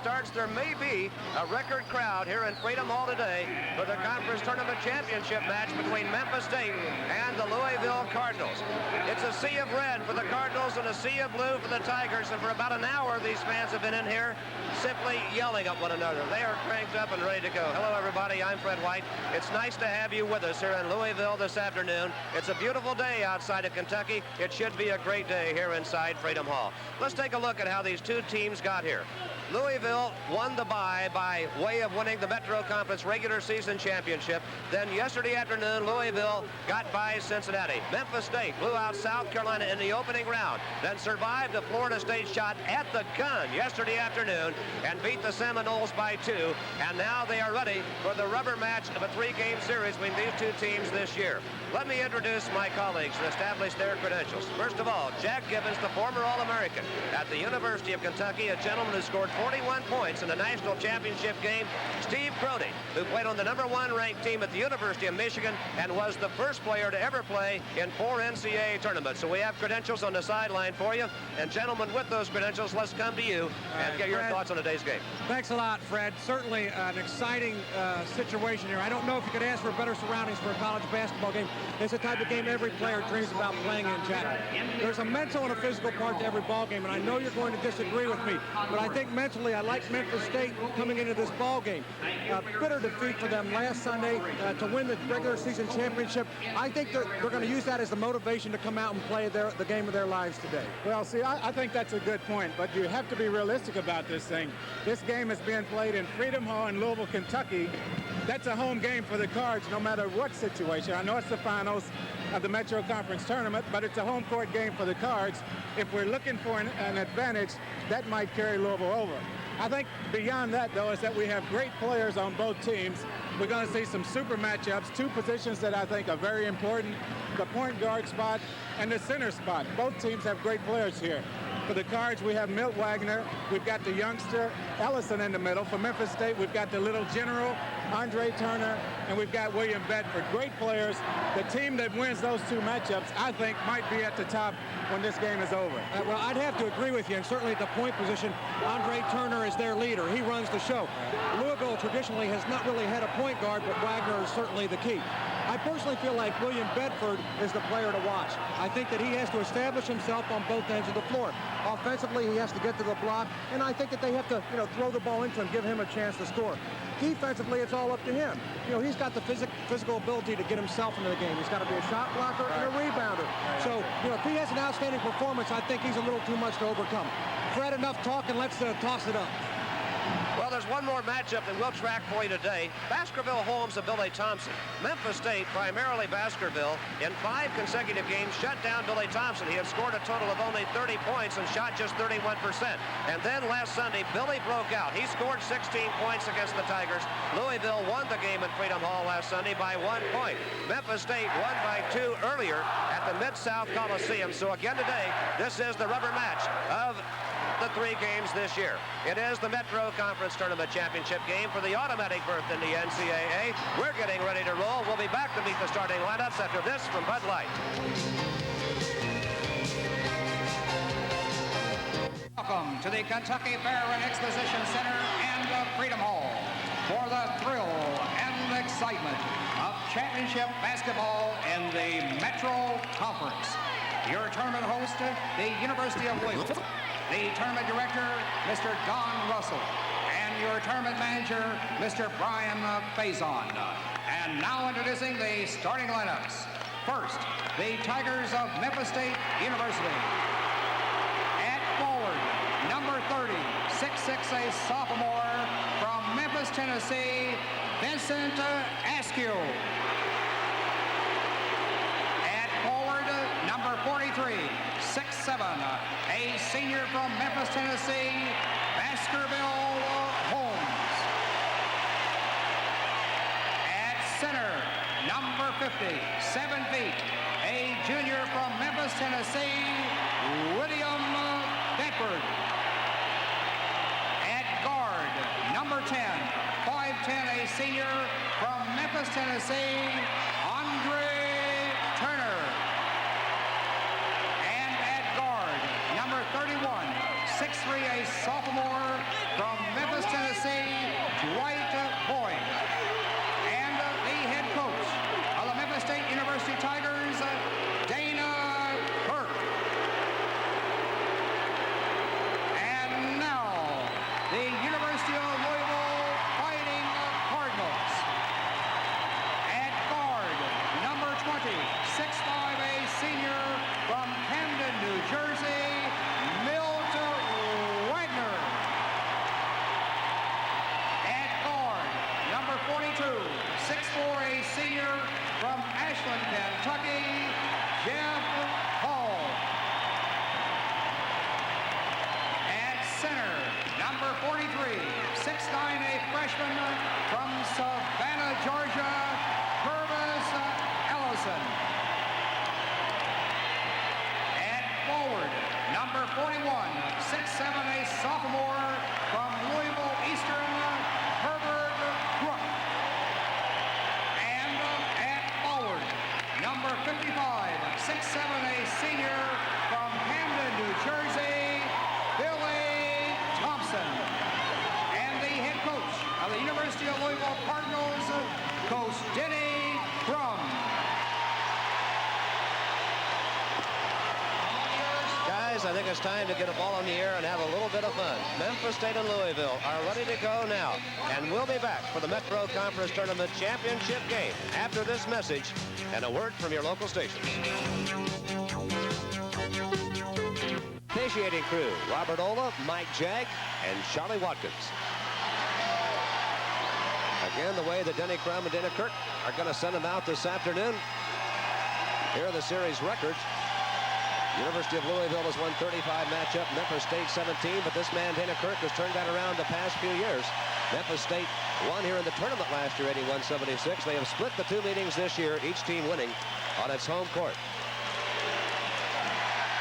starts, there may be a record crowd here in Freedom Hall today for the conference tournament championship match between Memphis State and the Louisville Cardinals. It's a sea of red for the Cardinals and a sea of blue for the Tigers, and for about an hour these fans have been in here simply yelling at one another. They are cranked up and ready to go. Hello everybody, I'm Fred White. It's nice to have you with us here in Louisville this afternoon. It's a beautiful day outside of Kentucky. It should be a great day here inside Freedom Hall. Let's take a look at how these two teams got here. Louisville won the bye by way of winning the Metro Conference regular season championship. Then yesterday afternoon, Louisville got by Cincinnati. Memphis State blew out South Carolina in the opening round, then survived a Florida State shot at the gun yesterday afternoon and beat the Seminoles by 2. And now they are ready for the rubber match of a 3-game series between these two teams this year. Let me introduce my colleagues and establish their credentials. First of all, Jack Gibbons, the former All-American at the University of Kentucky, a gentleman who scored 41 points in the national championship game. Steve Crody, who played on the #1 ranked team at the University of Michigan and was the first player to ever play in 4 NCAA tournaments. So we have credentials on the sideline for you. And gentlemen, with those credentials, let's come to you and get your thoughts on today's game. Thanks a lot, Fred. Certainly an exciting situation here. I don't know if you could ask for better surroundings for a college basketball game. It's the type of game every player dreams about playing in, Jack. There's a mental and a physical part to every ball game, and I know you're going to disagree with me, but I think mentally I like Memphis State coming into this ball game. Bitter defeat for them last Sunday to win the regular season championship. I think they're going to use that as the motivation to come out and play the game of their lives today. Well, see, I think that's a good point, but you have to be realistic about this thing. This game is being played in Freedom Hall in Louisville, Kentucky. That's a home game for the Cards no matter what situation. I know it's the finals of the Metro Conference tournament, but it's a home court game for the Cards. If we're looking for an advantage, that might carry Louisville over. I think beyond that, though, is that we have great players on both teams. We're going to see some super matchups, 2 positions that I think are very important, the point guard spot and the center spot. Both teams have great players here. For the Cards, we have Milt Wagner. We've got the youngster Ellison in the middle. For Memphis State, we've got the little general, Andre Turner, and we've got William Bedford. Great players. The team that wins those 2 matchups, I think, might be at the top when this game is over. Well, I'd have to agree with you, and certainly at the point position, Andre Turner is their leader. He runs the show. Louisville traditionally has not really had a point guard, but Wagner is certainly the key. I personally feel like William Bedford is the player to watch. I think that he has to establish himself on both ends of the floor. Offensively, he has to get to the block, and I think that they have to, throw the ball into him, give him a chance to score. Defensively, it's all up to him. He's got the physical ability to get himself into the game. He's got to be a shot blocker and a rebounder. So, if he has an outstanding performance, I think he's a little too much to overcome. Fred, enough talking. Let's toss it up. Well, there's one more matchup that we'll track for you today. Baskerville Holmes of Billy Thompson. Memphis State, primarily Baskerville, in 5 consecutive games shut down Billy Thompson. He had scored a total of only 30 points and shot just 31%. And then last Sunday, Billy broke out. He scored 16 points against the Tigers. Louisville won the game at Freedom Hall last Sunday by 1 point. Memphis State won by 2 earlier at the Mid-South Coliseum. So again today, this is the rubber match of the 3 games this year. It is the Metro Conference Tournament Championship game for the automatic berth in the NCAA. We're getting ready to roll. We'll be back to meet the starting lineups after this from Bud Light. Welcome to the Kentucky Fair and Exposition Center and the Freedom Hall for the thrill and excitement of championship basketball in the Metro Conference. Your tournament host, the University of Louisville. The tournament director, Mr. Don Russell, and your tournament manager, Mr. Brian Faison. And now introducing the starting lineups. First, the Tigers of Memphis State University. At forward, number 30, 6'6", a sophomore from Memphis, Tennessee, Vincent Askew. At forward, number 43, 6'7", a senior from Memphis, Tennessee, Baskerville Holmes. At center, number 50, 7 feet, a junior from Memphis, Tennessee, William Bedford. At guard, number 10, 5'10", a senior from Memphis, Tennessee, Andre Turner. And at guard, number 31, 6'3", a sophomore from Memphis, University of Louisville Fighting Cardinals. At guard, number 20, 6'5", senior from Camden, New Jersey, Milt Wagner. At guard, number 42, 6'4", senior from Ashland, Kentucky, Jeff Hall. At center, number 43, 6'9", freshman from Savannah, Georgia, Purvis Ellison. At forward, number 41, 6'7", sophomore from Louisville Eastern, Herbert Crook. And at forward, number 55, 6'7", senior from Camden, New Jersey, Billy Thompson. And the head coach of the University of Louisville Cardinals, Coach Denny Crum. Guys, I think it's time to get a ball in the air and have a little bit of fun. Memphis State and Louisville are ready to go now. And we'll be back for the Metro Conference Tournament Championship game after this message and a word from your local stations. Officiating crew, Robert Ola, Mike Jag, and Charlie Watkins. Again, the way that Denny Crum and Dana Kirk are going to send them out this afternoon. Here are the series records. University of Louisville has won 35 matchup, Memphis State 17, but this man, Dana Kirk, has turned that around the past few years. Memphis State won here in the tournament last year, 81-76. They have split the two meetings this year, each team winning on its home court.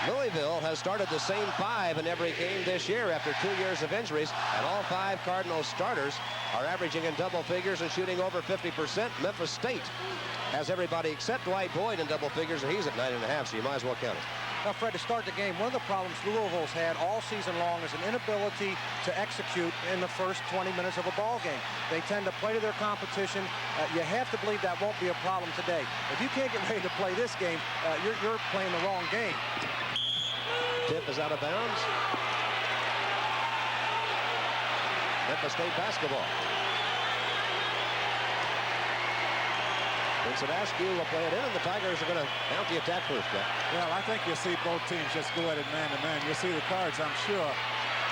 Louisville has started the same five in every game this year after 2 years of injuries, and all five Cardinals starters are averaging in double figures and shooting over 50%. Memphis State has everybody except Dwight Boyd in double figures, and he's at 9.5, so you might as well count it. Now, Fred, to start the game, one of the problems Louisville's had all season long is an inability to execute in the first 20 minutes of a ball game. They tend to play to their competition. You have to believe that won't be a problem today. If you can't get ready to play this game, you're playing the wrong game. Tip is out of bounds. Memphis State basketball. Vincent Askew will play it in, and the Tigers are going to mount the attack first, Jack. Well, I think you'll see both teams just go at it man-to-man. You'll see the Cards, I'm sure,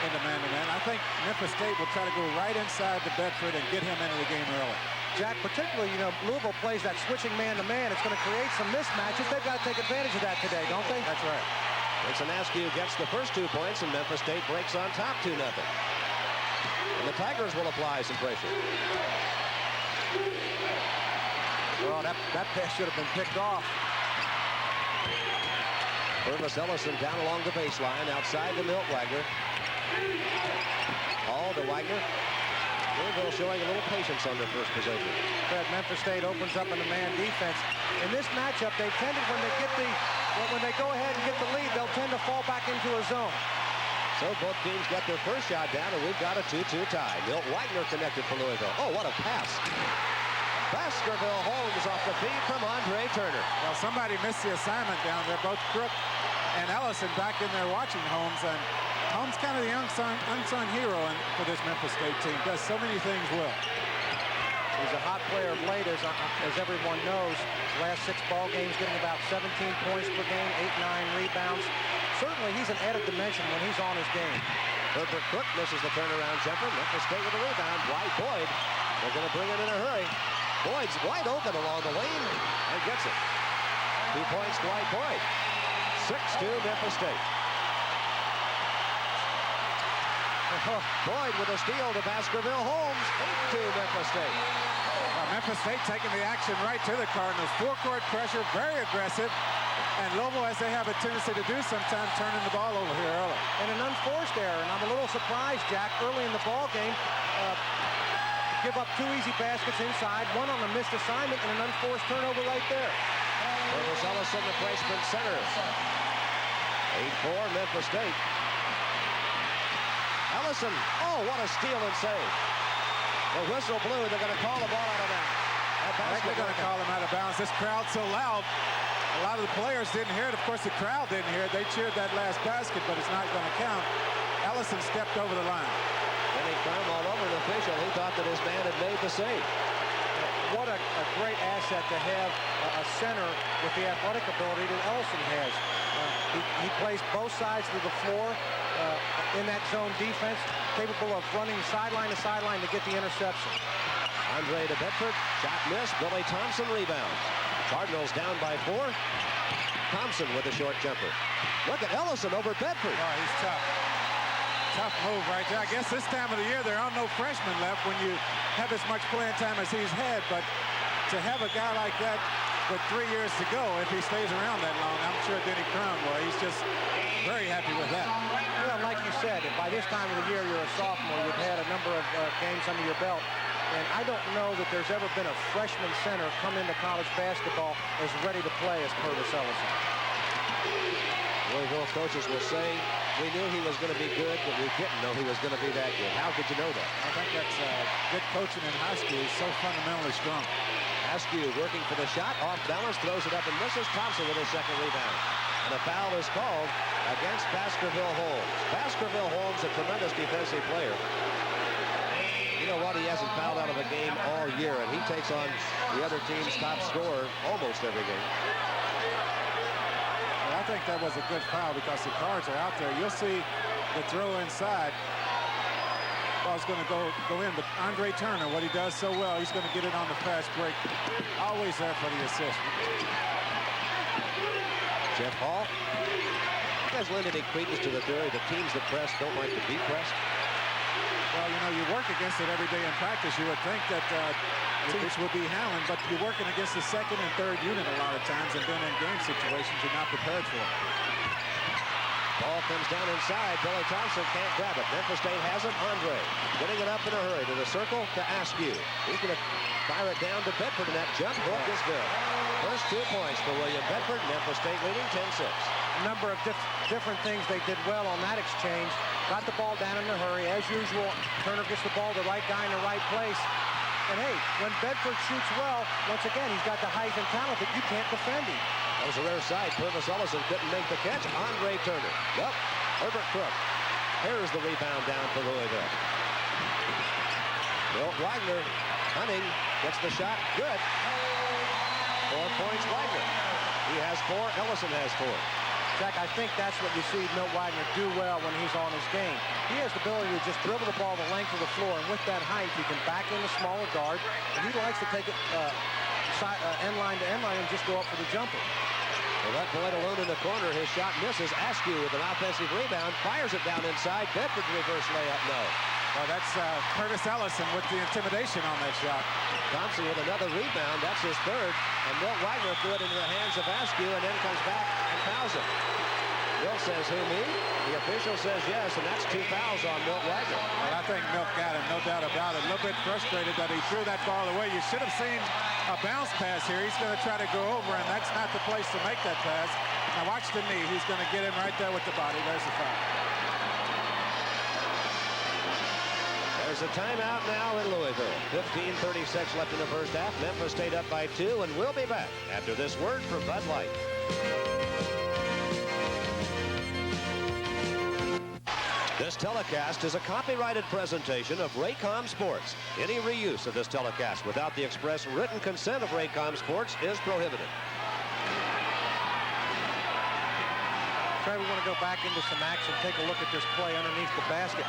in the man-to-man. I think Memphis State will try to go right inside the Bedford and get him into the game early. Jack, particularly, Louisville plays that switching man-to-man. It's going to create some mismatches. They've got to take advantage of that today, don't they? That's right. Vincent Askew gets the first 2 points, and Memphis State breaks on top 2-0. And the Tigers will apply some pressure. Oh, that pass should have been picked off. Purvis Ellison down along the baseline, outside to Milt Wagner. Ball to Wagner. Louisville showing a little patience on their first possession. Fred, Memphis State opens up in the man defense. In this matchup, they tended when they go ahead and get the lead, they'll tend to fall back into a zone. So both teams get their first shot down, and we've got a 2-2 tie. Milt Wagner connected for Louisville. Oh, what a pass. Baskerville Holmes off the feed from Andre Turner. Well, somebody missed the assignment down there. Both Crook and Ellison back in there watching Holmes. And Holmes kind of the unsung hero for this Memphis State team. Does so many things well. He's a hot player of late, as everyone knows. Last 6 ball games, getting about 17 points per game, 8-9 rebounds. Certainly, he's an added dimension when he's on his game. Herbert Crook misses the turnaround jumper. Memphis State with a rebound. Dwight Boyd. They're going to bring it in a hurry. Boyd's wide open along the lane and gets it. 2 points, Dwight Boyd. 6-2 Memphis State. Boyd with a steal to Baskerville Holmes. 8-2 Memphis State. Memphis State taking the action right to the Cardinals. Full court pressure, very aggressive. And Louisville, as they have a tendency to do sometimes, turning the ball over here early. And an unforced error. And I'm a little surprised, Jack, early in the ball game, give up 2 easy baskets inside, 1 on a missed assignment, and an unforced turnover right there. Purvis Ellison, the freshman center. 8-4 Memphis State. Ellison, oh, what a steal and save. The whistle blew. They're going to call the ball out of bounds. I think they're going to call him out of bounds. This crowd's so loud. A lot of the players didn't hear it. Of course, the crowd didn't hear it. They cheered that last basket, but it's not going to count. Ellison stepped over the line. Denny Crum all over official. He thought that his man had made the save. What a great asset to have a center with the athletic ability that Ellison has. He plays both sides of the floor in that zone defense, capable of running sideline to sideline to get the interception. Andre to Bedford, shot missed. Billy Thompson rebounds. Cardinals down by 4. Thompson with a short jumper. Look at Ellison over Bedford. Oh, he's tough. Tough move right there. I guess this time of the year there are no freshmen left when you have as much playing time as he's had, but to have a guy like that with 3 years to go, if he stays around that long, I'm sure Denny Crum will. He's just very happy with that. Well, like you said, by this time of the year you're a sophomore, you've had a number of games under your belt, and I don't know that there's ever been a freshman center come into college basketball as ready to play as Curtis Ellison. Louisville coaches will say, we knew he was going to be good, but we didn't know he was going to be that good. How could you know that? I think that's good coaching in high school. He's so fundamentally strong. Askew working for the shot, off balance, throws it up and misses. Thompson with his second rebound. And a foul is called against Baskerville Holmes. Baskerville Holmes, a tremendous defensive player. You know what? He hasn't fouled out of a game all year, and he takes on the other team's top scorer almost every game. I think that was a good foul because the Cards are out there. You'll see the throw inside. Ball's going to go in, but Andre Turner, what he does so well, he's going to get it on the fast break. Always there for the assist. Jeff Hall. You guys lend any credence to the theory that teams that press don't like to be pressed? Well, you know, you work against it every day in practice. You would think that teams would be howling, but you're working against the second and third unit a lot of times, and then in game situations, you're not prepared for it. Ball comes down inside. Billy Thompson can't grab it. Memphis State has it. Andre getting it up in a hurry to the circle to Askew. He's going to fire it down to Bedford, and that jump hook is good. First 2 points for William Bedford. Memphis State leading 10-6. A number of different things they did well on that exchange. Got the ball down in a hurry. As usual, Turner gets the ball to the right guy in the right place. And hey, when Bedford shoots well, once again, he's got the height and talent that you can't defend him. That was a rare side. Purvis Ellison couldn't make the catch. Andre Turner. Yep. Herbert Crook. Here's the rebound down for Louisville. Milt Wagner hunting. Gets the shot. Good. 4 points Wagner. He has 4. Ellison has 4. Jack, I think that's what you see Milt Wagner do well when he's on his game. He has the ability to just dribble the ball the length of the floor, and with that height, he can back in the smaller guard, and he likes to take it end line to end line and just go up for the jumper. Well, that Boyd alone in the corner. His shot misses. Askew with an offensive rebound. Fires it down inside. Bedford's reverse layup, no. Well, that's Curtis Ellison with the intimidation on that shot. Thompson with another rebound. That's his third. And Milt Wagner threw it into the hands of Askew and then comes back and fouls him. Milt says, who, me? The official says yes, and that's 2 fouls on Milt Wagner. Well, I think Milt got him, no doubt about it. A little bit frustrated that he threw that ball away. You should have seen a bounce pass here. He's going to try to go over, and that's not the place to make that pass. Now watch the knee. He's going to get him right there with the body. There's the foul. There's a timeout now in Louisville. 15:36 left in the first half. Memphis State up by 2, and we'll be back after this word from Bud Light. This telecast is a copyrighted presentation of Raycom Sports. Any reuse of this telecast without the express written consent of Raycom Sports is prohibited. Trey, we want to go back into some action, take a look at this play underneath the basket.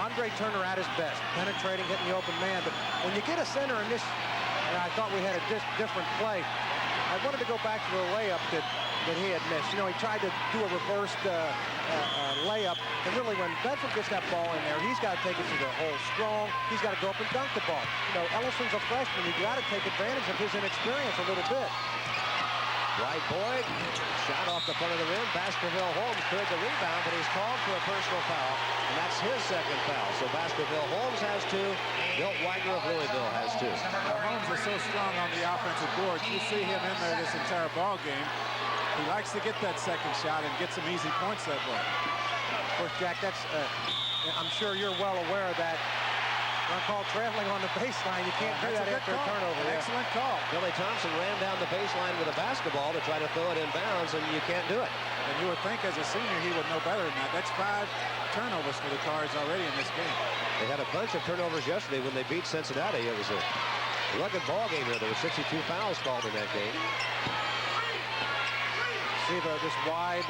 Andre Turner at his best, penetrating, hitting the open man. But when you get a center in this, and I thought we had a different play. I wanted to go back to the layup that he had missed. You know, he tried to do a reversed layup, and really when Bedford gets that ball in there, he's got to take it to the hole strong. He's got to go up and dunk the ball. You know, Ellison's a freshman. You've got to take advantage of his inexperience a little bit. Right, Boyd, shot off the front of the rim. Baskerville Holmes cleared the rebound, but he's called for a personal foul, and that's his second foul. So Baskerville Holmes has 2. Milt Wagner of Louisville has 2. Holmes is so strong on the offensive boards. You see him in there this entire ball game. He likes to get that second shot and get some easy points that way. Of course, Jack, that's I'm sure you're well aware of that. Run call traveling on the baseline. You can't do that after a turnover. Excellent call. Billy Thompson ran down the baseline with a basketball to try to throw it in bounds, and you can't do it. And you would think as a senior he would know better than that. That's 5 turnovers for the Cards already in this game. They had a bunch of turnovers yesterday when they beat Cincinnati. It was a rugged ball game here. There were 62 fouls called in that game. See this wide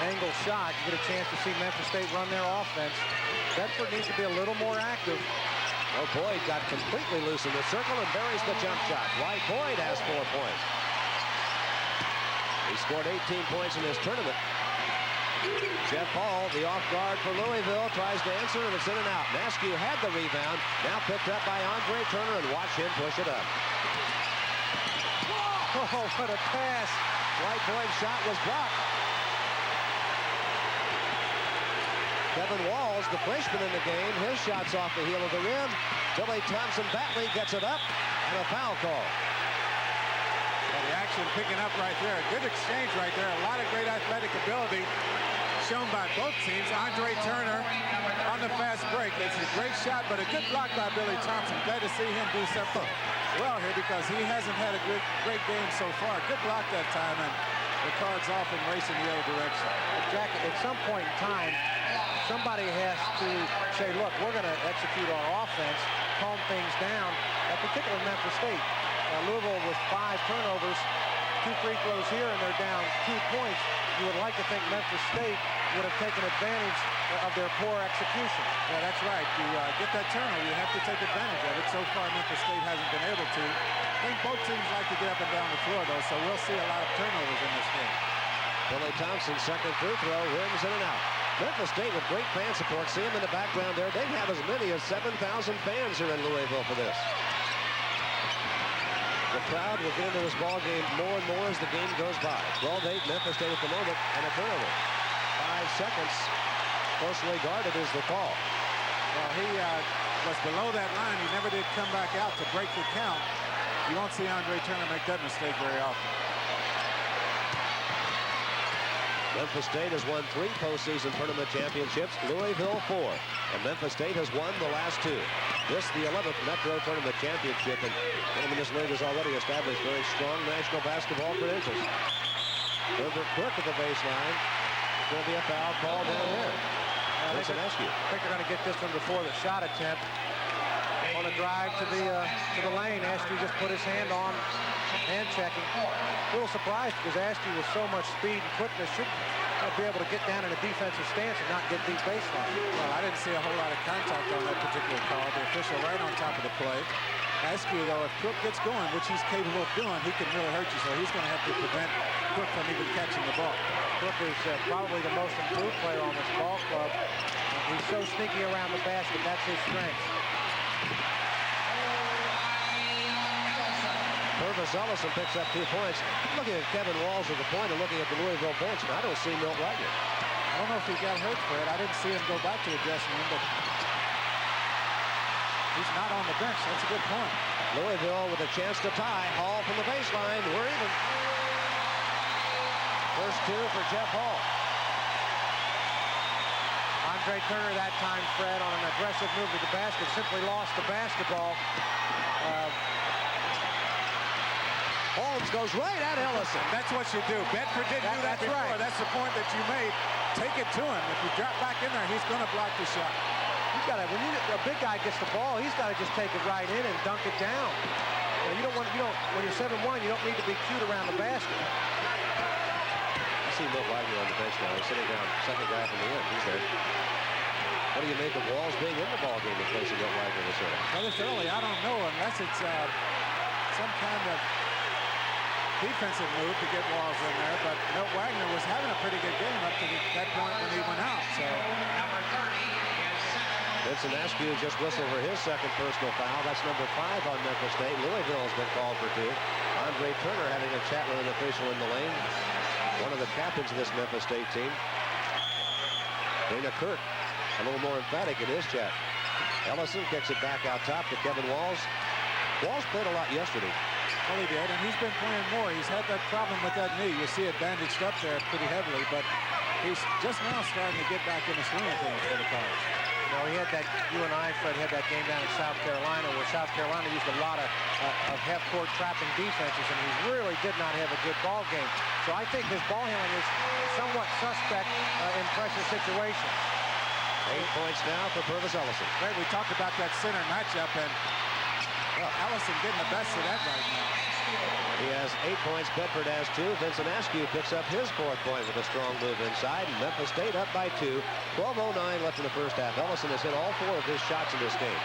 angle shot. You get a chance to see Memphis State run their offense. Bedford needs to be a little more active. Oh, Boyd got completely loose in the circle and buries the jump shot. Dwight Boyd has 4 points. He scored 18 points in this tournament. Jeff Hall, the off guard for Louisville, tries to answer, and it's in and out. Naskew had the rebound, now picked up by Andre Turner, and watch him push it up. Oh, what a pass. Dwight Boyd's shot was blocked. Kevin Walls, the freshman in the game, his shot's off the heel of the rim. Billy Thompson-Batley gets it up, and a foul call. Well, the action picking up right there. Good exchange right there. A lot of great athletic ability shown by both teams. Andre Turner on the fast break. It's a great shot, but a good block by Billy Thompson. Glad to see him do something well here because he hasn't had a great game so far. Good block that time, and the Cards off and racing the other direction. Jack, at some point in time, somebody has to say, look, we're going to execute our offense, calm things down, particularly Memphis State. Louisville with 5 turnovers, 2 free throws here, and they're down 2 points. You would like to think Memphis State would have taken advantage of their poor execution. Yeah, that's right. You get that turnover, you have to take advantage of it. So far, Memphis State hasn't been able to. I think both teams like to get up and down the floor, though, so we'll see a lot of turnovers in this game. Billy Thompson's second free throw, rims in and out. Memphis State with great fan support. See them in the background there. They have as many as 7,000 fans here in Louisville for this. The crowd will get into this ball game more and more as the game goes by. 12-8 Memphis State at the moment, and a turnover. 5 seconds. Closely guarded is the call. Well, he was below that line. He never did come back out to break the count. You won't see Andre Turner make that mistake very often. Memphis State has won 3 postseason tournament championships, Louisville 4. And Memphis State has won the last 2. This, the 11th Metro Tournament Championship, and this league has already established very strong national basketball credentials. Herbert Cook at the baseline. It's going to be a foul call down there. I think they're going to get this one before the shot attempt. On a drive to the lane, Askew just put his hand on, hand checking. A little surprised because Askew with so much speed and quickness should be able to get down in a defensive stance and not get deep baseline. Well, I didn't see a whole lot of contact on that particular call. The official right on top of the play. Askew, though, if Cook gets going, which he's capable of doing, he can really hurt you. So he's going to have to prevent Cook from even catching the ball. Cook is probably the most improved player on this ball club. He's so sneaky around the basket. That's his strength. Purvis Ellison picks up 2 points. Looking at Kevin Walls at the point and looking at the Louisville bench, and I don't see Milt Wagner. I don't know if he got hurt, Fred. I didn't see him go back to the dressing room, but he's not on the bench. That's a good point. Louisville with a chance to tie. Hall from the baseline. We're even. First 2 for Jeff Hall. Andre Turner that time, Fred, on an aggressive move to the basket, simply lost the basketball. Holmes goes right at Ellison. That's what you do. Bedford didn't do that before. Right. That's the point that you made. Take it to him. If you drop back in there, he's going to block the shot. You've got to, when a big guy gets the ball, he's got to just take it right in and dunk it down. When you're 7-1, you don't need to be cute around the basket. I see Milt Wagner on the bench now. He's sitting down, second guy from the end. He's there. What do you make of Walls being in the ball game replacing Milt Wagner this early? Well, this early, I don't know, unless it's some kind of defensive move to get Walls in there, but Milt Wagner was having a pretty good game up to that point when he went out. So Vincent Askew just whistled for his second personal foul. That's number 5 on Memphis State. Louisville has been called for 2. Andre Turner having a chat with an official in the lane. One of the captains of this Memphis State team. Dana Kirk a little more emphatic in his chat. Ellison kicks it back out top to Kevin Walls. Walls played a lot yesterday. well, he did, and he's been playing more. He's had that problem with that knee. You see it bandaged up there pretty heavily, but he's just now starting to get back in the swing of things for the Cards. You know, he had that, you and I, Fred, had that game down in South Carolina where South Carolina used a lot of half-court trapping defenses, and he really did not have a good ball game. So I think his ball handling is somewhat suspect in pressure situations. 8 points now for Purvis Ellison. Right, we talked about that center matchup, and well, Ellison getting the best of that right now. He has 8 points. Bedford has 2. Vincent Askew picks up his 4th point with a strong move inside. And Memphis State up by 2. 12:09 left in the first half. Ellison has hit all 4 of his shots in this game.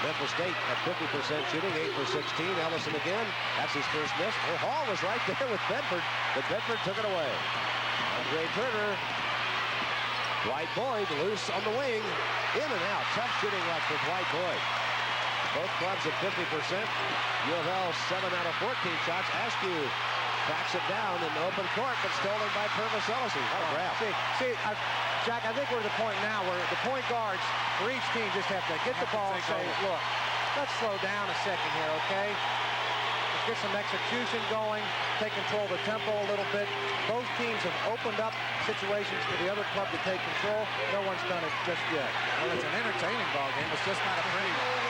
Memphis State at 50% shooting, 8 for 16. Ellison again. That's his first miss. Oh, Hall was right there with Bedford, but Bedford took it away. Andre Turner. Dwight Boyd loose on the wing. In and out. Tough shooting luck for Dwight Boyd. Both clubs at 50%. U of L 7 out of 14 shots. Askew backs it down in the open court, but stolen by Purvis Ellison. What a grab. Jack, I think we're at the point now where the point guards for each team just have to get the ball and say, look, let's slow down a second here, okay? Let's get some execution going, take control of the tempo a little bit. Both teams have opened up situations for the other club to take control. No one's done it just yet. Well, it's an entertaining ball game. It's just not a pretty one.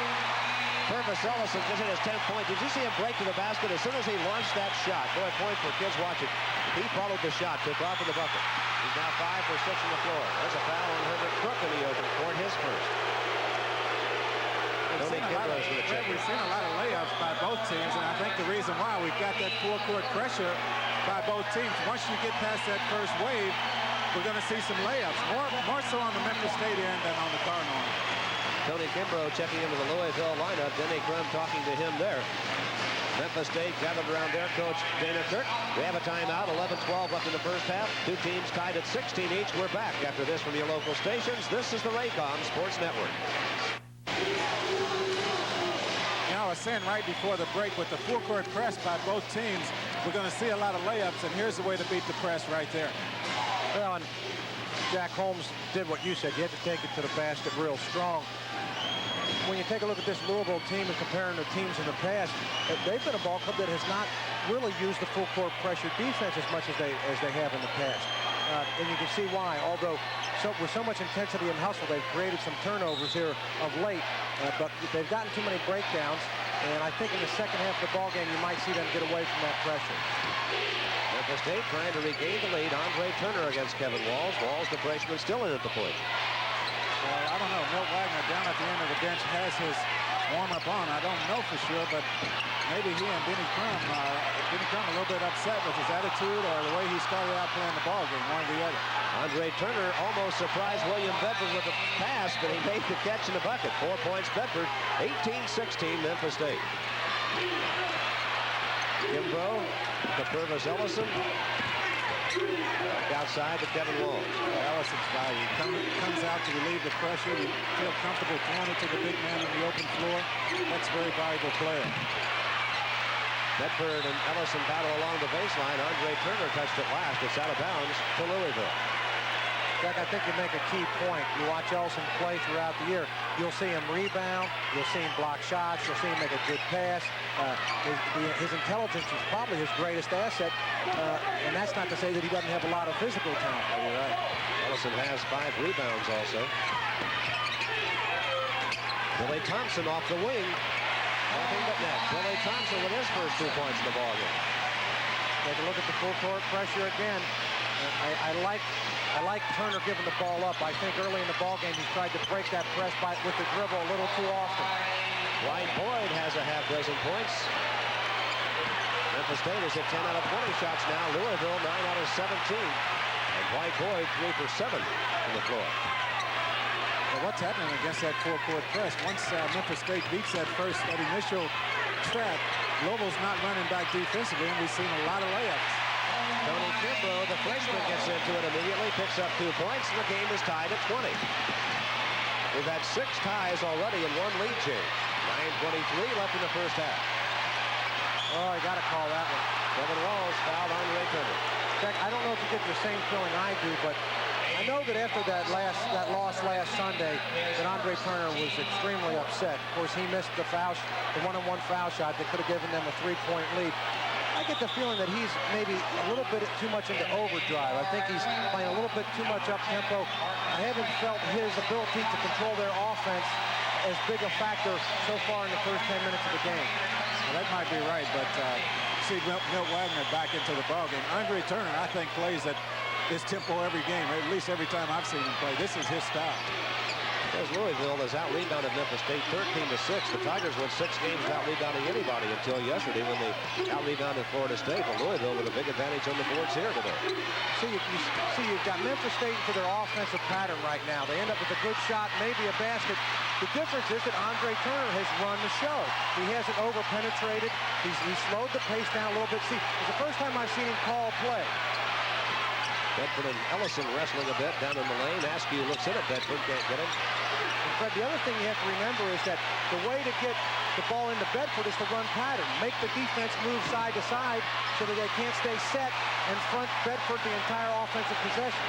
Purvis Ellison just hit his 10th point. Did you see him break to the basket as soon as he launched that shot? Boy, point for kids watching. He followed the shot, took off in the bucket. He's now 5 for 6 on the floor. There's a foul on Herbert Crook in the open court, his first. We've seen a lot of layups by both teams, and I think the reason why we've got that full-court pressure by both teams. Once you get past that first wave, we're going to see some layups. More so on the Memphis State end than on the Cardinal end. Tony Kimbrough checking into the Louisville lineup. Denny Crum talking to him there. Memphis State gathered around their coach, Dana Kirk. We have a timeout, 11-12 left in the first half. 2 teams tied at 16 each. We're back after this from your local stations. This is the Raycom Sports Network. You know, I was saying right before the break, with the full-court press by both teams, we're going to see a lot of layups, and here's the way to beat the press right there. Well, and Jack Holmes did what you said. You had to take it to the basket real strong. When you take a look at this Louisville team and comparing the teams in the past, they've been a ball club that has not really used the full court pressure defense as much as they have in the past. And you can see why. Although with so much intensity and hustle, they've created some turnovers here of late. But they've gotten too many breakdowns. And I think in the second half of the ball game, you might see them get away from that pressure. Memphis State trying to regain the lead. Andre Turner against Kevin Walls. Walls, the freshman, still in at the point. Well, I don't know. Milt Wagner down at the end of the bench has his warm-up on. I don't know for sure, but maybe he and Denny Crum a little bit upset with his attitude or the way he started out playing the ball game, one or the other. Andre Turner almost surprised William Bedford with a pass, but he made the catch in the bucket. 4 points Bedford, 18-16 Memphis State. Kimbrough to Purvis Ellison. Outside to Kevin Walls. Ellison's value comes out to relieve the pressure. You feel comfortable throwing it to the big man on the open floor. That's a very valuable player. Bedford and Ellison battle along the baseline. Andre Turner touched it last. It's out of bounds to Louisville. Jack, I think you make a key point. You watch Ellison play throughout the year. You'll see him rebound. You'll see him block shots. You'll see him make a good pass. His intelligence is probably his greatest asset. And that's not to say that he doesn't have a lot of physical talent. Oh, you're right. Ellison has 5 rebounds also. Billy Thompson off the wing. Nothing but net. Billy Thompson with his first 2 points in the ballgame. Take a look at the full court pressure again. I like Turner giving the ball up. I think early in the ballgame he tried to break that press with the dribble a little too often. Dwight Boyd has a half dozen points. Memphis State has hit 10 out of 20 shots now. Louisville 9 out of 17. And Dwight Boyd 3 for 7 on the floor. Well, what's happening against that full-court press? Once Memphis State beats that initial trap, Louisville's not running back defensively, and we've seen a lot of layups. Tony Kimbrough, the freshman, gets into it immediately, picks up 2 points, and the game is tied at 20. We've had 6 ties already in 1 lead change. 9:23 left in the first half. Oh, I got to call that one. Kevin Walls fouled Andre Turner. Jack, I don't know if you get the same feeling I do, but I know that after that loss last Sunday, that Andre Turner was extremely upset. Of course, he missed the one-on-one foul shot that could have given them a 3-point lead. I I get the feeling that he's maybe a little bit too much into overdrive. I think he's playing a little bit too much up-tempo. I haven't felt his ability to control their offense as big a factor so far in the first 10 minutes of the game. Well, that might be right, but see Milt Wagner back into the ballgame. Andre Turner, I think, plays at this tempo every game, or at least every time I've seen him play. This is his style. As Louisville has out-rebounded Memphis State 13-6. The Tigers won 6 games without rebounding anybody until yesterday when they out-rebounded Florida State. But Louisville with a big advantage on the boards here today. You've got Memphis State into their offensive pattern right now. They end up with a good shot, maybe a basket. The difference is that Andre Turner has run the show. He hasn't over-penetrated. He's slowed the pace down a little bit. See, it's the first time I've seen him call play. Bedford and Ellison wrestling a bit down in the lane. Askew looks in at Bedford, can't get him. And Fred, the other thing you have to remember is that the way to get the ball into Bedford is to run pattern. Make the defense move side to side so that they can't stay set and front Bedford the entire offensive possession.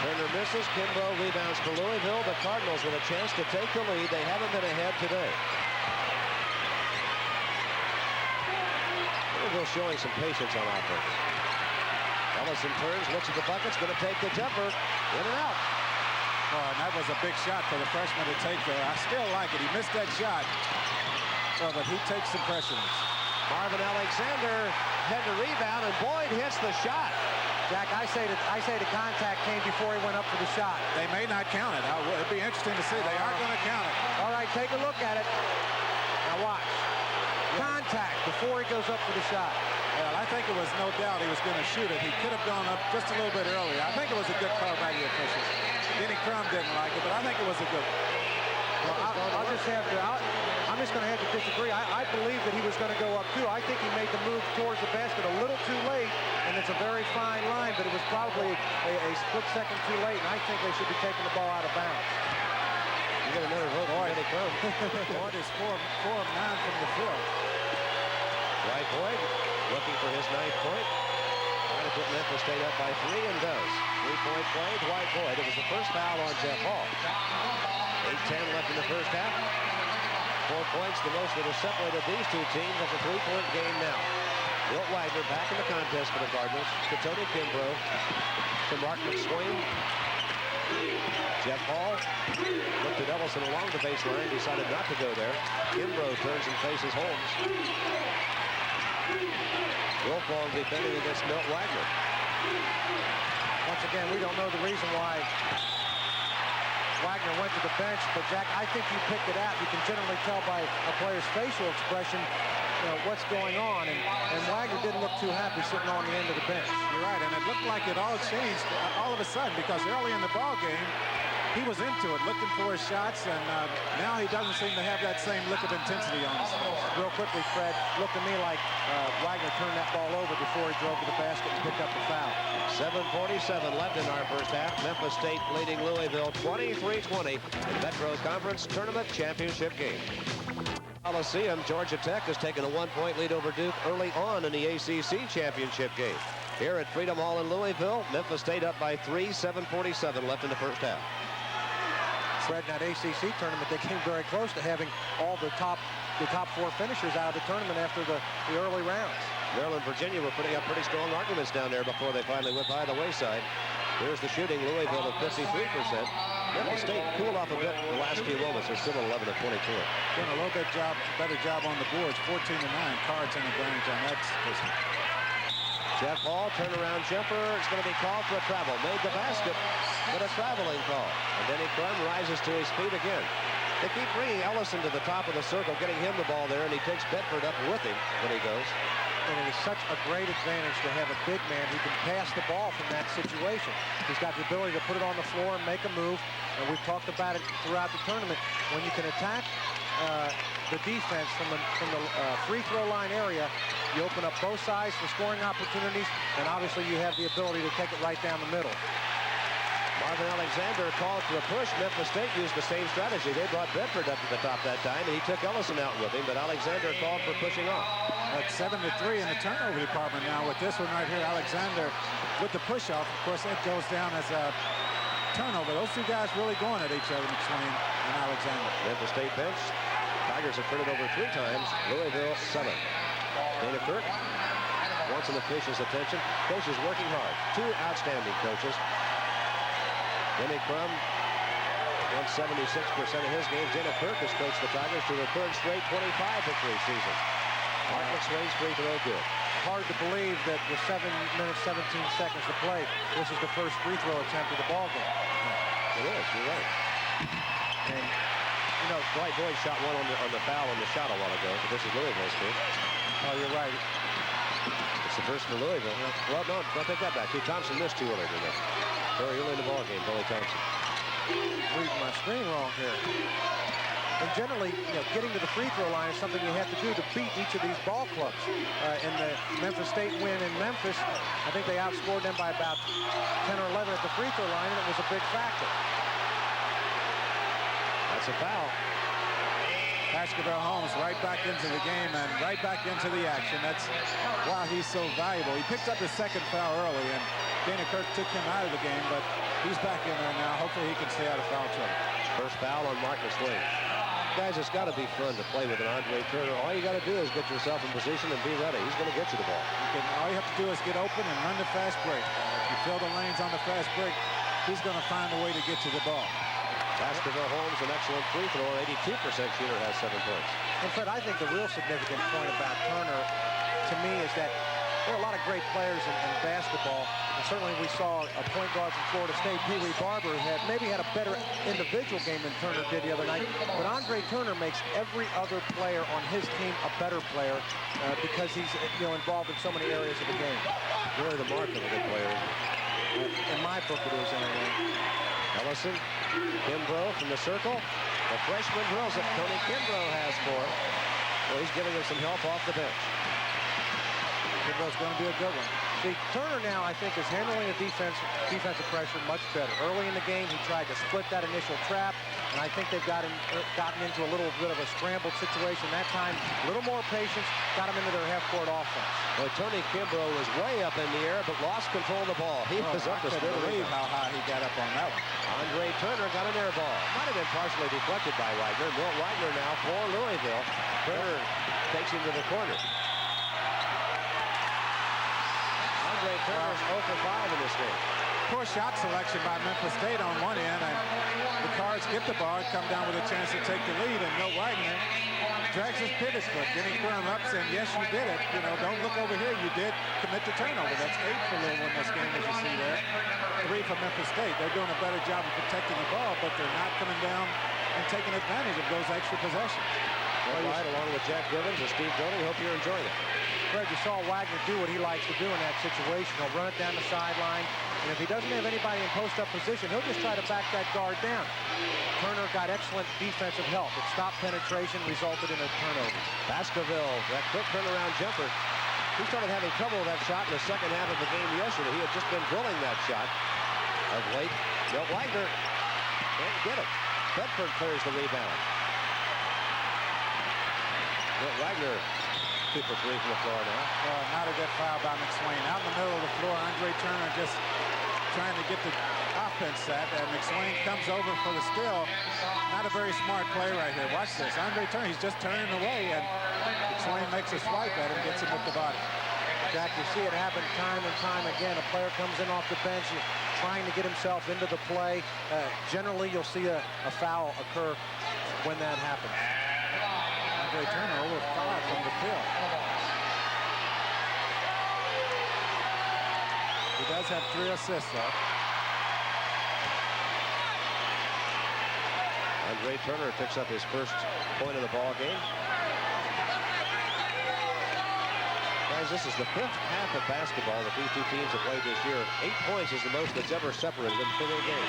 Turner misses. Kimbrough rebounds for Louisville. The Cardinals with a chance to take the lead. They haven't been ahead today. Louisville showing some patience on offense. Ellison turns, looks at the buckets, going to take the jumper, in and out. Oh, and that was a big shot for the freshman to take there. I still like it. He missed that shot, but he takes some pressures. Marvin Alexander had to rebound, and Boyd hits the shot. Jack, I say the contact came before he went up for the shot. They may not count it. It'd be interesting to see. They are going to count it. All right, take a look at it. Now watch. Contact before he goes up for the shot. Well, I think it was no doubt he was going to shoot it. He could have gone up just a little bit earlier. I think it was a good call by the officials. Denny Crum didn't like it, but I think it was a good one. Well, I'm just going to have to disagree. I believe that he was going to go up too. I think he made the move towards the basket a little too late, and it's a very fine line, but it was probably a split second too late, and I think they should be taking the ball out of bounds. You get another vote for Denny Crum. Boyd is 4 of 9 from the field. Dwight Boyd looking for his 9th point. Trying to put Memphis State up by 3 and does. 3-point play, Dwight Boyd. It was the first foul on Jeff Hall. 8:10 left in the first half. 4 points, the most that has separated these two teams. That's a 3-point game now. Milt Wagner back in the contest for the Cardinals. To Tony Kimbrough. To Mark McSwain. Jeff Hall looked at Ellison along the baseline, decided not to go there. Kimbrough turns and faces Holmes. Wilfong defending against Milt Wagner. Once again, we don't know the reason why Wagner went to the bench, but Jack, I think you picked it out. You can generally tell by a player's facial expression, what's going on, and Wagner didn't look too happy sitting on the end of the bench. You're right, and it looked like it all changed all of a sudden because early in the ball game, he was into it, looking for his shots, and now he doesn't seem to have that same look of intensity on his face. Real quickly, Fred, looked to me like Wagner turned that ball over before he drove to the basket and picked up the foul. 7:47 left in our first half. Memphis State leading Louisville 23-20 in Metro Conference Tournament Championship game. Coliseum, Georgia Tech has taken a 1-point lead over Duke early on in the ACC championship game. Here at Freedom Hall in Louisville, Memphis State up by 3, 7:47 left in the first half. Fred, in that ACC tournament, they came very close to having all the top 4 finishers out of the tournament after the early rounds. Maryland, Virginia were putting up pretty strong arguments down there before they finally went by the wayside. Here's the shooting. Louisville at 53%. Memphis State cooled off a bit in the last few moments. They're still 11 of 22. Doing a little bit better job on the boards. 14-9. Cards in advantage on that position. Jeff Hall, turnaround jumper. It's going to be called for a travel. Made the basket, but a traveling call. And Denny Crum rises to his feet again. They keep bringing Ellison to the top of the circle, getting him the ball there, and he takes Bedford up with him when he goes. And it is such a great advantage to have a big man who can pass the ball from that situation. He's got the ability to put it on the floor and make a move. And we've talked about it throughout the tournament. When you can attack the defense from the free throw line area, you open up both sides for scoring opportunities, and obviously you have the ability to take it right down the middle. Marvin Alexander called for a push. Memphis State used the same strategy. They brought Bedford up to the top that time, and he took Ellison out with him, but Alexander called for pushing off. That's 7-3 in the turnover department now with this one right here. Alexander with the push-off. Of course, that goes down as a turnover. Those two guys really going at each other, McSwain and Alexander. Memphis State bench. Tigers have turned it over 3 times. Louisville 7. Dana Kirk wants an official's attention. Coach is working hard. Two outstanding coaches. Jimmy Crum won 76% of his games. Dana Kirk has coached the Tigers to their third straight 25 victory season. Mark McSwain's free throw good. Hard to believe that with 7 minutes, 17 seconds to play, this is the first free throw attempt of the ball game. It is, you're right. And you know, Dwight Boyd shot one on the foul on the shot a while ago, but this is Louisville's team. oh, you're right. It's the first for Louisville. Well, no, I'll take that back. Keith Thompson missed two earlier than that. Very early in the ball game, Billy Thompson. Reading my screen wrong here. And generally, you know, getting to the free throw line is something you have to do to beat each of these ball clubs. In the Memphis State win in Memphis, I think they outscored them by about 10 or 11 at the free throw line, and it was a big factor. That's a foul. Baskerville Holmes right back into the game and right back into the action. That's why he's so valuable. He picked up his second foul early, and Dana Kirk took him out of the game, but he's back in there now. Hopefully he can stay out of foul trouble. First foul on Mark McSwain. Guys, it's got to be fun to play with an Andre Turner. All you got to do is get yourself in position and be ready. He's going to get you the ball. All you have to do is get open and run the fast break. If you fill the lanes on the fast break, he's going to find a way to get to the ball. Baskerville Holmes, an excellent free thrower. 82% shooter, has 7 points. And Fred, I think the real significant point about Turner, to me, is that there are a lot of great players in basketball. And certainly we saw a point guard from Florida State, Pee Wee Barber, maybe had a better individual game than Turner did the other night. But Andre Turner makes every other player on his team a better player because he's involved in so many areas of the game. Really the mark of a good player. In my book, it is anyway. Ellison, Kimbrough from the circle. The freshman drills it. Tony Kimbrough has 4. Well, he's giving him some help off the bench. Kimbrough's going to be a good one. See, Turner now, I think, is handling the defensive pressure much better. Early in the game, he tried to split that initial trap, and I think they've gotten into a little bit of a scrambled situation. That time, a little more patience, got him into their half-court offense. Well, Tony Kimbrough was way up in the air, but lost control of the ball. He was up to I couldn't believe how high he got up on that one. Andre Turner got an air ball. Might have been partially deflected by Wagner. Milt Wagner now for Louisville. Turner takes him to the corner. Andre Turner's 0 for 5 in this game. Poor shot selection by Memphis State on one end, and the Cards get the ball and come down with a chance to take the lead, and Milt Wagner drags his pivot foot. Jimmy Crum up saying, yes, you did it. You know, don't look over here. You did commit the turnover. That's 8 for Louisville in this game, as you see there. 3 for Memphis State. They're doing a better job of protecting the ball, but they're not coming down and taking advantage of those extra possessions. All right, along with Jack Givens and Steve Doty. Hope you're enjoying it. Fred, you saw Wagner do what he likes to do in that situation. He'll run it down the sideline, and if he doesn't have anybody in post-up position, he'll just try to back that guard down. Turner got excellent defensive help. It stopped penetration, resulted in a turnover. Baskerville, that quick turnaround jumper. He started having trouble with that shot in the second half of the game yesterday. He had just been drilling that shot of late. Milt Wagner can't get it. Bedford clears the rebound. Milt Wagner 2 for 3 from the floor now. Not a good foul by McSwain. Out in the middle of the floor, Andre Turner just trying to get the offense set, and McSwain comes over for the steal. Not a very smart play right here. Watch this. Andre Turner, he's just turning away, and McSwain makes a swipe at him, gets him with the body. Jack, you see it happen time and time again. A player comes in off the bench and trying to get himself into the play. Generally, you'll see a foul occur when that happens. Andre Turner over 5 from the field. He does have 3 assists, though. Andre Turner picks up his first point of the ball game. Guys, this is the 5th half of basketball that these two teams have played this year. 8 points is the most that's ever separated them for their game.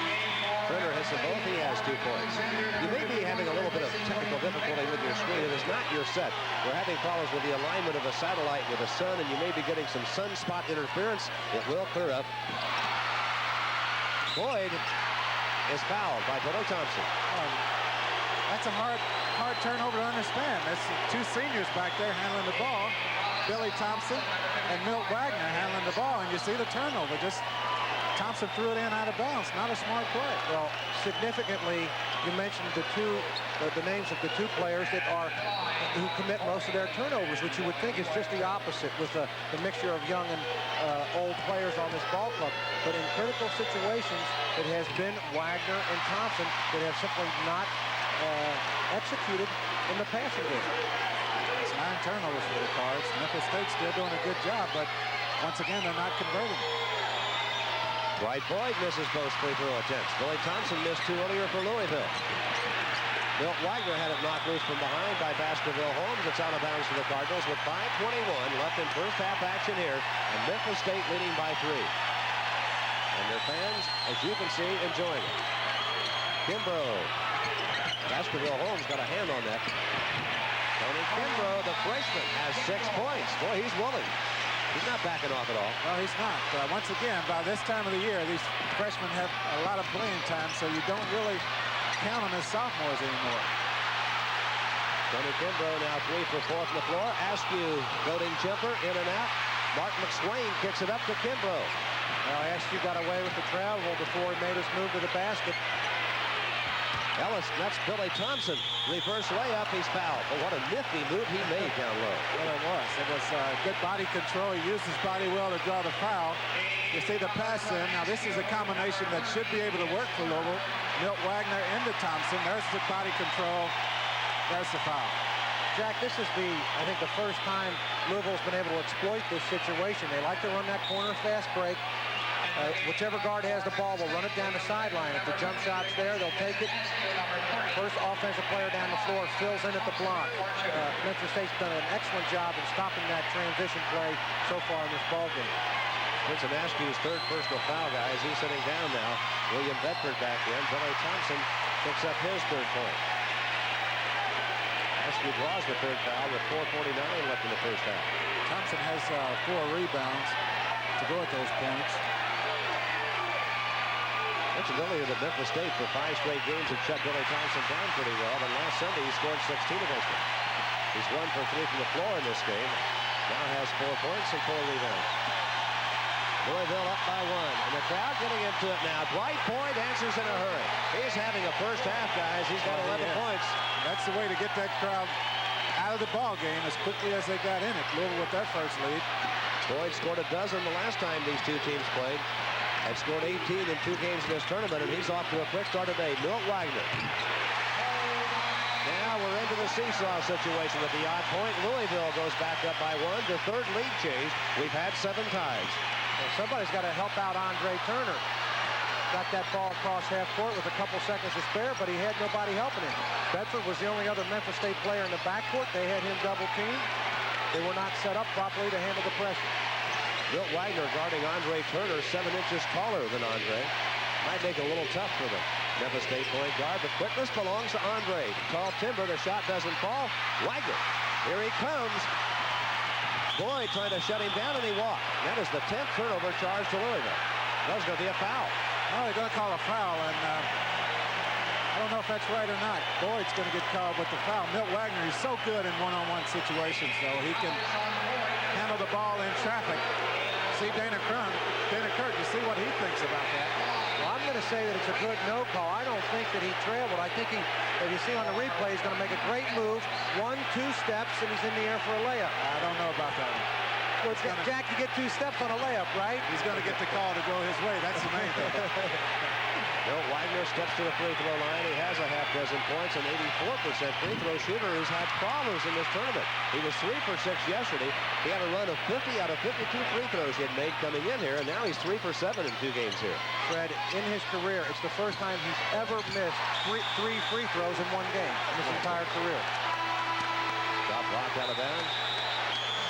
Turner hits them both. He has 2 points. You may be having a little bit of technical difficulty with your screen. It is not your set. We're having problems with the alignment of a satellite with the sun, and you may be getting some sunspot interference. It will clear up. Boyd is fouled by Billy Thompson. That's a hard turnover to understand. That's 2 seniors back there handling the ball. Billy Thompson and Milt Wagner handling the ball, and you see the turnover. Just Thompson threw it in out of bounds. Not a smart play. Well, significantly, you mentioned the names of the two players that are who commit most of their turnovers, which you would think is just the opposite with the mixture of young and old players on this ball club. But in critical situations, it has been Wagner and Thompson that have simply not executed in the passing game. It's 9 turnovers for the Cards. Memphis State still doing a good job, but once again, they're not converting. Dwight Boyd misses both free throw attempts. Billy Thompson missed 2 earlier for Louisville. Milt Wagner had it knocked loose from behind by Baskerville Holmes. It's out of bounds to the Cardinals with 5:21 left in first half action here, and Memphis State leading by 3. And their fans, as you can see, enjoying it. Kimbrough. Baskerville Holmes got a hand on that. Tony Kimbrough, the freshman, has 6 points. Boy, he's willing. He's not backing off at all. Well, he's not. Once again, by this time of the year, these freshmen have a lot of playing time, so you don't really count them as sophomores anymore. Tony Kimbrough now 3 for 4 from the floor. Askew, goading jumper, in and out. Mark McSwain kicks it up to Kimbrough. Now, Askew got away with the travel before he made his move to the basket. Ellis, that's Billy Thompson. Reverse layup, he's fouled. But what a nifty move he made down low. Well, it was. It was good body control. He used his body well to draw the foul. You see the pass in. Now, this is a combination that should be able to work for Louisville. Milt Wagner into Thompson. There's the body control. There's the foul. Jack, this is I think the first time Louisville's been able to exploit this situation. They like to run that corner fast break. Whichever guard has the ball will run it down the sideline. If the jump shot's there, they'll take it. First offensive player down the floor fills in at the block. Memphis State's done an excellent job in stopping that transition play so far in this ballgame. Vincent Askew's 3rd personal foul, guys. He's sitting down now. William Bedford back in. Billy Thompson picks up his 3rd point. Askew draws the 3rd foul with 4:49 left in the first half. Thompson has 4 rebounds to go at those points. Mentioned earlier that Memphis State for 5 straight games had shut Billy Thompson down pretty well, but last Sunday he scored 16 against him. He's 1 for 3 from the floor in this game. Now has 4 points and 4 rebounds. Louisville up by 1, and the crowd getting into it now. Dwight Boyd answers in a hurry. He's having a first half, guys. He's got 11 points. That's the way to get that crowd out of the ball game as quickly as they got in it. Louisville with their first lead. Boyd scored a dozen the last time these two teams played. Had scored 18 in 2 games in this tournament, and he's off to a quick start today. Milt Wagner. Now we're into the seesaw situation with the odd point. Louisville goes back up by 1. The 3rd lead change. We've had 7 ties. Well, somebody's got to help out Andre Turner. Got that ball across half court with a couple seconds to spare, but he had nobody helping him. Bedford was the only other Memphis State player in the backcourt. They had him double teamed. They were not set up properly to handle the pressure. Milt Wagner guarding Andre Turner, 7 inches taller than Andre. Might make it a little tough for the Memphis State point guard, but quickness belongs to Andre. Tall timber, the shot doesn't fall. Wagner, here he comes. Boyd trying to shut him down, and he walked. That is the 10th turnover charge to Louisville. That was going to be a foul. Oh, they're going to call a foul, and I don't know if that's right or not. Boyd's going to get called with the foul. Milt Wagner, he's so good in one-on-one situations, though. He can handle the ball in traffic. See Dana Kirk, you see what he thinks about that. Well, I'm going to say that it's a good no call. I don't think that he traveled. I think if you see on the replay, he's going to make a great move. 1, 2 steps, and he's in the air for a layup. I don't know about that one. Well, Jack, you get 2 steps on a layup, right? He's going to get the call to go his way. That's the main thing. Milt Wagner steps to the free throw line. He has a half dozen points, an 84% free throw shooter who's had problems in this tournament. He was 3 for 6 yesterday. He had a run of 50 out of 52 free throws he had made coming in here, and now he's 3 for 7 in 2 games here. Fred, in his career, it's the first time he's ever missed 3 free throws in 1 game in his entire career. Shot blocked out of bounds.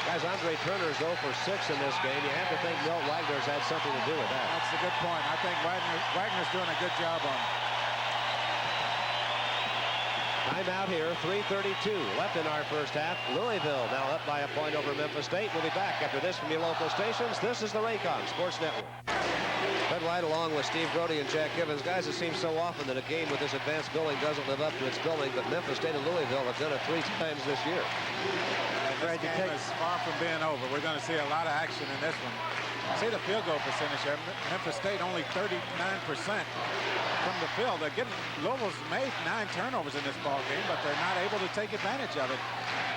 Guys, Andre Turner's 0 for 6 in this game. You have to think Milt Wagner's had something to do with that. That's a good point. I think Wagner's doing a good job on it. Timeout here, 3:32 left in our first half. Louisville now up by a point over Memphis State. We'll be back after this from your local stations. This is the Raycom Sports Network. Fred White along with Steve Brody and Jack Gibbons. Guys, it seems so often that a game with this advanced billing doesn't live up to its billing, but Memphis State and Louisville have done it 3 times this year. This game is far from being over. We're going to see a lot of action in this one. See the field goal percentage there. Memphis State only 39% from the field. They're getting, Louisville's made 9 turnovers in this ball game, but they're not able to take advantage of it.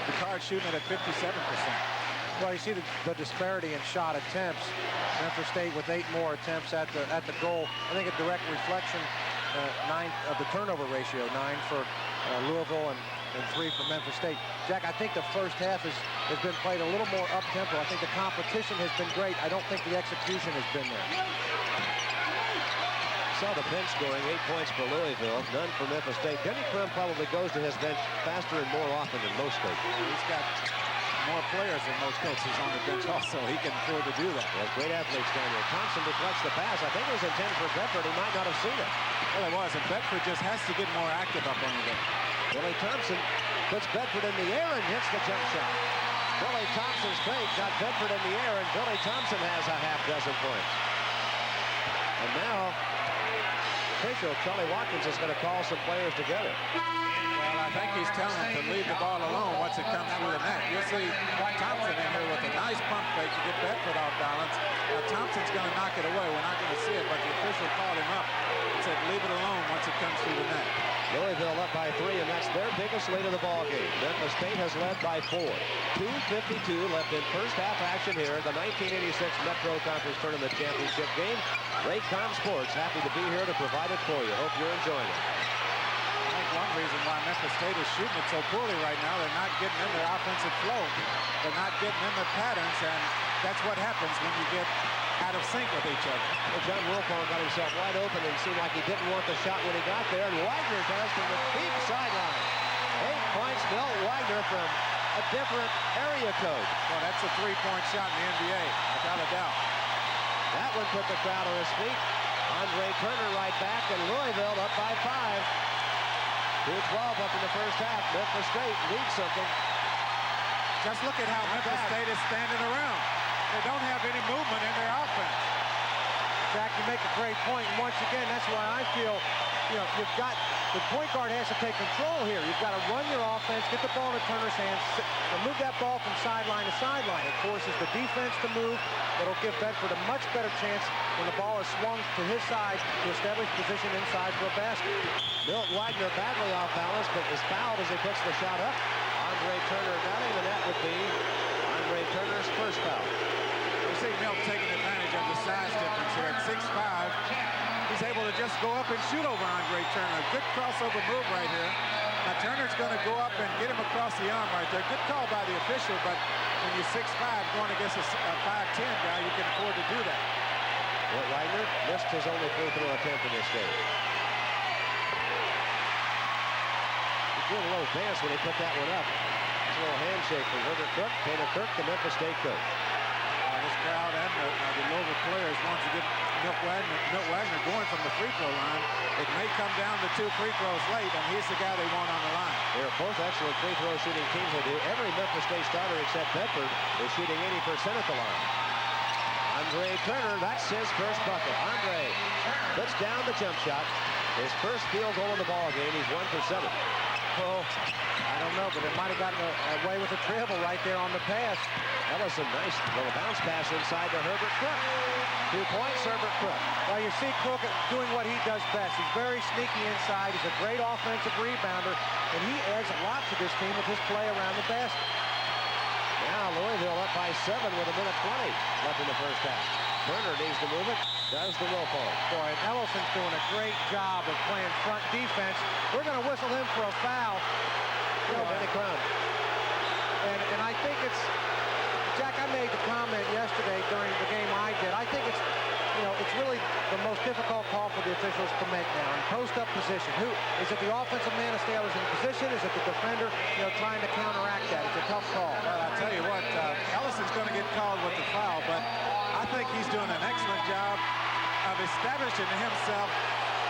The Cards shooting it at 57%. Well, you see the disparity in shot attempts. Memphis State with 8 more attempts at the goal. I think a direct reflection, 9 of the turnover ratio, 9 for Louisville and 3 for Memphis State. Jack, I think the first half has been played a little more up-tempo. I think the competition has been great. I don't think the execution has been there. Saw the bench scoring, 8 points for Louisville, none for Memphis State. Denny Crum probably goes to his bench faster and more often than most coaches. He's got more players than most coaches on the bench also. He can afford to do that. Well, great athletes down there. Thompson deflects the pass. I think it was intended for Bedford. He might not have seen it. Well, it was, and Bedford just has to get more active up on the bench. Billy Thompson puts Bedford in the air and hits the jump shot. Billy Thompson's fake got Bedford in the air, and Billy Thompson has a half dozen points. And now, official Charlie Watkins is going to call some players together. Well, I think he's telling them to leave the ball alone once it comes through the net. You'll see Thompson in here with a nice pump fake to get Bedford off balance. Now, Thompson's going to knock it away. We're not going to see it, but the official called him up and said leave it alone once it comes through the net. Louisville up by 3, and that's their biggest lead of the ball game. Memphis State has led by 4. 2:52 left in first half action here in the 1986 Metro Conference Tournament Championship game. Raycom Sports happy to be here to provide it for you. Hope you're enjoying it. I think one reason why Memphis State is shooting it so poorly right now, they're not getting in their offensive flow. They're not getting in their patterns, and that's what happens when you get out of sync with each other. Well, John Wilcorn got himself wide open and seemed like he didn't want the shot when he got there, and Wagner does from the deep sideline. 8 points, Milt Wagner from a different area code. Well, that's a 3-point shot in the NBA, without a doubt. That one put the crowd on his feet. Andre Turner right back, and Louisville up by 5. 2:12 up in the first half. Memphis State needs something. Just look at how Memphis State is standing around. They don't have any movement in their offense. Jack, you make a great point, and once again, that's why I feel, you've got, the point guard has to take control here. You've got to run your offense, get the ball in Turner's hands, and move that ball from sideline to sideline. It forces the defense to move. It'll give Bedford a much better chance when the ball is swung to his side to establish position inside for a basket. Milt Wagner badly off balance, but is fouled as he puts the shot up. Andre Turner got him, and that would be Andre Turner's first foul. You see Milt taking advantage of the size difference here at 6'5". He's able to just go up and shoot over Andre Turner. Good crossover move right here. Now Turner's going to go up and get him across the arm right there. Good call by the official, but when you're 6'5", going against a 5'10" guy, you can afford to do that. Milt Wagner missed his only free throw attempt in this game. He did a little dance when he put that one up. It's a little handshake from Herbert Cook. Taylor Kirk, the Memphis State coach. This crowd and the Louisville players want to get Milt Wagner going from the free throw line. It may come down to 2 free throws late, and he's the guy they want on the line. They're both excellent free throw shooting teams. They do. Every Memphis State starter except Bedford is shooting 80% at the line. Andre Turner, that's his first bucket. Andre puts down the jump shot. His first field goal in the ball game. He's 1 for 7. Oh, I don't know, but it might have gotten away with a dribble right there on the pass. Ellison, nice little bounce pass inside to Herbert Crook. 2 points, Herbert Crook. Well, you see Crook doing what he does best. He's very sneaky inside. He's a great offensive rebounder, and he adds a lot to this team with his play around the basket. Now Louisville up by 7 with 1:20 left in the first half. Turner needs to move it. Does the Wilford. Boy, and Ellison's doing a great job of playing front defense. We're going to whistle him for a foul. Benny Crown. And I think it's, Jack, I made the comment yesterday during the game I did. I think it's, it's really the most difficult call for the officials to make now. In post-up position, who is it? The offensive man to stay in position? Is it the defender, trying to counteract that? It's a tough call. Well, I tell you what, Ellison's going to get called with the foul, but I think he's doing an excellent job of establishing himself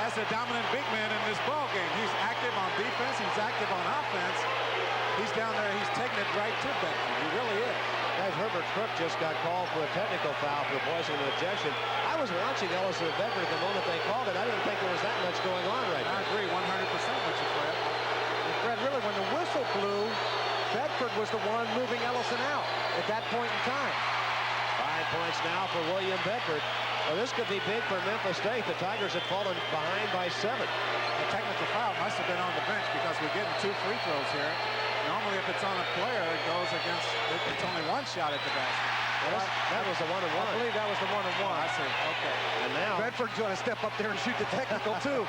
as a dominant big man in this ball game. He's active on defense. He's active on offense. He's down there. He's taking it right to Bedford. He really is. Guys, Herbert Crook just got called for a technical foul for voicing an objection. I was watching Ellison and Bedford at the moment they called it. I didn't think there was that much going on right now. I agree 100% with you, Fred. And Fred, really, when the whistle blew, Bedford was the one moving Ellison out at that point in time. 5 5 points now for William Bedford. Well, this could be big for Memphis State. The Tigers had fallen behind by 7. A technical foul must have been on the bench because we're getting 2 free throws here. Normally, if it's on a player, it goes against, it's only 1 shot at the basket. Well, that was the 1-1. I believe that was the 1-1. I see. Okay. And now Bedford's going to step up there and shoot the technical, too.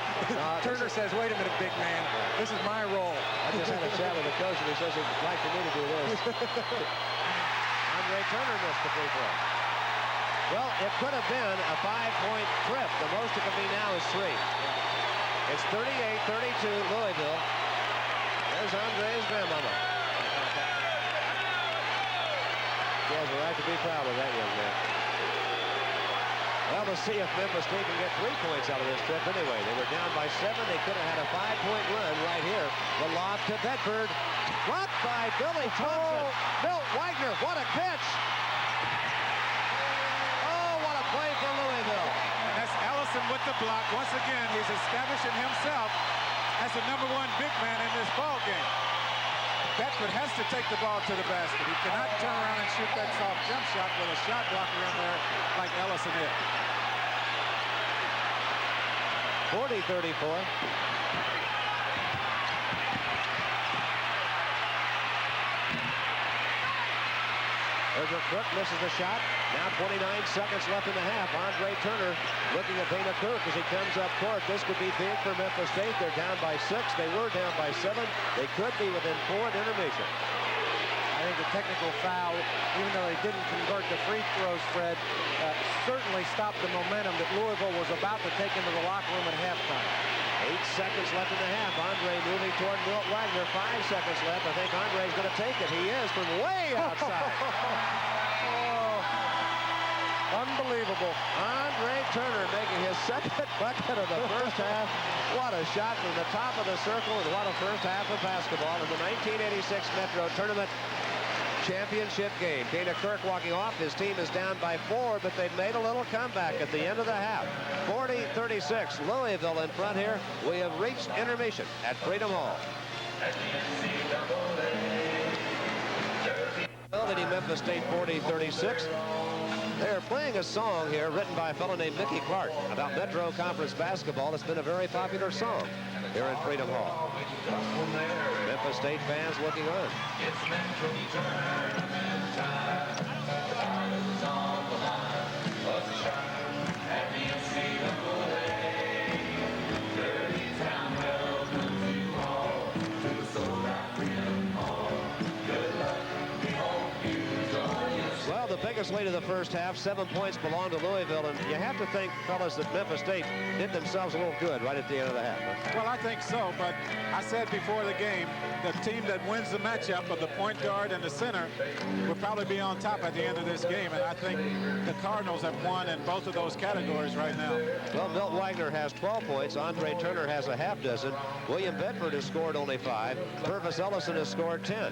Turner says, wait a minute, big man. This is my role. I just had a chat with the coach, and he says he'd like for me to do this. Andre Turner missed the free throw. Well, it could have been a 5-point trip. The most it can be now is 3. It's 38-32 Louisville. There's Andre's grandmama. She has a right to be proud of that young man. Well, we'll see if Memphis State can get 3 points out of this trip anyway. They were down by 7. They could have had a 5-point run right here. The lob to Bedford. Blocked by Billy Thompson. Milt Wagner, what a catch. Oh, what a play for Louisville. And that's Ellison with the block. Once again, he's establishing himself as the #1 big man in this ball game. Bedford has to take the ball to the basket. He cannot turn around and shoot that soft jump shot with a shot blocker in there like Ellison is. 40-34. Urgent Cook misses the shot. Now 29 seconds left in the half. Andre Turner looking at Dana Kirk as he comes up court. This could be big for Memphis State. They're down by 6. They were down by 7. They could be within 4 at intermission. I think the technical foul, even though they didn't convert the free throws, Fred, certainly stopped the momentum that Louisville was about to take into the locker room at halftime. 8 seconds left in the half. Andre moving toward Milt Wagner. 5 seconds left. I think Andre's going to take it. He is from way outside. Unbelievable. Andre Turner making his second bucket of the first half. What a shot from the top of the circle, and what a first half of basketball in the 1986 Metro Tournament championship game. Dana Kirk walking off. His team is down by 4, but they've made a little comeback at the end of the half. 40-36, Louisville in front here. We have reached intermission at Freedom Hall. Leading Memphis State 40-36. They're playing a song here written by a fellow named Mickey Clark about Metro Conference basketball. It's been a very popular song here at Freedom Hall. Memphis State fans looking on. Well, the biggest lead of the first half, 7 points belong to Louisville, and you have to think, fellas, that Memphis State did themselves a little good right at the end of the half. Huh? Well, I think so, but I said before the game, the team that wins the matchup of the point guard and the center will probably be on top at the end of this game, and I think the Cardinals have won in both of those categories right now. Well, Milt Wagner has 12 points. Andre Turner has a half dozen. William Bedford has scored only 5. Purvis Ellison has scored 10.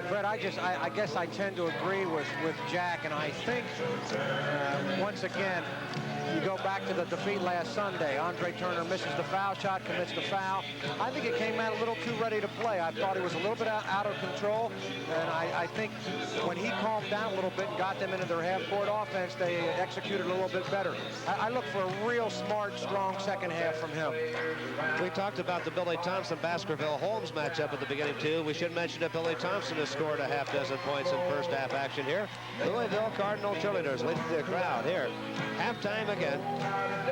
Fred, I guess I tend to agree with Jack, and I think once again you go back to the defeat last Sunday. Andre Turner misses the foul shot, commits the foul. I think it came out a little too ready to play. I thought he was a little bit out of control, and I think when he calmed down a little bit and got them into their half-court offense, they executed a little bit better. I look for a real smart, strong second half from him. We talked about the Billy Thompson-Baskerville-Holmes matchup at the beginning, too. We should mention that Billy Thompson has scored a half dozen points in first half action here. Louisville Cardinal cheerleaders leading the crowd here. Halftime again,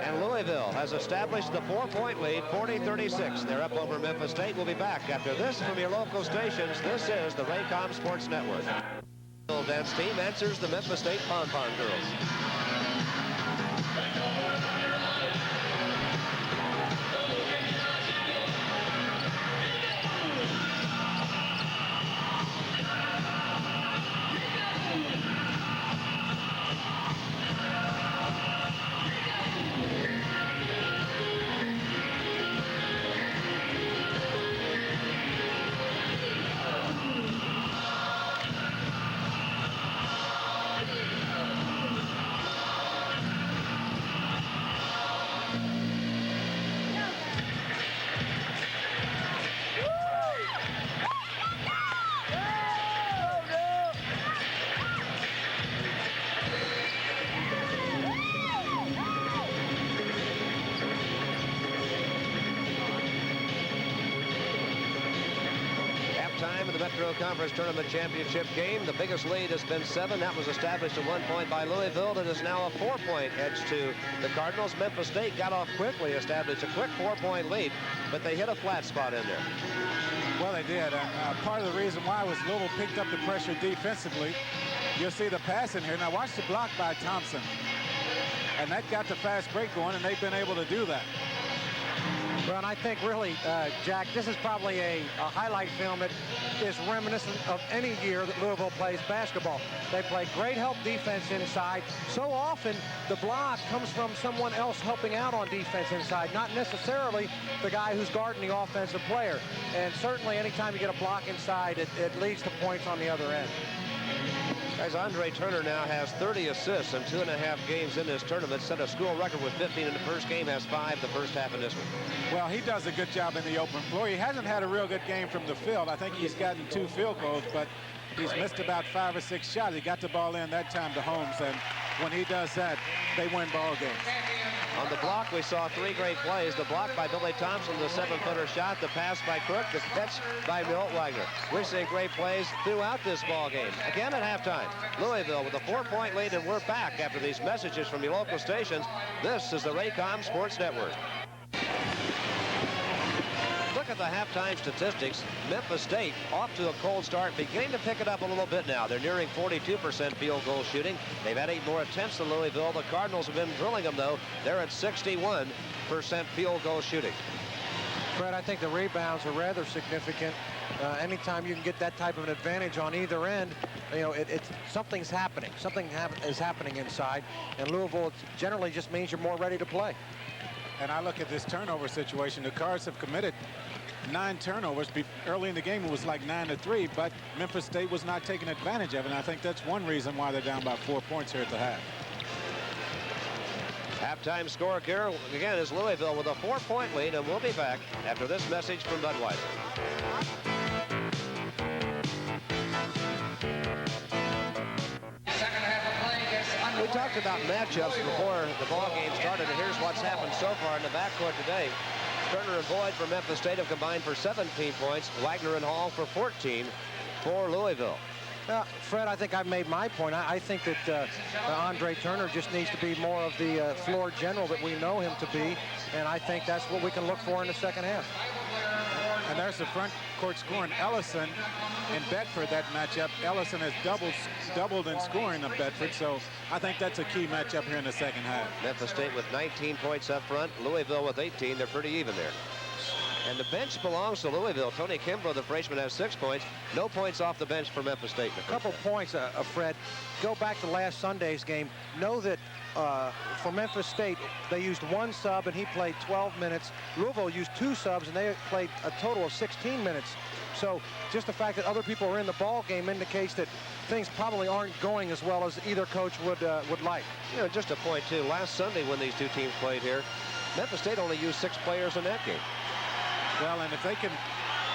and Louisville has established the 4-point lead, 40-36. They're up over Memphis State. We'll be back after this from your local stations. This is the Raycom Sports Network. The dance team answers the Memphis State Pom-Pom Girls. Metro Conference Tournament Championship game. The biggest lead has been 7. That was established at 1 point by Louisville. It is now a 4-point edge to the Cardinals. Memphis State got off quickly, established a quick 4-point lead, but they hit a flat spot in there. Well, they did. Part of the reason why was Louisville picked up the pressure defensively. You'll see the pass in here. Now watch the block by Thompson. And that got the fast break going, and they've been able to do that. Well, and I think really, Jack, this is probably a highlight film that is reminiscent of any year that Louisville plays basketball. They play great help defense inside. So often the block comes from someone else helping out on defense inside, not necessarily the guy who's guarding the offensive player. And certainly anytime you get a block inside, it leads to points on the other end. Guys, Andre Turner now has 30 assists in 2.5 games in this tournament. Set a school record with 15 in the first game, has 5 the first half in this one. Well, he does a good job in the open floor. He hasn't had a real good game from the field. I think he's gotten 2 field goals, but he's missed about 5 or 6 shots. He got the ball in that time to Holmes, and when he does that, they win ball games. On the block, we saw 3 great plays. The block by Billy Thompson, the 7-footer shot, the pass by Crook, the catch by Milt Wagner. We're seeing great plays throughout this ball game. Again at halftime, Louisville with a 4-point lead, and we're back after these messages from your local stations. This is the Raycom Sports Network. Look at the halftime statistics. Memphis State off to a cold start, beginning to pick it up a little bit now. They're nearing 42% field goal shooting. They've had 8 more attempts than Louisville. The Cardinals have been drilling them, though. They're at 61% field goal shooting. Fred, I think the rebounds are rather significant. Anytime you can get that type of an advantage on either end, you know, something's happening. Something is happening inside, and Louisville generally just means you're more ready to play. And I look at this turnover situation. The Cards have committed 9 turnovers. Early in the game, it was like 9-3, but Memphis State was not taking advantage of it. And I think that's one reason why they're down by 4 points here at the half. Halftime score here, again, is Louisville with a 4-point lead, and we'll be back after this message from Budweiser. We talked about matchups before the ball game started, and here's what's happened so far in the backcourt today. Turner and Boyd for Memphis State have combined for 17 points. Wagner and Hall for 14 for Louisville. Fred, I think I've made my point. I think that Andre Turner just needs to be more of the floor general that we know him to be, and I think that's what we can look for in the second half. And there's the front court scoring. Ellison in Bedford, that matchup. Ellison has doubled in scoring of Bedford, so I think that's a key matchup here in the second half. Memphis State with 19 points up front. Louisville with 18. They're pretty even there. And the bench belongs to Louisville. Tony Kimbrough, the freshman, has 6 points. No points off the bench for Memphis State. A couple points, Fred. Go back to last Sunday's game. Know that for Memphis State, they used 1 sub, and he played 12 minutes. Louisville used 2 subs, and they played a total of 16 minutes. So just the fact that other people are in the ball game indicates that things probably aren't going as well as either coach would like. You know, just a point, too. Last Sunday when these two teams played here, Memphis State only used 6 players in that game. Well, and if they can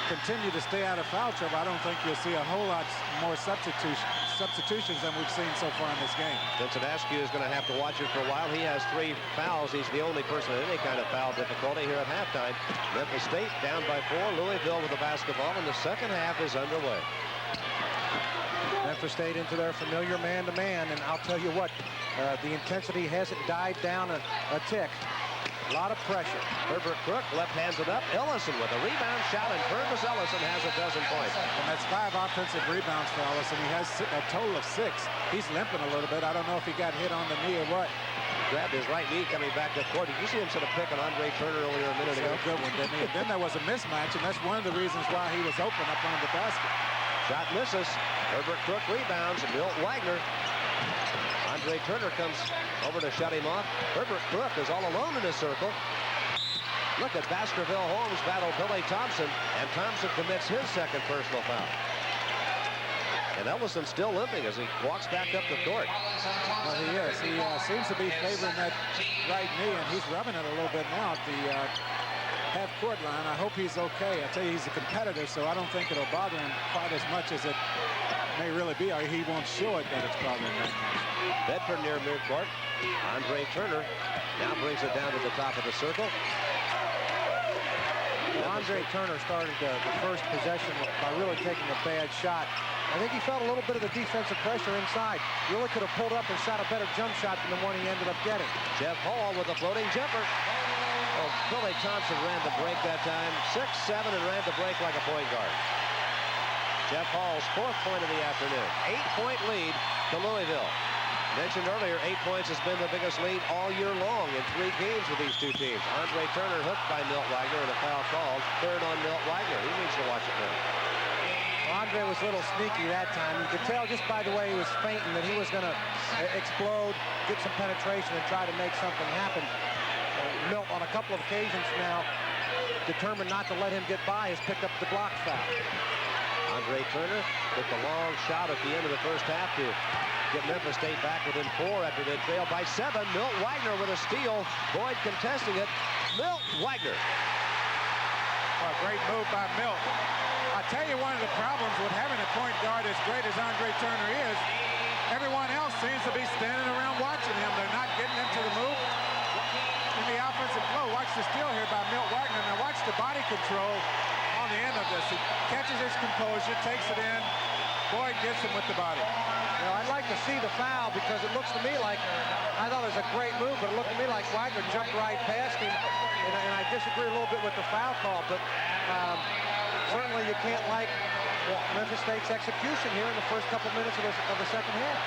continue to stay out of foul trouble, I don't think you'll see a whole lot more substitutions than we've seen so far in this game. Vincent Askew is going to have to watch it for a while. He has 3 fouls. He's the only person in any kind of foul difficulty here at halftime. Memphis State down by 4. Louisville with the basketball, and the second half is underway. Memphis State into their familiar man-to-man, and I'll tell you what, the intensity hasn't died down a tick. A lot of pressure. Herbert Crook left hands it up. Ellison with a rebound shot, and Purvis Ellison has a dozen points. And that's 5 offensive rebounds for Ellison. He has a total of 6. He's limping a little bit. I don't know if he got hit on the knee or what. Grabbed his right knee coming back to the court. Did you see him sort of pick on Andre Turner earlier a minute ago? A good one, didn't he? And then there was a mismatch, and that's one of the reasons why he was open up on the basket. Shot misses. Herbert Crook rebounds. Milt Wagner. Andre Turner comes over to shut him off. Herbert Crook is all alone in the circle. Look at Baskerville Holmes battle Billy Thompson, and Thompson commits his second personal foul. And Ellison still limping as he walks back up the court. Well, he is. He seems to be favoring that right knee, and he's rubbing it a little bit now at the half-court line. I hope he's okay. I tell you, he's a competitor, so I don't think it'll bother him quite as much as it may really be, or he won't show it that it's bothering him that much. Bedford near midcourt. Andre Turner now brings it down to the top of the circle. Andre Turner started the first possession by really taking a bad shot. I think he felt a little bit of the defensive pressure inside. Really could have pulled up and shot a better jump shot than the one he ended up getting. Jeff Hall with a floating jumper. Oh, Billy Thompson ran the break that time. 6'7" and ran the break like a point guard. Jeff Hall's 4th point of the afternoon. 8-point lead to Louisville. Mentioned earlier, 8 points has been the biggest lead all year long in 3 games with these two teams. Andre Turner hooked by Milt Wagner and a foul called. 3rd on Milt Wagner. He needs to watch it now. Andre was a little sneaky that time. You could tell just by the way he was feinting that he was going to explode, get some penetration, and try to make something happen. Milt, on a couple of occasions now, determined not to let him get by, has picked up the block foul. Andre Turner took the long shot at the end of the first half to get Memphis State back within 4 after they trailed by 7. Milt Wagner with a steal. Boyd contesting it. Milt Wagner. Well, a great move by Milt. I tell you, one of the problems with having a point guard as great as Andre Turner is, everyone else seems to be standing around watching him. They're not getting into the move. In the offensive flow, watch the steal here by Milt Wagner. Now watch the body control on the end of this. He catches his composure, takes it in. Boyd gets him with the body. You know, I'd like to see the foul because it looks to me like, I thought it was a great move, but it looked to me like Wagner jumped right past him. And I disagree a little bit with the foul call, but certainly you can't like Memphis State's execution here in the first couple minutes of the second half.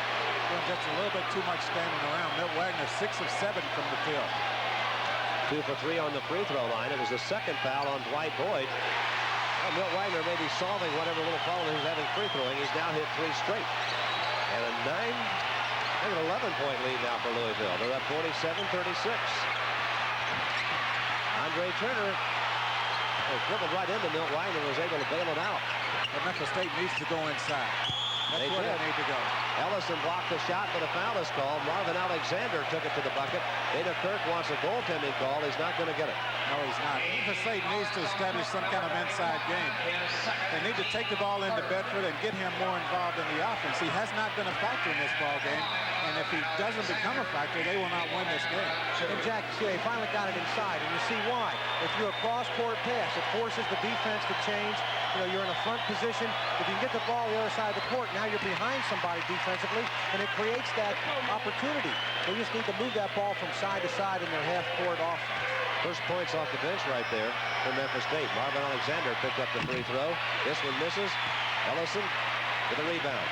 Well, just a little bit too much standing around. Milt Wagner 6 of 7 from the field. 2 for 3 on the free throw line. It was the second foul on Dwight Boyd. Well, Milt Wagner may be solving whatever little problem he's having free throwing. He's now hit 3 straight. And a 11-point lead now for Louisville. They're up 47-36. Andre Turner dribbled right into Milt Wagner and was able to bail it out. But Memphis State needs to go inside. That's where they need to go. Ellison blocked the shot, but a foul is called. Marvin Alexander took it to the bucket. Dana Kirk wants a goaltending call. He's not going to get it. No, he's not. Memphis State needs to establish some kind of inside game. They need to take the ball into Bedford and get him more involved in the offense. He has not been a factor in this ball game, and if he doesn't become a factor, they will not win this game. And Jack, you see, they finally got it inside, and you see why. If you're a cross-court pass, it forces the defense to change. You know, you're in a front position. If you can get the ball the other side of the court, now you're behind somebody defensively, and it creates that opportunity. They just need to move that ball from side to side in their half-court offense. First points off the bench right there for Memphis State. Marvin Alexander picked up the free throw. This one misses. Ellison with a rebound.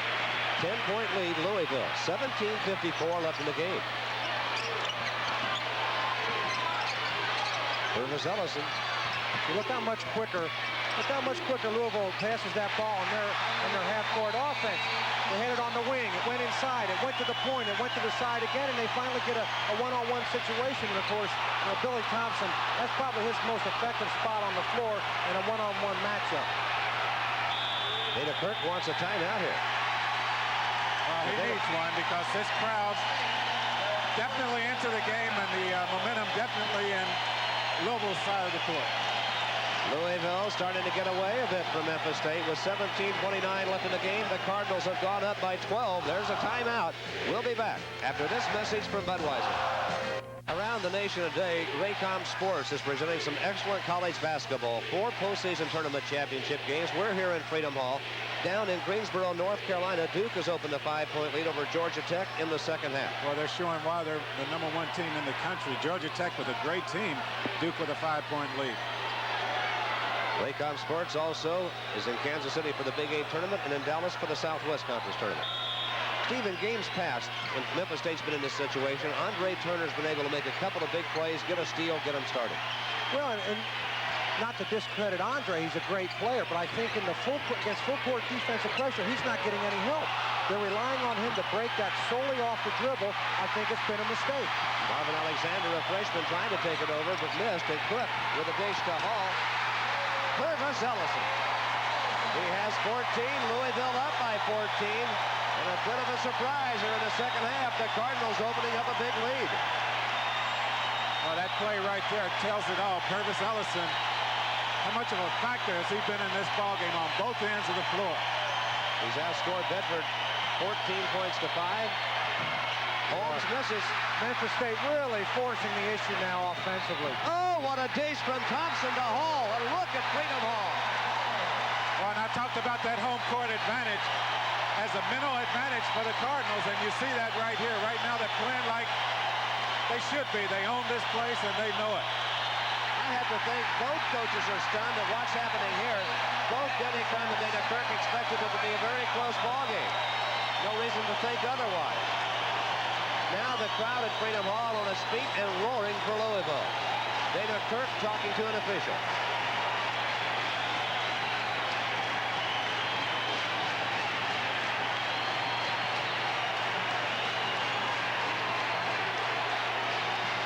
10-point lead, Louisville. 17:54 left in the game. Here's Ellison. Look how much quicker Louisville passes that ball in their half-court offense. They had it on the wing. It went inside. It went to the point. It went to the side again, and they finally get a one-on-one situation. And, of course, Billy Thompson, that's probably his most effective spot on the floor in a one-on-one matchup. Dana Kirk wants a timeout here. He needs one because this crowd definitely into the game, and the momentum definitely in Louisville's side of the court. Louisville starting to get away a bit from Memphis State with 17:29 left in the game. The Cardinals have gone up by 12. There's a timeout. We'll be back after this message from Budweiser. Around the nation today, Raycom Sports is presenting some excellent college basketball. 4 postseason tournament championship games. We're here in Freedom Hall. Down in Greensboro, North Carolina, Duke has opened a 5-point lead over Georgia Tech in the second half. Well, they're showing why they're the #1 team in the country. Georgia Tech with a great team. Duke with a 5-point lead. Raycom Sports also is in Kansas City for the Big 8 tournament and in Dallas for the Southwest Conference tournament. Steve, in games past, when Memphis State's been in this situation, Andre Turner's been able to make a couple of big plays, get a steal, get them started. Well, and not to discredit Andre, he's a great player, but I think in the against full-court defensive pressure, he's not getting any help. They're relying on him to break that solely off the dribble. I think it's been a mistake. Marvin Alexander, a freshman, trying to take it over, but missed, and Cook with a dish to Hall. Here's Ellison. He has 14. Louisville up by 14. And a bit of a surprise here in the second half. The Cardinals opening up a big lead. Well, that play right there tells it all. Purvis Ellison, how much of a factor has he been in this ballgame on both ends of the floor? He's outscored Bedford 14 points to 5. Holmes misses. Memphis State really forcing the issue now offensively. Oh, what a dish from Thompson to Hall. And look at Freedom Hall. Well, and I talked about that home court advantage as a mental advantage for the Cardinals, and you see that right here. Right now they're playing like they should be. They own this place, and they know it. I have to think both coaches are stunned at what's happening here. Both Denny Crum and Dana Kirk expected it to be a very close ball game. No reason to think otherwise. Now the crowd at Freedom Hall on its feet and roaring for Louisville. Dana Kirk talking to an official.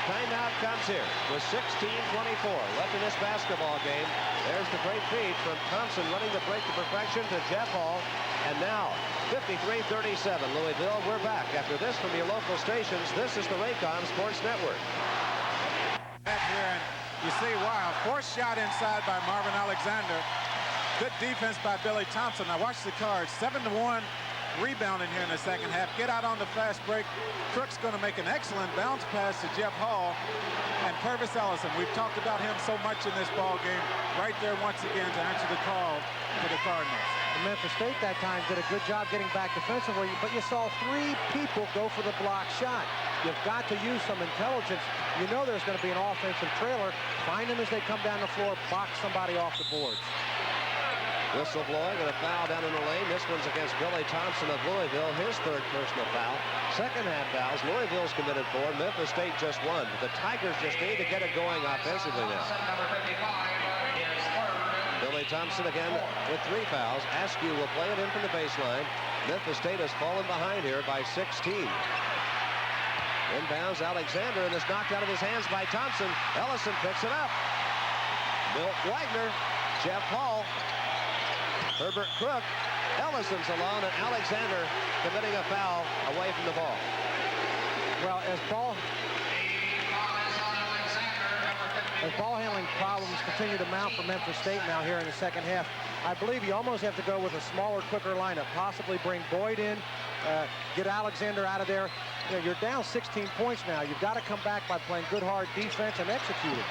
Timeout comes here with 16:24 left in this basketball game. There's the great feed from Thompson running the break to perfection to Jeff Hall. And now 53-37 Louisville. We're back after this from your local stations. This is the Raycom Sports Network. Back here, and you see why. A forced shot inside by Marvin Alexander. Good defense by Billy Thompson. Now watch the Cards. 7-1 rebounding here in the second half. Get out on the fast break. Crook's going to make an excellent bounce pass to Jeff Hall. And Purvis Ellison, we've talked about him so much in this ball game. Right there once again to answer the call for the Cardinals. And Memphis State that time did a good job getting back defensively, but you saw 3 people go for the block shot. You've got to use some intelligence. You know there's going to be an offensive trailer. Find them as they come down the floor, box somebody off the boards. Whistle blowing and a foul down in the lane. This one's against Billy Thompson of Louisville, his 3rd personal foul. Second half fouls. Louisville's committed 4. Memphis State just 1. But the Tigers just need to get it going offensively now. Billy Thompson again with 3 fouls. Askew will play it in from the baseline. Memphis State has fallen behind here by 16. Inbounds Alexander, and it's knocked out of his hands by Thompson. Ellison picks it up. Milt Wagner, Jeff Hall, Herbert Crook, Ellison's alone, and Alexander committing a foul away from the ball. Well, as ball handling problems continue to mount for Memphis State now here in the second half, I believe you almost have to go with a smaller, quicker lineup. Possibly bring Boyd in, get Alexander out of there. You know, you're down 16 points now. You've got to come back by playing good, hard defense and executing.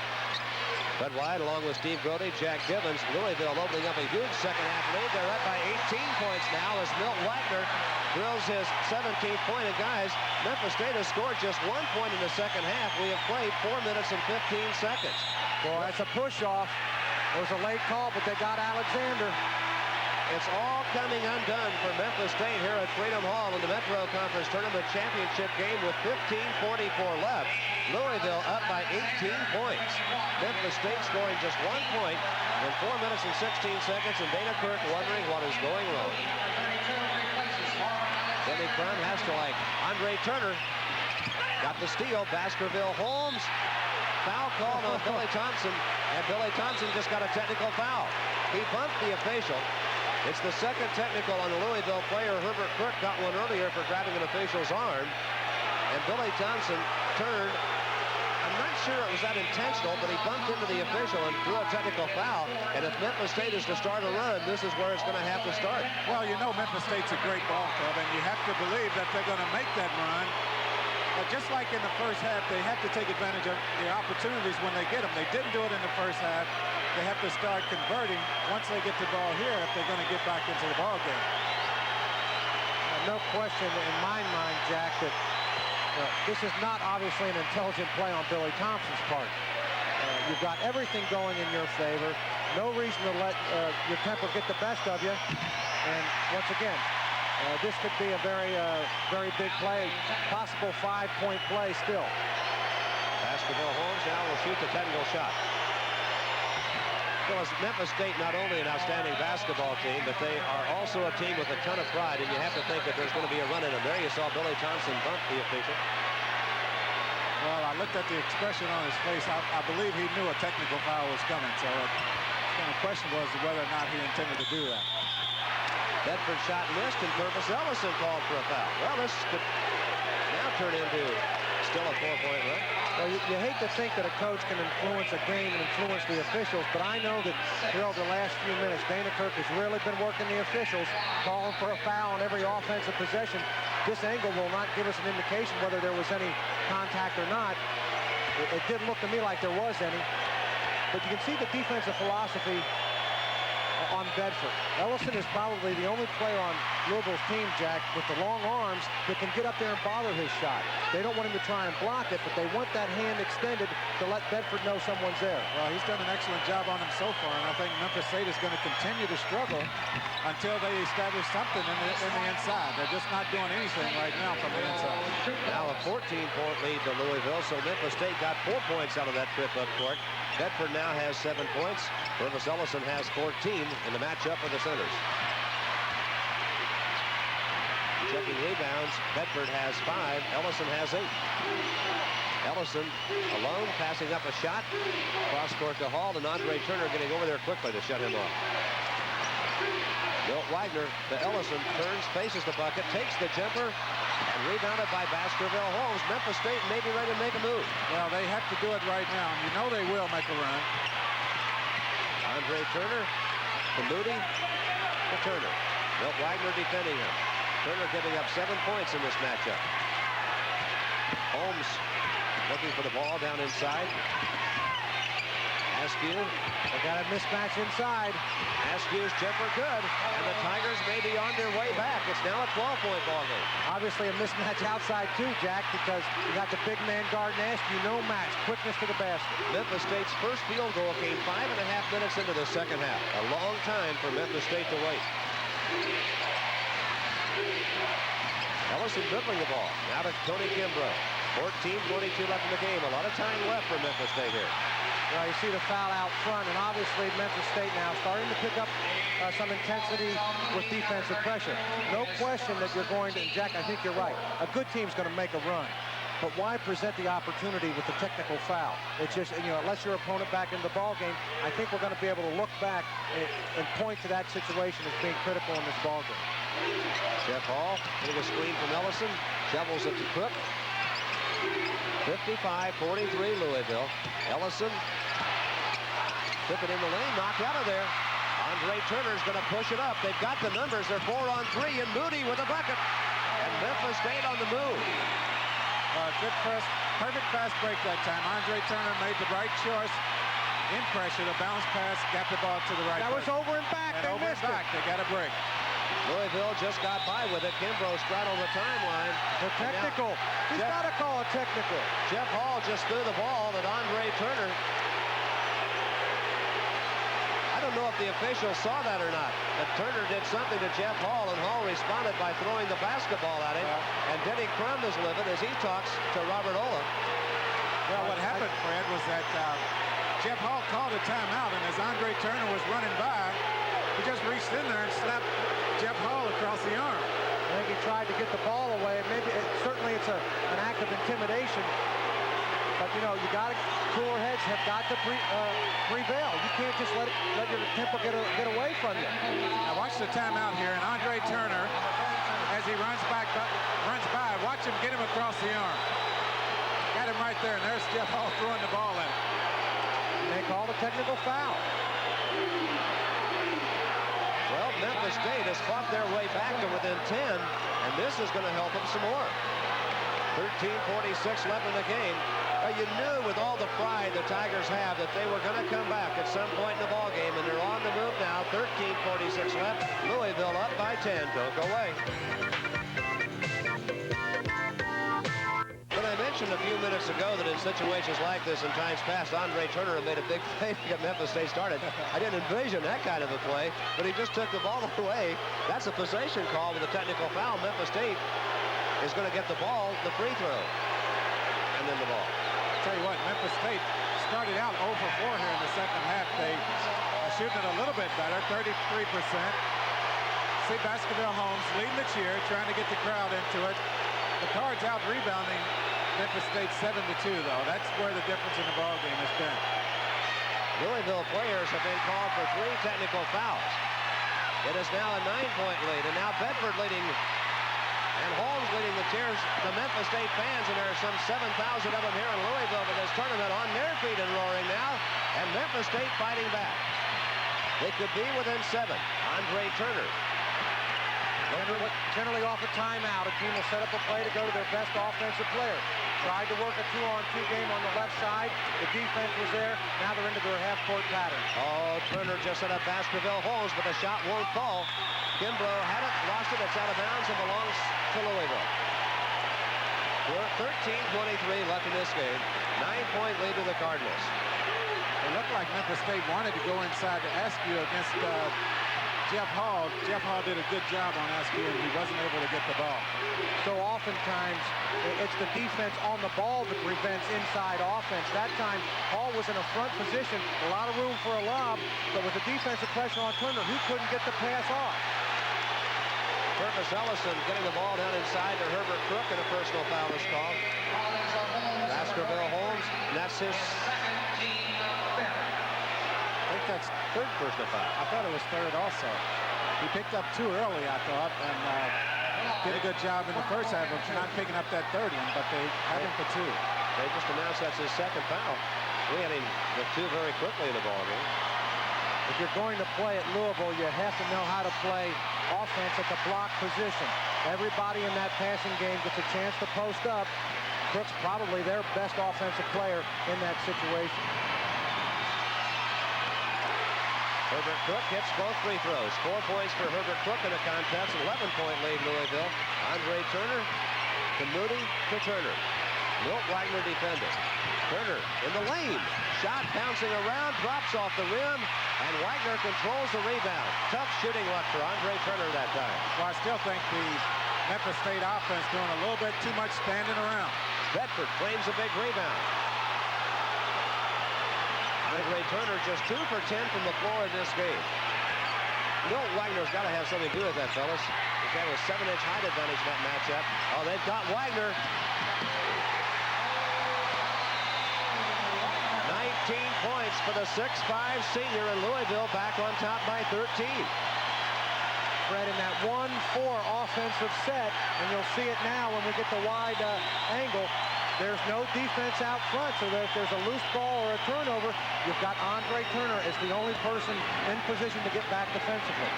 Fred White along with Steve Grody, Jack Gibbons. Louisville opening up a huge second half lead. They're up by 18 points now as Milt Wagner drills his 17th point. And guys, Memphis State has scored just 1 point in the second half. We have played 4 minutes and 15 seconds. Well, that's a push-off. It was a late call, but they got Alexander. It's all coming undone for Memphis State here at Freedom Hall in the Metro Conference Tournament Championship game with 15:44 left. Louisville up by 18 points. Memphis State scoring just 1 point in 4 minutes and 16 seconds, and Dana Kirk wondering what is going wrong. Denny Crum has to like Andre Turner. Got the steal. Baskerville Holmes. Foul call on Billy Thompson, and Billy Thompson just got a technical foul. He bumped the official. It's the second technical on the Louisville player. Herbert Crook got one earlier for grabbing an official's arm. And Billy Thompson turned. I'm not sure it was that intentional, but he bumped into the official and threw a technical foul. And if Memphis State is to start a run, this is where it's going to have to start. Well, you know Memphis State's a great ball club, and you have to believe that they're going to make that run. But just like in the first half, they have to take advantage of the opportunities when they get them. They didn't do it in the first half. They have to start converting once they get the ball here if they're going to get back into the ball game. No question in my mind, Jack, that this is not obviously an intelligent play on Billy Thompson's part. You've got everything going in your favor. No reason to let your temper get the best of you. And once again, this could be a very big play, possible 5-point play still. Baskerville Holmes now will shoot the technical shot. Well, Memphis State not only an outstanding basketball team, but they are also a team with a ton of pride, and you have to think that there's going to be a run in them. There you saw Billy Thompson bump the official. Well, I looked at the expression on his face. I believe he knew a technical foul was coming, so the question was whether or not he intended to do that. Bedford shot missed, and Purvis Ellison called for a foul. Well, this could now turn into Still a 4-point run. Well, you hate to think that a coach can influence a game and influence the officials, but I know that here over the last few minutes, Dana Kirk has really been working the officials, calling for a foul on every offensive possession. This angle will not give us an indication whether there was any contact or not. It didn't look to me like there was any. But you can see the defensive philosophy on Bedford. Ellison is probably the only player on Louisville's team, Jack, with the long arms that can get up there and bother his shot. They don't want him to try and block it, but they want that hand extended to let Bedford know someone's there. Well, he's done an excellent job on him so far, and I think Memphis State is going to continue to struggle until they establish something in the inside. They're just not doing anything right now from the inside. Now a 14-point lead to Louisville, so Memphis State got 4 points out of that trip up court. Bedford now has 7 points. Memphis Ellison has 14 in the matchup for the centers. Checking rebounds, Bedford has 5, Ellison has 8. Ellison alone, passing up a shot. Cross court to Hall, and Andre Turner getting over there quickly to shut him off. Milt Wagner to Ellison, turns, faces the bucket, takes the jumper, and rebounded by Baskerville Holmes. Memphis State may be ready to make a move. Well, they have to do it right now, and you know they will make a run. Andre Turner to Moody to Turner. Milt Wagner defending him. Turner giving up 7 points in this matchup. Holmes looking for the ball down inside. Askew. They got a mismatch inside. Askew's jumper good, and the Tigers may be on their way back. It's now a 12-point ball game. Obviously a mismatch outside too, Jack, because you got the big man guarding Askew, no match, quickness to the basket. Memphis State's first field goal came 5.5 minutes into the second half. A long time for Memphis State to wait. Ellison dribbling the ball. Now to Tony Kimbrough. 14:22 left in the game. A lot of time left for Memphis State here. Well, you see the foul out front, and obviously Memphis State now starting to pick up some intensity with defensive pressure. No question that you're going to, and Jack, I think you're right. A good team's going to make a run. But why present the opportunity with the technical foul? It's just, you know, unless your opponent back in the ball game, I think we're going to be able to look back and point to that situation as being critical in this ball game. Jeff Hall getting a screen from Ellison, shovels it to Cook. 55-43 Louisville. Ellison took it in the lane, knocked out of there. Andre Turner's going to push it up. They've got the numbers. They're 4 on 3, and Moody with a bucket. And Memphis State on the move. Good press, perfect fast break that time. Andre Turner made the right choice in pressure. The bounce pass got the ball to the right. That was over and back. And over and back. They got a break. Louisville just got by with it. Kimbrough straddled the timeline. The technical. He's got to call a technical. Jeff Hall just threw the ball at Andre Turner. I don't know if the officials saw that or not. But Turner did something to Jeff Hall, and Hall responded by throwing the basketball at him. And Denny Crum is livid as he talks to Robert Ola. Well, what happened, Fred, was that Jeff Hall called a timeout, and as Andre Turner was running by, he just reached in there and slapped Jeff Hall across the arm. I think he tried to get the ball away. Maybe certainly it's an act of intimidation. But you know, you got to, cooler heads have got to prevail. You can't just let your temper get away from you. Now watch the timeout here, and Andre Turner, as he runs by, watch him get him across the arm. Got him right there, and there's Jeff Hall throwing the ball in. And they call the technical foul. Well, Memphis State has fought their way back to within 10, and this is going to help them some more. 13:46 left in the game. You knew with all the pride the Tigers have that they were going to come back at some point in the ball game, and they're on the move now. 13:46 left. Louisville up by 10. Don't go away. But I mentioned a few minutes ago that in situations like this in times past, Andre Turner made a big play to get Memphis State started. I didn't envision that kind of a play, but he just took the ball away. That's a possession call with a technical foul. Memphis State is going to get the ball, the free throw, and then the ball. I'll tell you what, Memphis State started out 0 for 4 here in the second half. They are shooting it a little bit better, 33%. See Baskerville Holmes leading the cheer, trying to get the crowd into it. The Cards out rebounding Memphis State 7-2, though. That's where the difference in the ball game has been. Louisville players have been called for 3 technical fouls. It is now a 9-point lead, and now Bedford leading And Holmes leading the cheers, the Memphis State fans, and there are some 7,000 of them here in Louisville for this tournament on their feet and roaring now. And Memphis State fighting back. They could be within 7. Andre Turner. Generally off a timeout, a team will set up a play to go to their best offensive player. Tried to work a 2-on-2 game on the left side. The defense was there. Now they're into their half-court pattern. Oh, Turner just set up Baskerville Holmes, but the shot won't fall. Kimbrough had it, lost it. It's out of bounds and belongs to Louisville. 13:23 left in this game. 9-point lead to the Cardinals. It looked like Memphis State wanted to go inside to Askew against Jeff Hall. Jeff Hall did a good job on Askew, and he wasn't able to get the ball. So oftentimes, it's the defense on the ball that prevents inside offense. That time, Hall was in a front position, a lot of room for a lob, but with the defensive pressure on Turner, he couldn't get the pass off. Curtis Ellison getting the ball down inside to Herbert Crook, and a personal foul is called. Baskerville Holmes, and that's his... I think that's third personal foul. I thought it was third also. He picked up 2 early, I thought, and did a good job in the first half of not picking up that third one, but they had him for 2. They just announced that's his second foul. We had him with 2 very quickly in the ballgame. If you're going to play at Louisville, you have to know how to play offense at the block position. Everybody in that passing game gets a chance to post up. Crook's probably their best offensive player in that situation. Herbert Crook hits both free throws. 4 points for Herbert Crook in the contest. 11-point lead Louisville. Andre Turner to Moody to Turner. Milt Wagner defended. Turner in the lane. Shot bouncing around, drops off the rim, and Wagner controls the rebound. Tough shooting luck for Andre Turner that time. Well, I still think the Memphis State offense doing a little bit too much standing around. Bedford claims a big rebound. Andre Turner just 2 for 10 from the floor in this game. Milt Wagner's got to have something to do with that, fellas. He's got a 7-inch height advantage in that matchup. Oh, they've got Wagner. 19 points for the 6'5 senior in Louisville, back on top by 13. Fred in that 1-4 offensive set, and you'll see it now when we get the wide angle. There's no defense out front, so that if there's a loose ball or a turnover, you've got Andre Turner as the only person in position to get back defensively.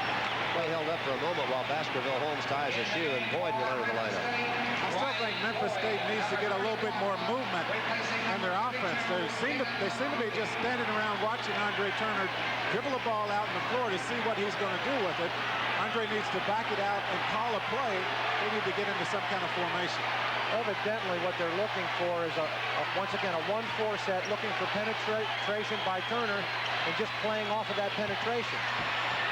Play held up for a moment while Baskerville Holmes ties a shoe, and Boyd will enter the lineup. I still think Memphis State needs to get a little bit more movement in their offense. They seem to be just standing around watching Andre Turner dribble the ball out on the floor to see what he's going to do with it. Andre needs to back it out and call a play. They need to get into some kind of formation. Evidently, what they're looking for is, once again, a 1-4 set, looking for penetration by Turner and just playing off of that penetration.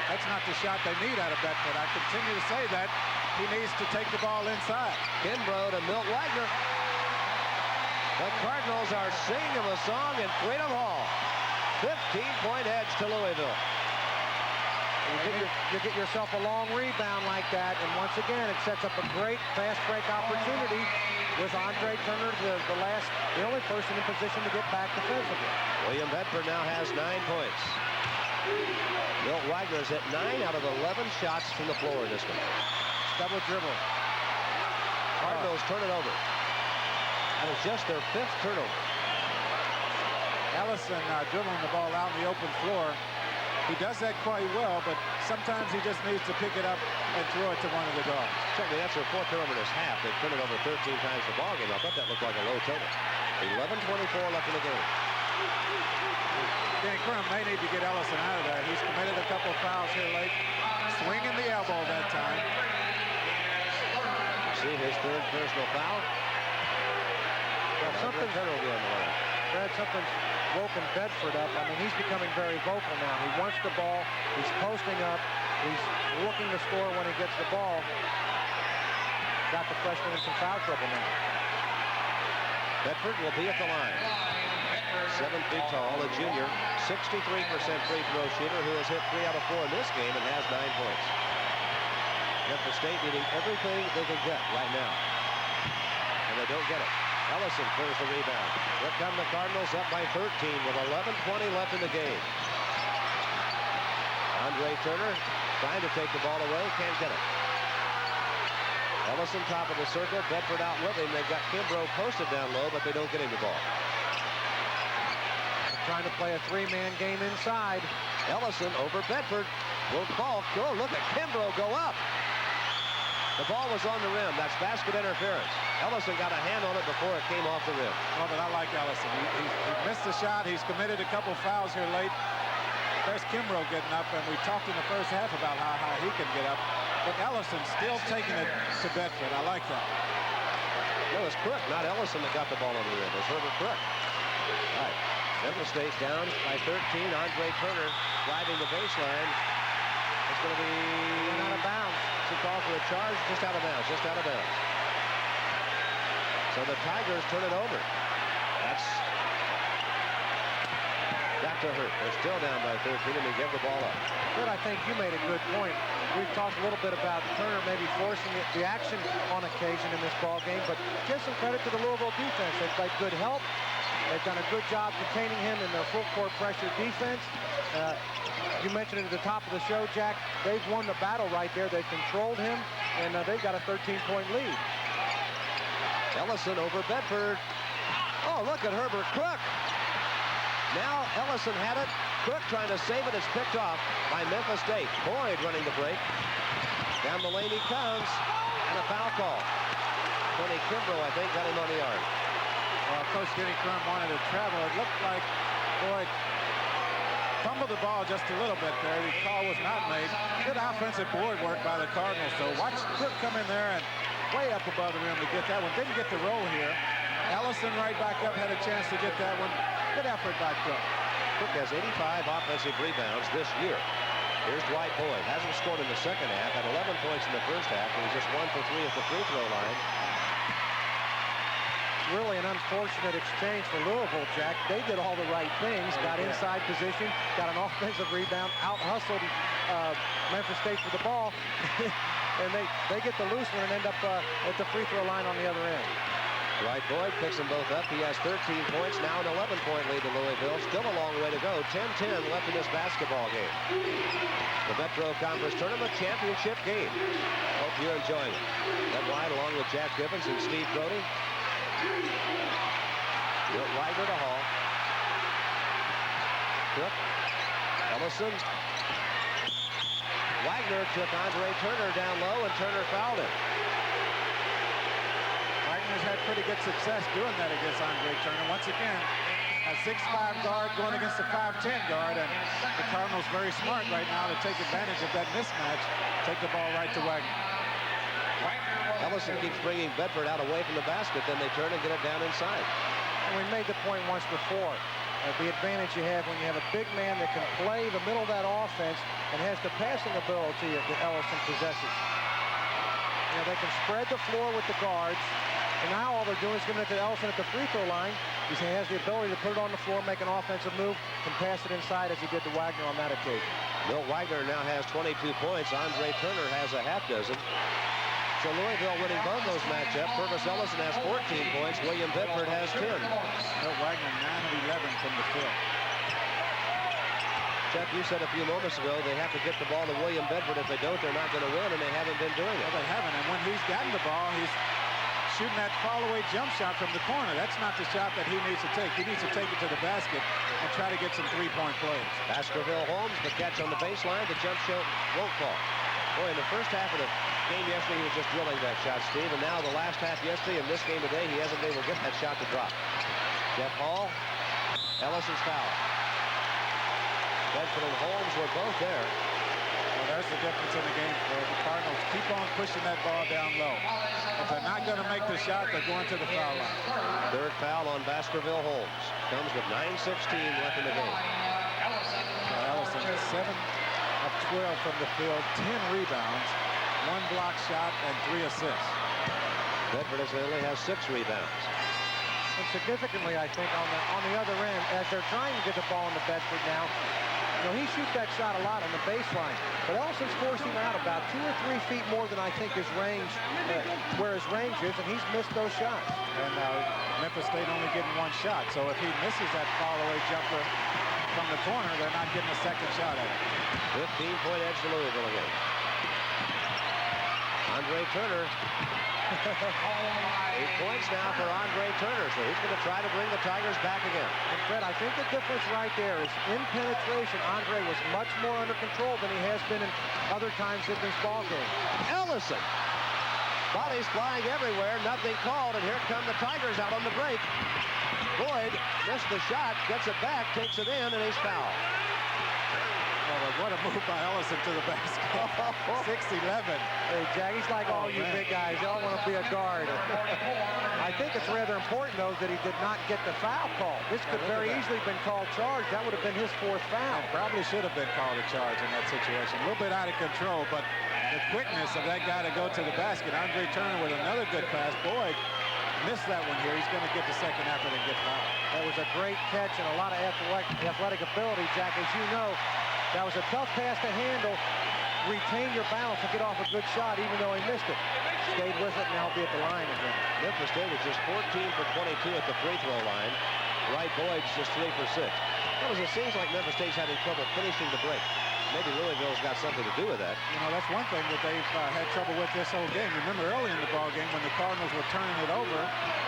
That's not the shot they need out of Bedford. I continue to say that. He needs to take the ball inside. Kimbrough to Milt Wagner. The Cardinals are singing him a song in Freedom Hall. 15-point edge to Louisville. You get yourself a long rebound like that, and once again, it sets up a great fast break opportunity with Andre Turner, the only person in position to get back defensively. William Bedford now has 9 points. Milt Wagner's hit 9 out of 11 shots from the floor in this one. Double dribble. Cardinals turn it over. That is just their 5th turnover. Ellison dribbling the ball out in the open floor. He does that quite well, but sometimes he just needs to pick it up and throw it to one of the guards. Certainly, that's their 4th turnover in this half. They've turned it over 13 times the ballgame. I thought that looked like a low total. 11:24 left in the game. Dan Crum may need to get Ellison out of there. He's committed a couple fouls here late. Swinging the elbow that time. See his 3rd personal foul. Well, something's woken Bedford up. I mean, he's becoming very vocal now. He wants the ball. He's posting up. He's looking to score when he gets the ball. Got the freshman in some foul trouble now. Bedford will be at the line. 7 feet tall, a junior, 63% free throw shooter who has hit 3 out of 4 in this game and has 9 points. Memphis State needing everything they can get right now. And they don't get it. Ellison clears the rebound. Here come the Cardinals up by 13 with 11:20 left in the game. Andre Turner trying to take the ball away, can't get it. Ellison top of the circle. Bedford out with him. They've got Kimbrough posted down low, but they don't get him the ball. Trying to play a three-man game inside. Ellison over Bedford. Will ball go. Look at Kimbrough go up. The ball was on the rim. That's basket interference. Ellison got a hand on it before it came off the rim. Well, but I like Ellison. He missed the shot. He's committed a couple fouls here late. There's Kimbrough getting up, and we talked in the first half about how high he can get up. But Ellison still taking it to Bedford. I like that. No, it's Crook, not Ellison, that got the ball on the rim. It's Herbert Crook. All right. Memphis State down by 13. Andre Turner driving the baseline. It's going to be out of bounds. It's a call for a charge. Just out of bounds. Just out of bounds. So the Tigers turn it over. That's got to hurt. They're still down by 13, and they give the ball up. Good, I think you made a good point. We've talked a little bit about Turner maybe forcing the action on occasion in this ball game, but give some credit to the Louisville defense. They've played good help. They've done a good job containing him in their full court pressure defense. You mentioned it at the top of the show, Jack. They've won the battle right there. They've controlled him, and they've got a 13-point lead. Ellison over Bedford. Oh, look at Herbert Crook. Now Ellison had it. Crook trying to save it. It's picked off by Memphis State. Boyd running the break. Down the lane he comes. And a foul call. Tony Kimbrough, I think, got him on the arm. Coach Denny Crum wanted to travel. It looked like Boyd fumbled the ball just a little bit there. The call was not made. Good offensive board work by the Cardinals. So watch Crook come in there and way up above the rim to get that one. Didn't get the roll here. Ellison right back up, had a chance to get that one. Good effort by Crook. Crook has 85 offensive rebounds this year. Here's Dwight Boyd. Hasn't scored in the second half. Had 11 points in the first half. And he's just 1 for 3 at the free throw line. Really an unfortunate exchange for Louisville, Jack. They did all the right things. Got inside position. Got an offensive rebound. Out-hustled Memphis State for the ball. And they get the loose one and end up at the free throw line on the other end. Dwight Boyd picks them both up. He has 13 points. Now an 11-point lead to Louisville. Still a long way to go. 10-10 left in this basketball game. The Metro Conference Tournament Championship game. Hope you're enjoying it. Ed White along with Jack Gibbons and Steve Brody. Wilt Wagner to Hall. Crook. Ellison. Wagner took Andre Turner down low, and Turner fouled him. Wagner's had pretty good success doing that against Andre Turner. Once again, a 6'5" guard going against a 5'10" guard, and the Cardinals very smart right now to take advantage of that mismatch. Take the ball right to Wagner. Ellison keeps bringing Bedford out away from the basket, then they turn and get it down inside. And we made the point once before. The advantage you have when you have a big man that can play the middle of that offense and has the passing ability that Ellison possesses. You know, they can spread the floor with the guards, and now all they're doing is giving it to Ellison at the free throw line. He has the ability to put it on the floor, make an offensive move, and pass it inside as he did to Wagner on that occasion. Milt Wagner now has 22 points. Andre Turner has a half dozen. So Louisville winning both those matchups. Purvis Ellison has 14 points. William Bedford has 10. Milt Wagner 9 of 11 from the field. Jeff, you said a few moments ago they have to get the ball to William Bedford. If they don't, they're not going to win, and they haven't been doing it. Well, they haven't, and when he's gotten the ball, he's shooting that fall-away jump shot from the corner. That's not the shot that he needs to take. He needs to take it to the basket and try to get some three-point plays. Baskerville Holmes, the catch on the baseline. The jump shot won't fall. Boy, in the first half of the game yesterday, he was just drilling that shot, Steve. And now the last half yesterday and this game today, he hasn't been able to get that shot to drop. Jeff Hall, Ellison's foul. Bedford and Holmes were both there. Well, there's the difference in the game for the Cardinals. Keep on pushing that ball down low. If they're not going to make the shot, they're going to the foul line. Third foul on Baskerville Holmes. Comes with 9:16 left in the game. Ellison, 7 of 12 from the field, 10 rebounds, 1 block shot, and 3 assists. Bedford only has 6 rebounds. And significantly, I think, on the other end, as they're trying to get the ball into Bedford now, you know, he shoots that shot a lot on the baseline, but Ellison's forcing him out about 2 or 3 feet more than I think his range, where his range is, and he's missed those shots. And Memphis State only getting 1 shot, so if he misses that fall-away jumper from the corner, they're not getting a second shot at it. 15-point edge to Louisville again. Andre Turner. 8 points now for Andre Turner, so he's going to try to bring the Tigers back again. And Fred, I think the difference right there is in penetration, Andre was much more under control than he has been in other times in this ball game. Ellison. Bodies flying everywhere, nothing called, and here come the Tigers out on the break. Boyd missed the shot, gets it back, takes it in, and he's fouled. Oh, what a move by Ellison to the basket. 6'11". Hey, Jack, he's like all you big guys. They all want to be a guard. I think it's rather important, though, that he did not get the foul call. This could very easily have been called charge. That would have been his 4th foul. It probably should have been called a charge in that situation. A little bit out of control, but the quickness of that guy to go to the basket. Andre Turner with another good pass. Boyd missed that one here. He's going to get the second after they get fouled. That was a great catch and a lot of athletic ability, Jack. As you know, that was a tough pass to handle. Retain your balance and get off a good shot, even though he missed it. Stayed with it, and now he'll be at the line again. Memphis State is just 14 for 22 at the free throw line. Wright Boyd's just 3 for 6. It seems like Memphis State's having trouble finishing the break. Maybe Louisville's got something to do with that. You know, that's one thing that they've had trouble with this whole game. Remember early in the ball game when the Cardinals were turning it over,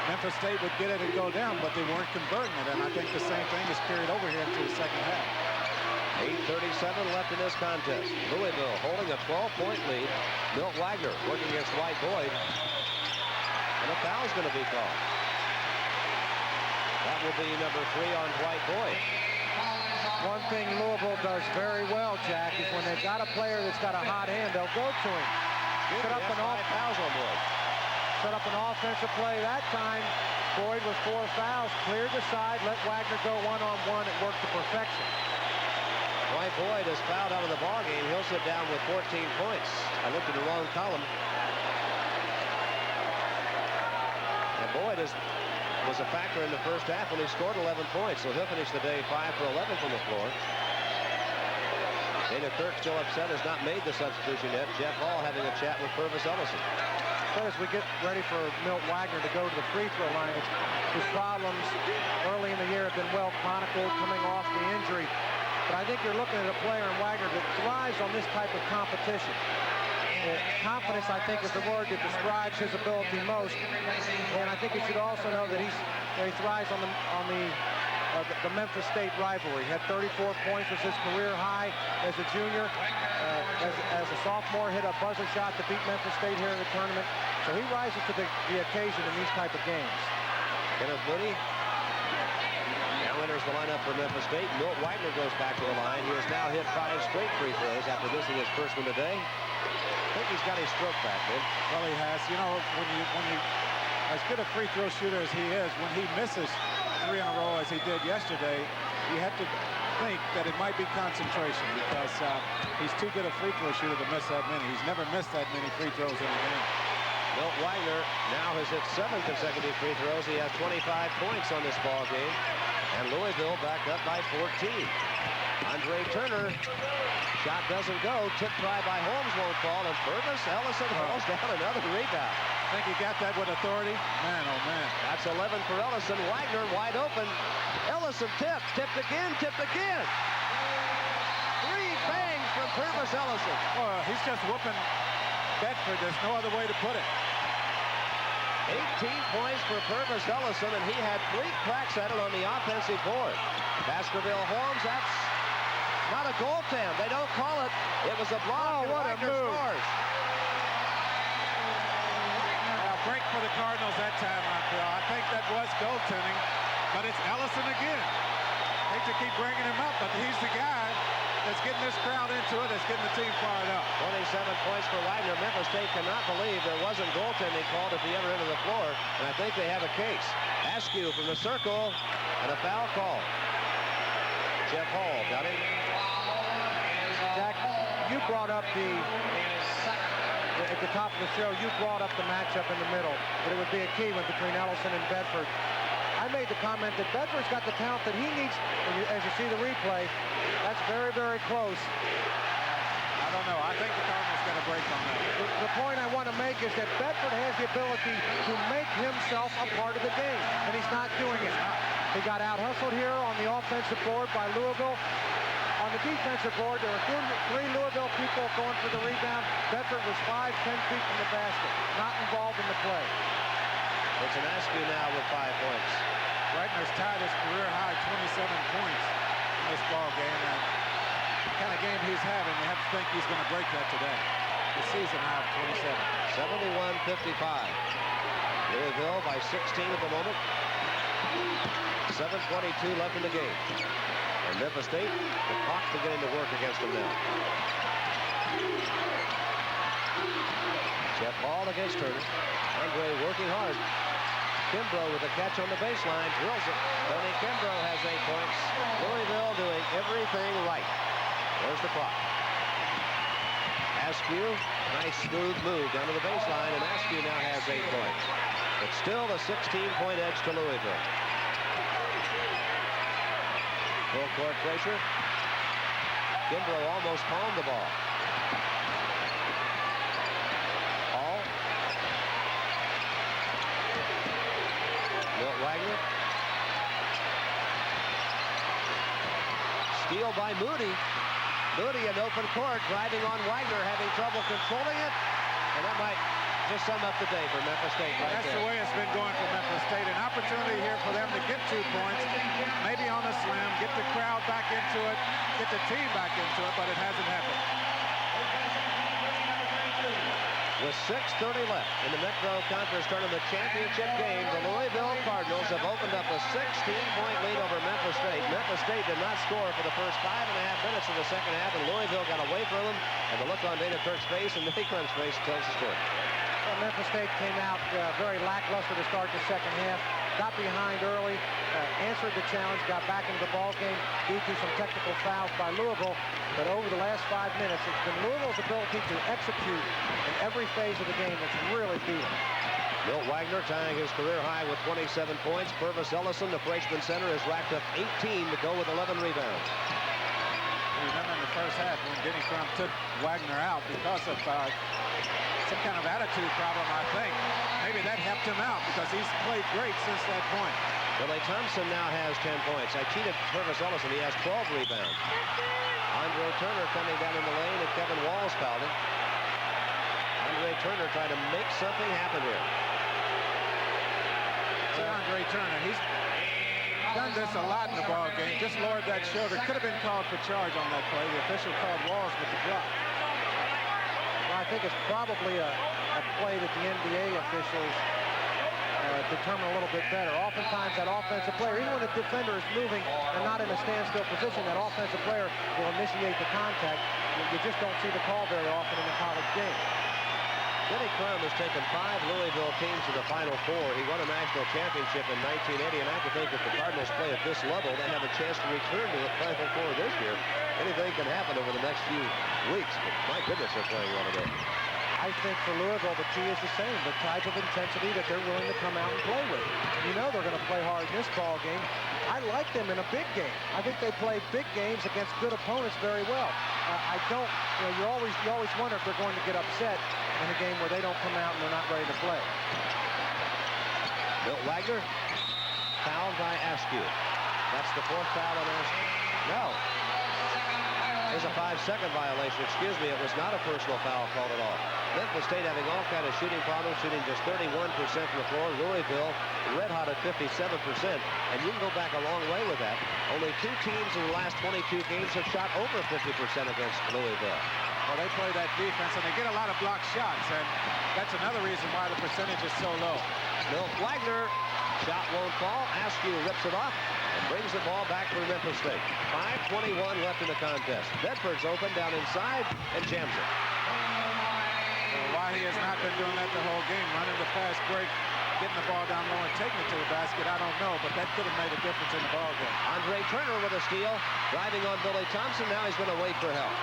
Memphis State would get it and go down, but they weren't converting it. And I think the same thing is carried over here into the second half. 8:37 left in this contest. Louisville holding a 12-point lead. Milt Wagner working against White Boyd. And a foul's going to be called. That will be number 3 on White Boyd. One thing Louisville does very well, Jack, is when they've got a player that's got a hot hand, they'll go to him. Set up an offensive play that time. Boyd with 4 fouls, cleared the side, let Wagner go one-on-one. It worked to perfection. White Boyd is fouled out of the ball game. He'll sit down with 14 points. I looked at the wrong column. And Boyd was a factor in the first half when he scored 11 points, so he'll finish the day 5 for 11 from the floor. Dana Kirk, still upset, has not made the substitution yet. Jeff Hall having a chat with Purvis Ellison. But as we get ready for Milt Wagner to go to the free throw line, his problems early in the year have been well chronicled, coming off the injury. But I think you're looking at a player in Wagner that thrives on this type of competition. Confidence, I think, is the word that describes his ability most. And I think you should also know that he thrives on the Memphis State rivalry. He had 34 points, was his career high as a junior. As a sophomore, hit a buzzer shot to beat Memphis State here in the tournament. So he rises to the occasion in these type of games. Kenneth Moody now enters the lineup for Memphis State. Milt Wagner goes back to the line. He has now hit 5 straight free throws after missing his first one today. I think he's got his stroke back, man. Well, he has. You know, when you as good a free throw shooter as he is, when he misses 3 in a row as he did yesterday, you have to think that it might be concentration because he's too good a free throw shooter to miss that many. He's never missed that many free throws in a game. Milt Wagner now has hit 7 consecutive free throws. He has 25 points on this ball game. And Louisville back up by 14. Andre Turner, shot doesn't go. Tip try by Holmes won't fall. And Purvis Ellison falls down another rebound. I think he got that with authority. Man, oh man. That's 11 for Ellison. Wagner wide open. Ellison tipped again. 3 bangs from Purvis Ellison. Oh, he's just whooping Bedford. There's no other way to put it. 18 points for Purvis Ellison, and he had 3 cracks at it on the offensive board. Baskerville Holmes, that's not a goaltend. They don't call it. It was a block, and what a Wagner move. scores. Break for the Cardinals that time, I feel. I think that was goaltending, but it's Ellison again. Hate to keep bringing him up, but he's the guy that's getting this crowd into it, that's getting the team fired up. 27 points for Wagner. Memphis State cannot believe there wasn't goaltending called at the other end of the floor, and I think they have a case. Askew from the circle, and a foul call. Jeff Hall got it. Jack, you brought up at the top of the show, you brought up the matchup in the middle, that it would be a key one between Ellison and Bedford. I made the comment that Bedford's got the talent that he needs, as you see the replay. That's very, very close. I don't know. I think the Cardinals got a break on that. The point I want to make is that Bedford has the ability to make himself a part of the game, and he's not doing it. He got out-hustled here on the offensive board by Louisville. On on the defensive board, there were three Louisville people going for the rebound. Bedford was 5-10 feet from the basket, not involved in the play. It's an Askew now with 5 points. Wagner's tied his career high 27 points in this ball game. And the kind of game he's having, you have to think he's going to break that today. The season high of 27. 71-55. Louisville by 16 at the moment. 7:22 left in the game. And Memphis State, the clock beginning to work against them now. Jeff Hall against Turner. Andre working hard. Kimbrough with a catch on the baseline, drills it. Tony Kimbrough has 8 points. Louisville doing everything right. There's the clock. Askew, nice smooth move down to the baseline, and Askew now has 8 points. But still a 16-point edge to Louisville. Full court pressure. Kimbrough almost palmed the ball. Hall. Milt Wagner. Steal by Moody. Moody in open court, driving on Wagner, having trouble controlling it. And that might just sum up the day for Memphis State right That's there. the way it's been going for Memphis State. An opportunity here for them to get 2 points, maybe on a slam, get the crowd back into it, get the team back into it, but it hasn't happened. With 6:30 left in the Metro Conference Tournament Championship game, the Louisville Cardinals have opened up a 16-point lead over Memphis State. Memphis State did not score for the first 5.5 minutes of the second half, and Louisville got away from them. And the look on Dana Kirk's face and Nick Clem's face tells the story. Well, Memphis State came out very lackluster to start the second half. Got behind early, answered the challenge, got back into the ball game due to some technical fouls by Louisville. But over the last 5 minutes, it's been Louisville's ability to execute in every phase of the game that's really beat them. Milt Wagner tying his career high with 27 points. Purvis Ellison, the freshman center, has racked up 18 to go with 11 rebounds. Remember in the first half when Denny Crum took Wagner out because of some kind of attitude problem, I think. Maybe that helped him out because he's played great since that point. Billy Thompson now has 10 points. I cheated Purvis Ellison. He has 12 rebounds. Andre Turner coming down in the lane, and Kevin Walls fouled him. Andre Turner trying to make something happen here. See Andre Turner, he's done this a lot in the ball game. Just lowered that shoulder. Could have been called for charge on that play. The official called Walls with the drop. Well, I think it's probably a play that the NBA officials determine a little bit better. Oftentimes that offensive player, even when the defender is moving and not in a standstill position, that offensive player will initiate the contact. You just don't see the call very often in the college game. Denny Crum has taken 5 Louisville teams to the Final Four. He won a national championship in 1980, and I have to think if the Cardinals play at this level, they have a chance to return to the Final Four this year. Anything can happen over the next few weeks, but my goodness, they're playing well today. I think for Louisville, the key is the same, the type of intensity that they're willing to come out and play with. You know they're going to play hard in this ball game. I like them in a big game. I think they play big games against good opponents very well. I don't, you always wonder if they're going to get upset in a game where they don't come out and they're not ready to play. Milt Wagner, fouled by Askew. That's the 4th foul on Askew. No. There's a 5-second violation. Excuse me, it was not a personal foul called at all. Memphis State having all kind of shooting problems, shooting just 31% from the floor. Louisville red hot at 57%. And you can go back a long way with that. Only 2 teams in the last 22 games have shot over 50% against Louisville. Well, they play that defense, and they get a lot of block shots, and that's another reason why the percentage is so low. Milt Wagner, shot won't fall. Askew rips it off and brings the ball back for Memphis State. 5:21 left in the contest. Bedford's open down inside and jams it. Well, why he has not been doing that the whole game, running the fast break, getting the ball down low and taking it to the basket, I don't know, but that could have made a difference in the ball game. Andre Turner with a steal, driving on Billy Thompson. Now he's going to wait for help.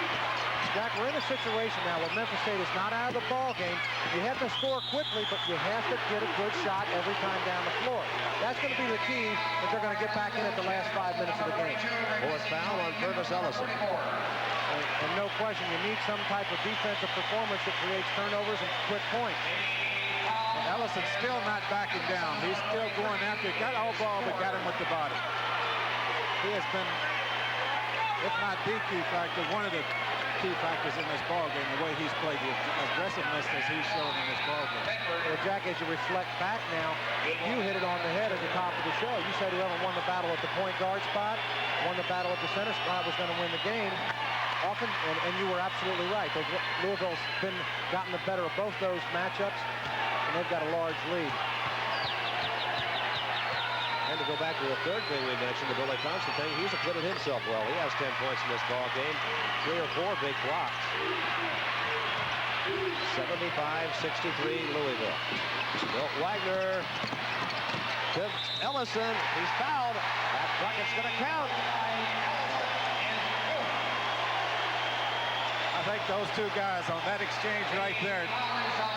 Jack, we're in a situation now where Memphis State is not out of the ball game. You have to score quickly, but you have to get a good shot every time down the floor. That's going to be the key if they're going to get back in at the last 5 minutes of the game. 4th foul on Purvis Ellison. And no question, you need some type of defensive performance that creates turnovers and quick points. And Ellison's still not backing down. He's still going after it. Got all ball, but got him with the body. He has been if not the key factor, one of the key factors in this ball game, the way he's played, the aggressiveness that he's shown in this ball game. Well, Jack, as you reflect back now, you hit it on the head at the top of the show. You said whoever won the battle at the point guard spot, won the battle at the center spot, was going to win the game. Often, and you were absolutely right. Louisville's gotten the better of both those matchups, and they've got a large lead. And to go back to the third thing we mentioned, the Billy Thompson thing, he's acquitted himself well. He has 10 points in this ball game, 3 or 4 big blocks. 75-63 Louisville. Milt Wagner to Ellison. He's fouled. That bucket's going to count. I think those two guys on that exchange right there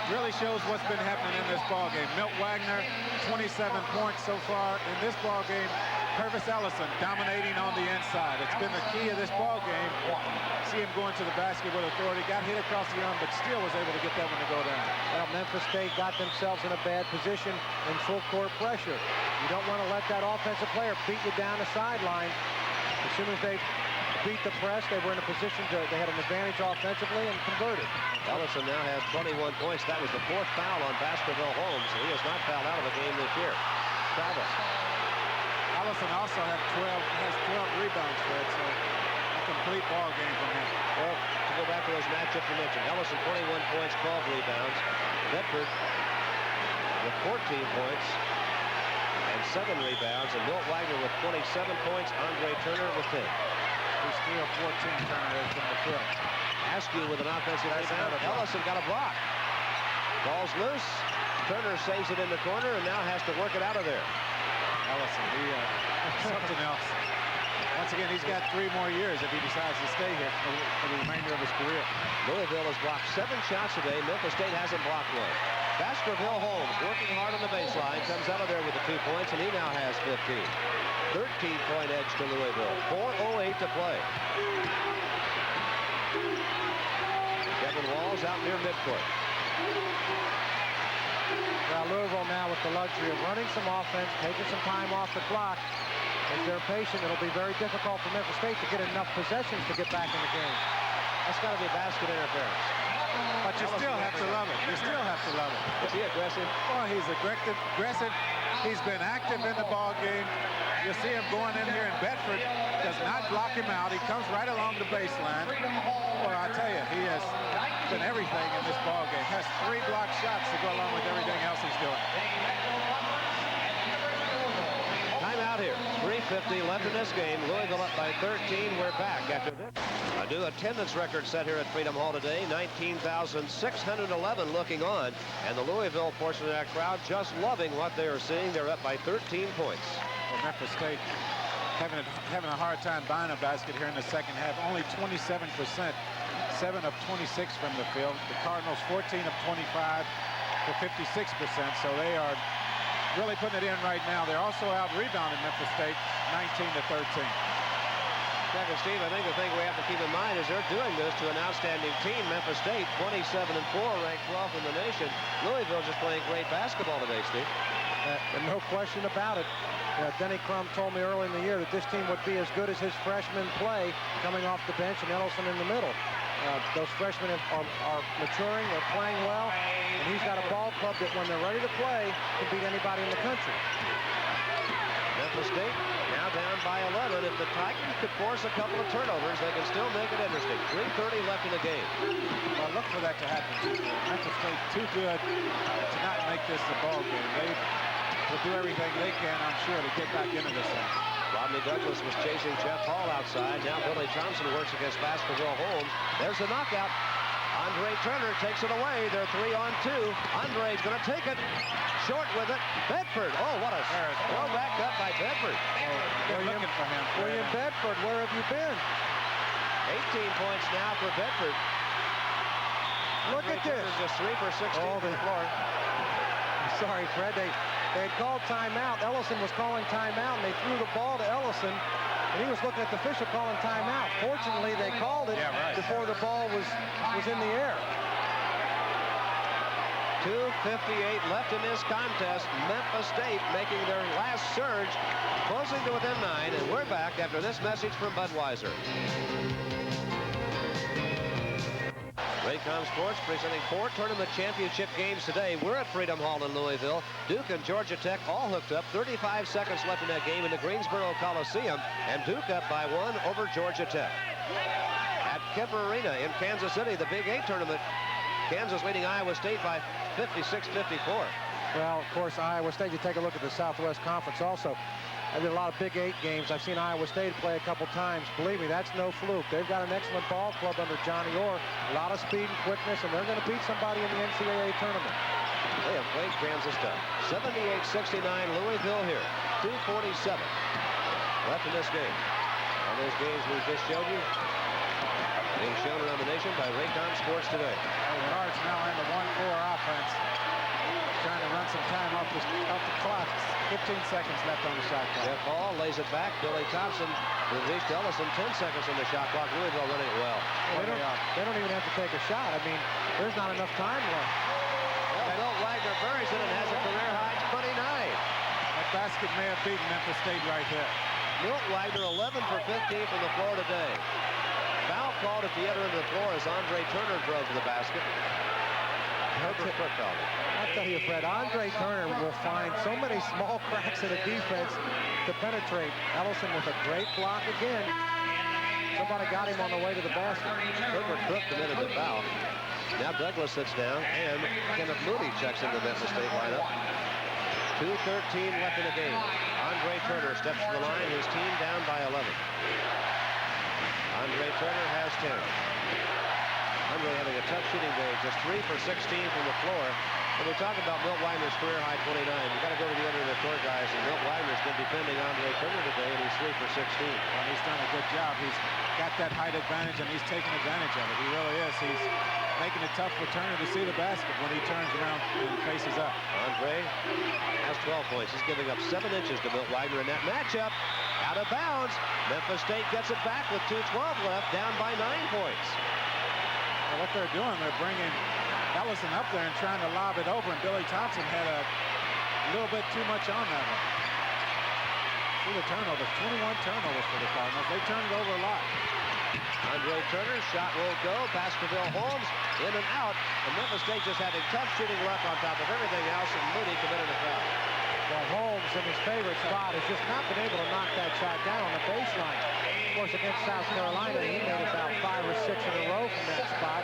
really shows what's been happening in this ball game. Milt Wagner, 27 points so far in this ball game. Purvis Ellison dominating on the inside. It's been the key of this ball game. See him going to the basket with authority. Got hit across the arm, but still was able to get that one to go down. Well, Memphis State got themselves in a bad position in full court pressure. You don't want to let that offensive player beat you down the sideline. As soon as they beat the press, they were in a position they had an advantage offensively and converted. Ellison now has 21 points. That was the 4th foul on Baskerville Holmes. He has not fouled out of the game this year. Travis. Ellison also has 12 rebounds, Fred, so a complete ball game from him. Well, to go back to those matchups you mentioned, Ellison 21 points, 12 rebounds. Bedford with 14 points and 7 rebounds, and Milt Wagner with 27 points. Andre Turner with 10. He's 3 or 14 Turner from the field. Askew with an offensive rebound. Ellison got a block. Ball's loose. Turner saves it in the corner and now has to work it out of there. Ellison, something else. Once again, he's got 3 more years if he decides to stay here for the remainder of his career. Louisville has blocked 7 shots today. Memphis State hasn't blocked one. Baskerville Holmes working hard on the baseline, comes out of there with the 2 points, and he now has 15. 13-point edge to Louisville. 4:08 to play. Kevin Walls out near midcourt. Well, Louisville now with the luxury of running some offense, taking some time off the clock. If they're patient, it'll be very difficult for Memphis State to get enough possessions to get back in the game. That's got to be basket interference. But you still have to love it. You still have to love it. Is he aggressive? Oh, he's aggressive. He's been active in the ball game. You see him going in here, and Bedford does not block him out. He comes right along the baseline. Well, I tell you, he has been everything in this ball game. Has 3 block shots to go along with everything else he's doing. Timeout here. 3:50 left in this game. Louisville up by 13. We're back after this. A new attendance record set here at Freedom Hall today. 19,611 looking on. And the Louisville portion of that crowd just loving what they are seeing. They're up by 13 points. Well, Memphis State having a hard time buying a basket here in the second half. Only 27%. 7 of 26 from the field. The Cardinals 14 of 25 for 56%. So they are really putting it in right now. They're also out rebounding Memphis State 19-13. Jack and Steve, I think the thing we have to keep in mind is they're doing this to an outstanding team. Memphis State 27-4, ranked 12th in the nation. Louisville just playing great basketball today, Steve. And no question about it. Denny Crum told me early in the year that this team would be as good as his freshmen play coming off the bench and Ellison in the middle. Those freshmen are maturing, they're playing well, and he's got a ball club that when they're ready to play can beat anybody in the country. Memphis State now down by 11. If the Titans could force a couple of turnovers, they can still make it interesting. 3:30 left in the game. Well, look for that to happen. Memphis State too good to not make this a ball game. They will do everything they can, I'm sure, to get back into this thing. Rodney Douglas was chasing Jeff Hall outside. Now Billy Thompson works against Baskerville Holmes. There's the knockout. Andre Turner takes it away. They're 3-on-2. Andre's going to take it. Short with it. Bedford. Oh, what a throw back up by Bedford. They're looking for him. William Bedford, where have you been? 18 points now for Bedford. Look at this. Just 3 for 16 Oh, from the floor. Sorry, Fred. They had called timeout. Ellison was calling timeout, and they threw the ball to Ellison, and he was looking at the official calling timeout. Fortunately, they called it before the ball was in the air. 2:58 left in this contest. Memphis State making their last surge, closing to within 9, and we're back after this message from Budweiser. Pregame Sports presenting 4 tournament championship games today. We're at Freedom Hall in Louisville. Duke and Georgia Tech all hooked up. 35 seconds left in that game in the Greensboro Coliseum, and Duke up by 1 over Georgia Tech. At Kemper Arena in Kansas City, the Big 8 tournament, Kansas leading Iowa State by 56-54. Well, of course, Iowa State, you take a look at the Southwest Conference also. I did a lot of Big 8 games. I've seen Iowa State play a couple times. Believe me, that's no fluke. They've got an excellent ball club under Johnny Orr. A lot of speed and quickness, and they're going to beat somebody in the NCAA tournament. They have played Kansas tough. 78-69 Louisville here. 2:47 left in this game. On those games we just showed you, being shown around the nation by Raycom Sports today. Bernard's now in the 1-4 offense. Trying to run some time off the clock. 15 seconds left on the shot clock. Jeff Hall lays it back. Billy Thompson released Ellison. 10 seconds on the shot clock. Louisville running it well. They don't even have to take a shot. I mean, there's not enough time left. Well, Milt Wagner buries it and has a career high 29. That basket may have beaten Memphis State right there. Milt Wagner 11 for 15 from the floor today. Foul called at the other end of the floor as Andre Turner drove to the basket. Herbert Cook called it. I'll tell you, Fred, Andre Turner will find so many small cracks in the defense to penetrate. Ellison with a great block again. Somebody got him on the way to the basket. Herbert Cook committed the foul. Now Douglas sits down, and Kenneth Moody checks into the Memphis State lineup. 2:13 left in the game. Andre Turner steps to the line. His team down by 11. Andre Turner has 10. Andre having a tough shooting day, just 3 for 16 from the floor. When we talk about Milt Wagner's career high 29, you got to go to the end of the court, guys. And Milt Wagner's been defending Andre Turner today, and he's 3 for 16. Well, he's done a good job. He's got that height advantage, and he's taking advantage of it. He really is. He's making it tough for Turner to see the basket when he turns around and faces up. Andre has 12 points. He's giving up 7 inches to Milt Wagner in that matchup. Out of bounds. Memphis State gets it back with 2:12 left, down by 9 points. Well, what they're doing, they're bringing Ellison up there and trying to lob it over, and Billy Thompson had a little bit too much on that one. See the turnovers, 21 turnovers for the Cardinals. They turned it over a lot. Andre Turner, shot won't go. Pass to Bill Holmes, in and out. And Memphis State just having tough shooting luck on top of everything else, and Moody committed a foul. Well, Holmes in his favorite spot has just not been able to knock that shot down on the baseline. Of course, against South Carolina, he made about 5 or 6 in a row from that spot.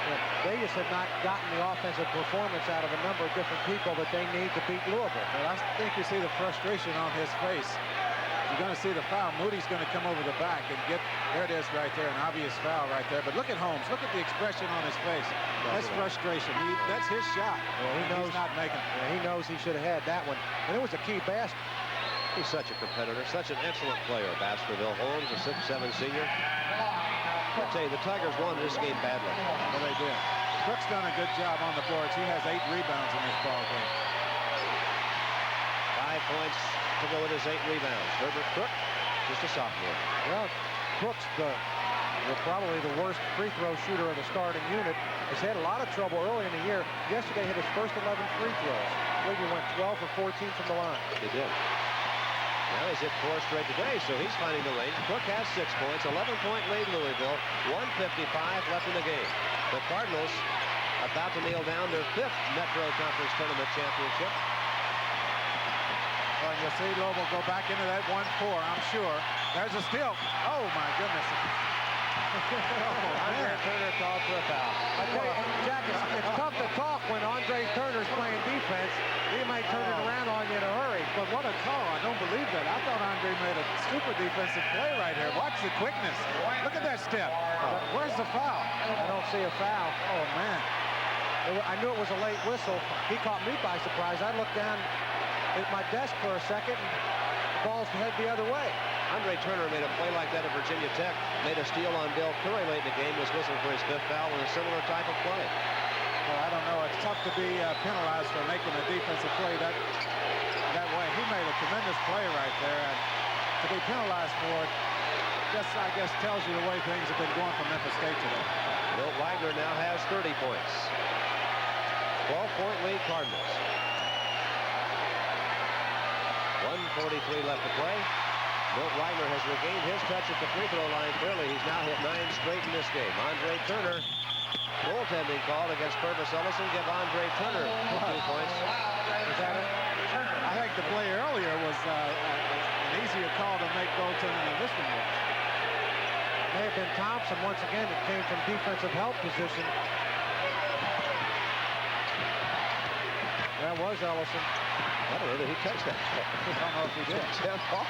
But they just have not gotten the offensive performance out of a number of different people that they need to beat Louisville. Well, I think you see the frustration on his face. You're going to see the foul. Moody's going to come over the back and get, there it is right there, an obvious foul right there. But look at Holmes. Look at the expression on his face. That's frustration. That's his shot. Well, he knows he's not making it. He knows he should have had that one. And it was a key basket. He's such a competitor, such an excellent player. Baskerville Holmes, a 6'7" senior. I tell you, the Tigers won this game badly. Well, they did. Cook's done a good job on the boards. He has 8 rebounds in this ball game. 5 points to go with his 8 rebounds. Herbert Cook, just a sophomore. Well, Cook's probably the worst free throw shooter of the starting unit. He's had a lot of trouble early in the year. Yesterday hit his first 11 free throws. I believe he went 12 for 14 from the line. He did. Now he's hit 4 straight today, so he's finding the lane. Cook has 6 points, 11-point lead Louisville, 1:55 left in the game. The Cardinals about to nail down their 5th Metro Conference Tournament championship. Well, you'll see Louisville go back into that 1-4, I'm sure. There's a steal. Oh, my goodness. Andre Turner called for a foul. I tell you, Jack, it's tough to talk when Andre Turner's playing defense. He might turn it around on you in a hurry. But what a call. I don't believe that. I thought Andre made a super defensive play right here. Watch the quickness. Look at that step. Where's the foul? I don't see a foul. Oh, man. I knew it was a late whistle. He caught me by surprise. I looked down at my desk for a second, and the ball's head the other way. Andre Turner made a play like that at Virginia Tech, made a steal on Bill Curry late in the game, was whistled for his 5th foul in a similar type of play. Well, I don't know. It's tough to be penalized for making a defensive play that way. He made a tremendous play right there, and to be penalized for it, just, I guess, tells you the way things have been going for Memphis State today. Milt Wagner now has 30 points. 12-point lead Cardinals. 1:43 left to play. Milt Wagner has regained his touch at the free throw line. Clearly, he's now hit 9 straight in this game. Andre Turner, goaltending called against Purvis Ellison. Give Andre Turner 2 points. Is that it? I think the play earlier was an easier call to make goaltending than this one was. May have been Thompson once again. It came from defensive help position. That was Ellison. I don't know that he touched that. I don't know if he did. Jeff Hall.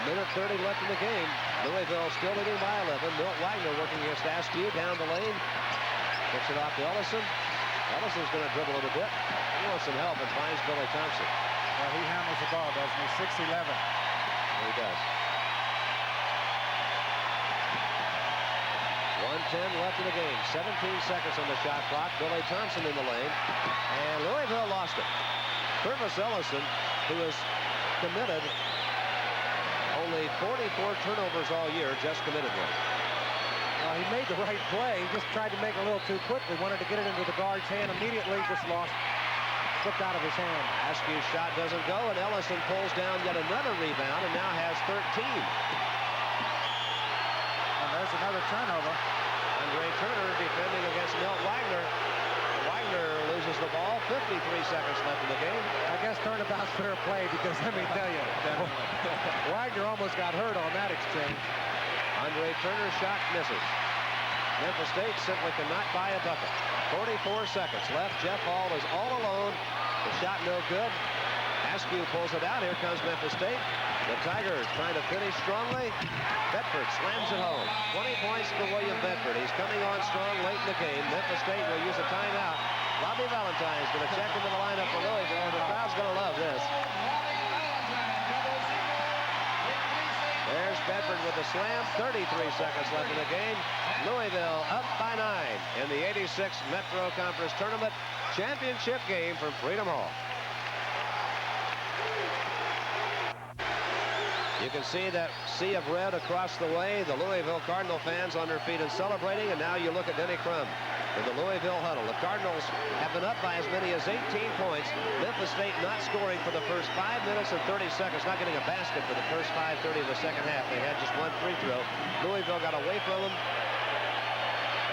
1:30 left in the game. Louisville still leading by 11. Milt Wagner working against Askew down the lane. Gets it off to Ellison. Ellison's going to dribble it a bit. He wants some help and finds Billy Thompson. Well, he handles the ball, doesn't he? 6'11". He does. 1:10 left in the game. 17 seconds on the shot clock. Billy Thompson in the lane. And Louisville lost it. Purvis Ellison, who has committed only 44 turnovers all year, just committed one. Well, he made the right play. He just tried to make it a little too quickly. Wanted to get it into the guard's hand immediately. Just lost. Slipped out of his hand. Askew's shot doesn't go, and Ellison pulls down yet another rebound and now has 13. And there's another turnover. Andre Turner defending against Milt Wagner. Wagner loses the ball. 53 seconds left in the game. I guess turnabout's fair play because let me tell you, Wagner almost got hurt on that exchange. Andre Turner's shot misses. Memphis State simply cannot buy a bucket. 44 seconds left. Jeff Hall is all alone. The shot no good. Askew pulls it out. Here comes Memphis State. The Tigers trying to finish strongly. Bedford slams it home. 20 points for William Bedford. He's coming on strong late in the game. Memphis State will use a timeout. Robbie Valentine's going to check into the lineup for Louisville. The crowd's going to love this. There's Bedford with the slam. 33 seconds left in the game. Louisville up by 9 in the 86th Metro Conference Tournament championship game from Freedom Hall. You can see that sea of red across the way. The Louisville Cardinal fans on their feet and celebrating. And now you look at Denny Crum in the Louisville huddle. The Cardinals have been up by as many as 18 points. Memphis State not scoring for the first 5 minutes and 30 seconds. Not getting a basket for the first 5:30 of the second half. They had just one free throw. Louisville got away from them.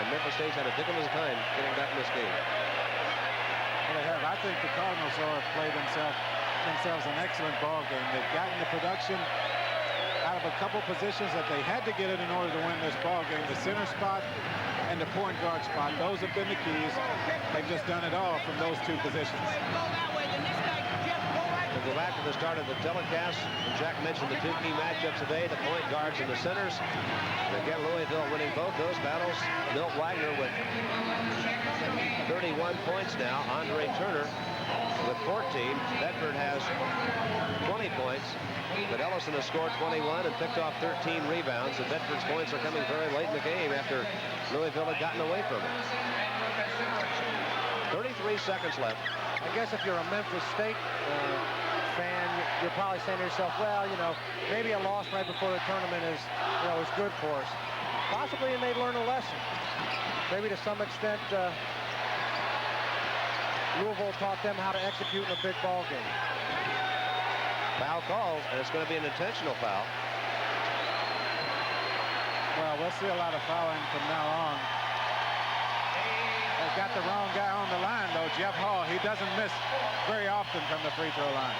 And Memphis State's had a ridiculous time getting back in this game. Well, they have. I think the Cardinals have played themselves an excellent ball game. They've gotten the production out of a couple positions that they had to get it in order to win this ball game. The center spot and the point guard spot. Those have been the keys. They've just done it all from those two positions. We'll go back to the start of the telecast. Jack mentioned the two key matchups today, the point guards and the centers. And again, Louisville winning both those battles. Milt Wagner with 31 points now. Andre Turner with 14. Bedford has 20 points. But Ellison has scored 21 and picked off 13 rebounds. And Bedford's points are coming very late in the game after Louisville had gotten away from it. 33 seconds left. I guess if you're a Memphis State fan, you're probably saying to yourself, well, you know, maybe a loss right before the tournament is, you know, is good for us. Possibly, and they learn a lesson. Maybe to some extent, Louisville taught them how to execute in a big ball game. Foul called, and it's going to be an intentional foul. Well, we'll see a lot of fouling from now on. They've got the wrong guy on the line, though. Jeff Hall, he doesn't miss very often from the free throw line.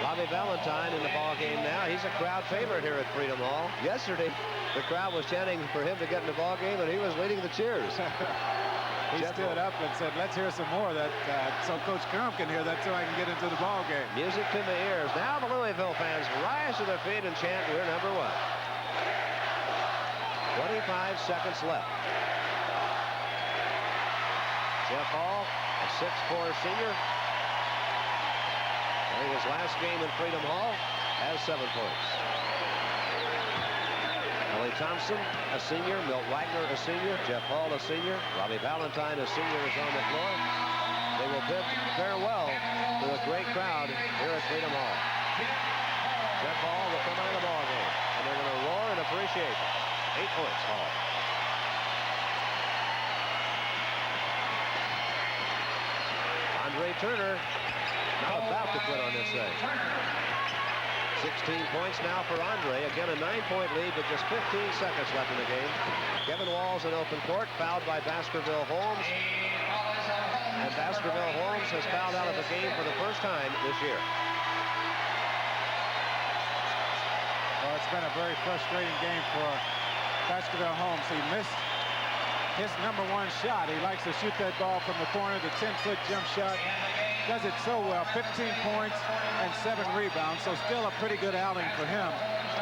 Robbie Valentine in the ball game now. He's a crowd favorite here at Freedom Hall. Yesterday, the crowd was chanting for him to get in the ball game, and he was leading the cheers. He stood up and said, let's hear some more that so Coach Crum can hear that so I can get into the ball game. Music to my ears. Now the Louisville fans rise to their feet and chant, we're number one. 25 seconds left. Jeff Hall, a 6'4" senior. Playing his last game in Freedom Hall, has 7 points. Billy Thompson, a senior. Milt Wagner, a senior. Jeff Hall, a senior. Robbie Valentine, a senior, is on the floor. They will bid farewell to a great crowd here at Freedom Hall. Jeff Hall will come out of the ball game, and they're going to roar and appreciate it. 8 points, Hall. Andre Turner not about to quit on this thing. 16 points now for Andre. Again, a 9-point lead with just 15 seconds left in the game. Kevin Walls in open court, fouled by Baskerville Holmes. And Baskerville Holmes has fouled out of the game for the first time this year. Well, it's been a very frustrating game for Baskerville Holmes. He missed his #1 shot. He likes to shoot that ball from the corner, the 10-foot jump shot. Does it so well. 15 points and 7 rebounds, so still a pretty good outing for him,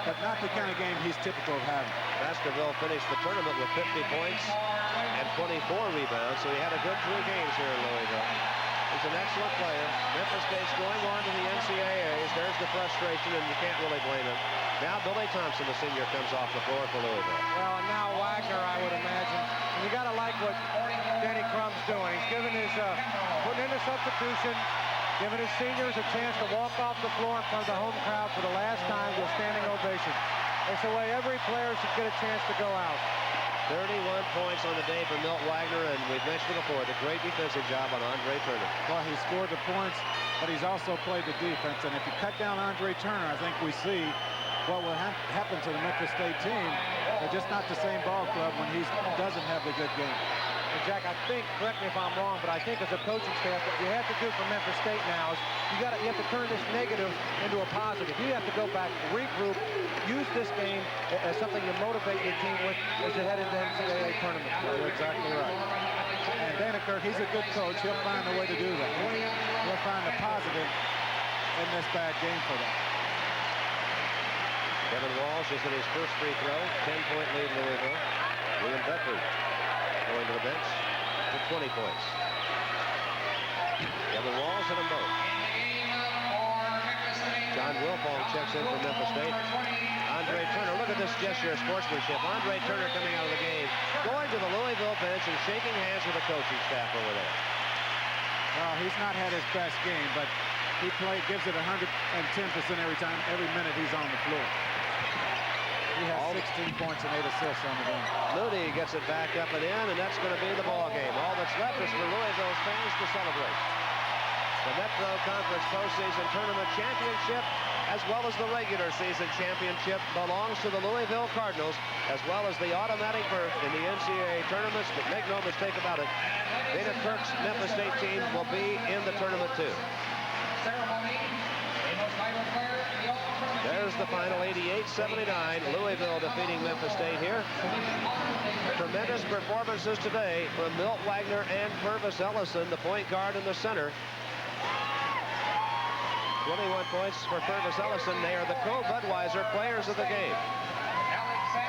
but not the kind of game he's typical of having. Baskerville finished the tournament with 50 points and 24 rebounds, so he had a good 3 games here in Louisville. He's an excellent player. Memphis State's going on to the NCAAs. There's the frustration, and you can't really blame him. Now Billy Thompson, the senior, comes off the floor for Louisville. Well, and now Wagner, I would imagine. And you got to like what Denny Crum's doing. He's giving his, putting in a substitution, giving his seniors a chance to walk off the floor in front of the home crowd for the last time with a standing ovation. It's the way every player should get a chance to go out. 31 points on the day for Milt Wagner, and we've mentioned it before, the great defensive job on Andre Turner. Well, he scored the points, but he's also played the defense. And if you cut down Andre Turner, I think we see what will happen to the Memphis State team. They're just not the same ball club when he doesn't have the good game. And Jack, I think, correct me if I'm wrong, but I think as a coaching staff, what you have to do for Memphis State now is you have to turn this negative into a positive. You have to go back, regroup, use this game as something to motivate your team with as you head into the NCAA tournament. You're exactly right. And Dana, he's a good coach. He'll find a way to do that. He'll find a positive in this bad game for them. Kevin Walsh is in his first free throw. 10-point lead Louisville. William Bedford going to the bench with 20 points. Kevin Walsh hit them both. John Wilfong checks in for Memphis State. Andre Turner, look at this gesture of sportsmanship. Andre Turner coming out of the game, going to the Louisville bench and shaking hands with the coaching staff over there. Well, he's not had his best game, but he gives it 110% every minute he's on the floor. He has 16 points and 8 assists on the game. Mooney gets it back up and in, and that's going to be the ball game. All that's left is for Louisville's fans to celebrate. The Metro Conference Postseason Tournament Championship, as well as the regular season championship, belongs to the Louisville Cardinals, as well as the automatic berth in the NCAA tournaments. But make no mistake about it, Dana Kirk's Memphis State team will be in the tournament too. There's the final, 88-79. Louisville defeating Memphis State here. Tremendous performances today from Milt Wagner and Purvis Ellison, the point guard in the center. 21 points for Purvis Ellison. They are the co-Budweiser players of the game.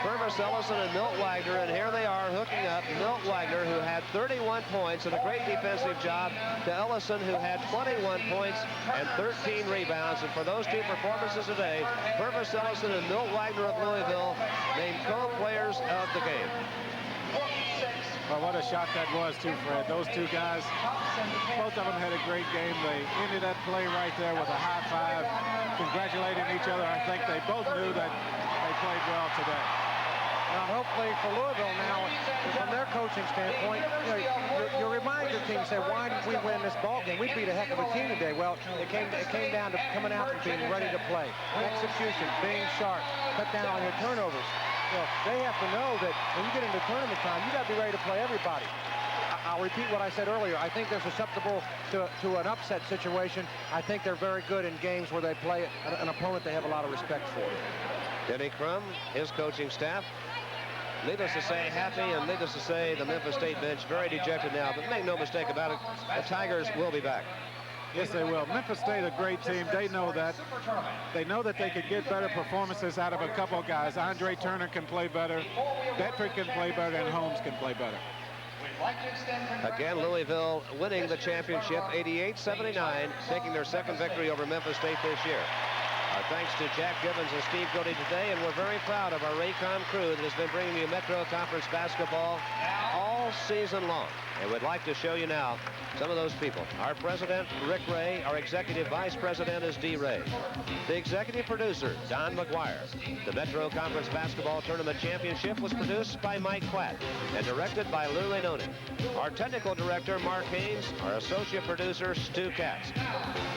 Purvis Ellison and Milt Wagner, and here they are hooking up. Milt Wagner, who had 31 points and a great defensive job, to Ellison, who had 21 points and 13 rebounds. And for those two performances today, Purvis Ellison and Milt Wagner of Louisville named co-players of the game. Well, what a shot that was, too, Fred. Those two guys, both of them had a great game. They ended that play right there with a high five, congratulating each other. I think they both knew that they played well today. Now, hopefully for Louisville now, from their coaching standpoint, you remind your team, say, why did we win this ball game? We beat a heck of a team today. Well, it came down to coming out and being ready to play. Execution, being sharp, cut down on your turnovers. Well, they have to know that when you get into tournament time, you got to be ready to play everybody. I'll repeat what I said earlier. I think they're susceptible to an upset situation. I think they're very good in games where they play an opponent they have a lot of respect for. Denny Crum, his coaching staff, needless to say, happy, and needless to say, the Memphis State bench very dejected now. But make no mistake about it, the Tigers will be back. Yes, they will. Memphis State, a great team. They know that. They know that they could get better performances out of a couple of guys. Andre Turner can play better. Bedford can play better, and Holmes can play better. Again, Louisville winning the championship, 88-79, taking their second victory over Memphis State this year. Our thanks to Jack Gibbons and Steve Cody today, and we're very proud of our Raycom crew that has been bringing you Metro Conference basketball all all season long. And we'd like to show you now some of those people. Our president, Rick Ray. Our executive vice president is D. Ray. The executive producer, Don McGuire. The Metro Conference Basketball Tournament Championship was produced by Mike Platt and directed by Lou Rainoni. Our technical director, Mark Haynes. Our associate producer, Stu Katz.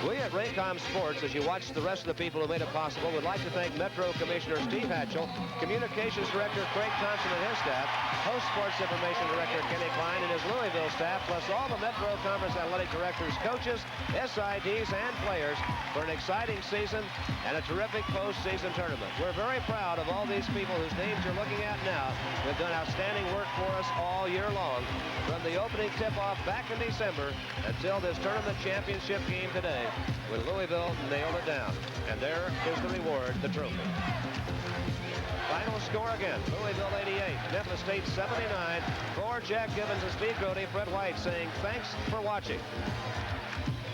We at Raycom Sports, as you watch the rest of the people who made it possible, would like to thank Metro Commissioner Steve Hatchell, Communications Director Craig Thompson and his staff, Host Sports Information Director Kenny Klein and his Louisville staff, plus all the Metro Conference Athletic Directors, coaches, SIDs, and players for an exciting season and a terrific postseason tournament. We're very proud of all these people whose names you're looking at now. They've done outstanding work for us all year long, from the opening tip-off back in December until this tournament championship game today, when Louisville nailed it down. And there is the reward, the trophy. Final score again, Louisville 88, Memphis State 79. For Jack Gibbons and Steve Grody, Fred White saying thanks for watching.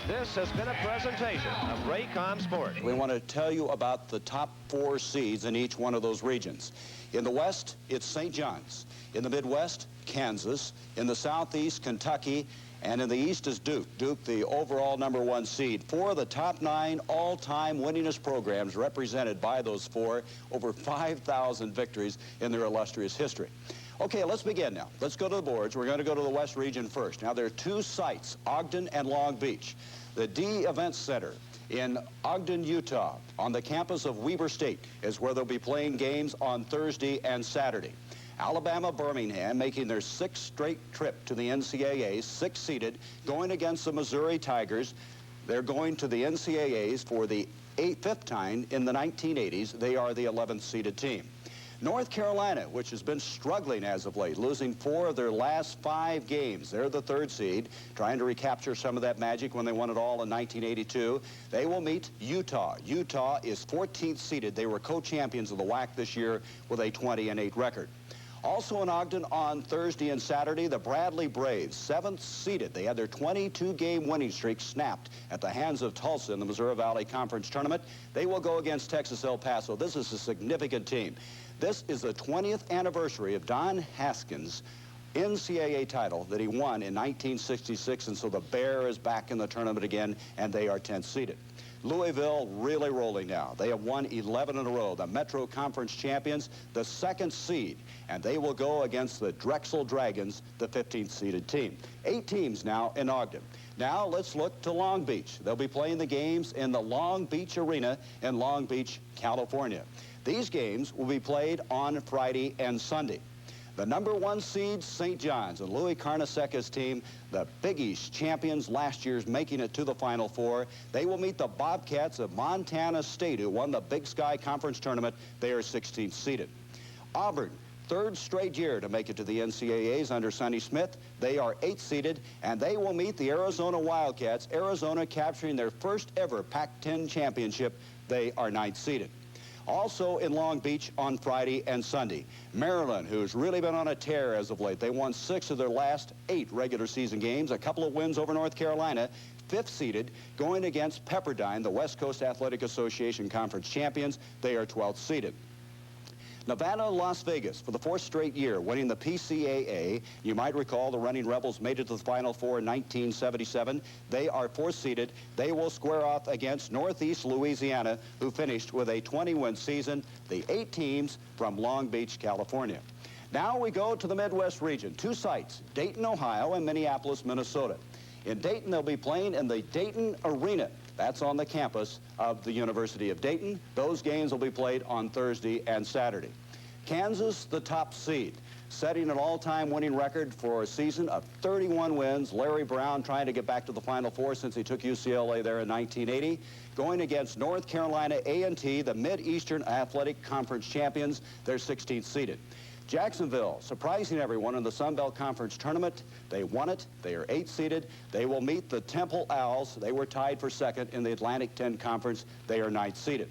This has been a presentation of Raycom Sports. We want to tell you about the top 4 seeds in each one of those regions. In the West, it's St. John's. In the Midwest, Kansas. In the Southeast, Kentucky. And in the East is Duke. Duke, the overall #1 seed. 4 of the top 9 all-time winningest programs represented by those 4. Over 5,000 victories in their illustrious history. Okay, let's begin now. Let's go to the boards. We're going to go to the West region first. Now, there are 2 sites, Ogden and Long Beach. The D Events Center in Ogden, Utah, on the campus of Weber State, is where they'll be playing games on Thursday and Saturday. Alabama, Birmingham, making their 6th straight trip to the NCAA, 6th-seeded, going against the Missouri Tigers. They're going to the NCAAs for the 5th time in the 1980s. They are the 11th-seeded team. North Carolina, which has been struggling as of late, losing 4 of their last 5 games. They're the 3rd seed, trying to recapture some of that magic when they won it all in 1982. They will meet Utah. Utah is 14th seeded. They were co-champions of the WAC this year with a 20-8 record. Also in Ogden on Thursday and Saturday, the Bradley Braves, 7th seeded. They had their 22-game winning streak snapped at the hands of Tulsa in the Missouri Valley Conference Tournament. They will go against Texas El Paso. This is a significant team. This is the 20th anniversary of Don Haskins' NCAA title that he won in 1966, and so the Bear is back in the tournament again, and they are 10th seeded. Louisville really rolling now. They have won 11 in a row. The Metro Conference champions, the 2nd seed, and they will go against the Drexel Dragons, the 15th seeded team. 8 teams now in Ogden. Now let's look to Long Beach. They'll be playing the games in the Long Beach Arena in Long Beach, California. These games will be played on Friday and Sunday. The #1 seed, St. John's, and Louis Carnesecca's team, the Big East champions last year's, making it to the Final Four. They will meet the Bobcats of Montana State, who won the Big Sky Conference Tournament. They are 16th seeded. Auburn, 3rd straight year to make it to the NCAAs under Sonny Smith. They are 8th seeded, and they will meet the Arizona Wildcats. Arizona capturing their first ever Pac-10 championship. They are 9th seeded. Also in Long Beach on Friday and Sunday, Maryland, who's really been on a tear as of late. They won 6 of their last 8 regular season games, a couple of wins over North Carolina, 5th seeded, going against Pepperdine, the West Coast Athletic Association Conference champions. They are 12th seeded. Nevada, Las Vegas, for the 4th straight year, winning the PCAA. You might recall the Running Rebels made it to the Final Four in 1977. They are 4th seeded. They will square off against Northeast Louisiana, who finished with a 20-win season. The 8 teams from Long Beach, California. Now we go to the Midwest region. 2 sites, Dayton, Ohio, and Minneapolis, Minnesota. In Dayton, they'll be playing in the Dayton Arena. That's on the campus of the University of Dayton. Those games will be played on Thursday and Saturday. Kansas, the top seed, setting an all-time winning record for a season of 31 wins. Larry Brown trying to get back to the Final Four since he took UCLA there in 1980. Going against North Carolina A&T, the Mid-Eastern Athletic Conference champions. They're 16th seeded. Jacksonville, surprising everyone in the Sun Belt Conference tournament. They won it. They are 8th seeded. They will meet the Temple Owls. They were tied for 2nd in the Atlantic 10 Conference. They are 9th seeded.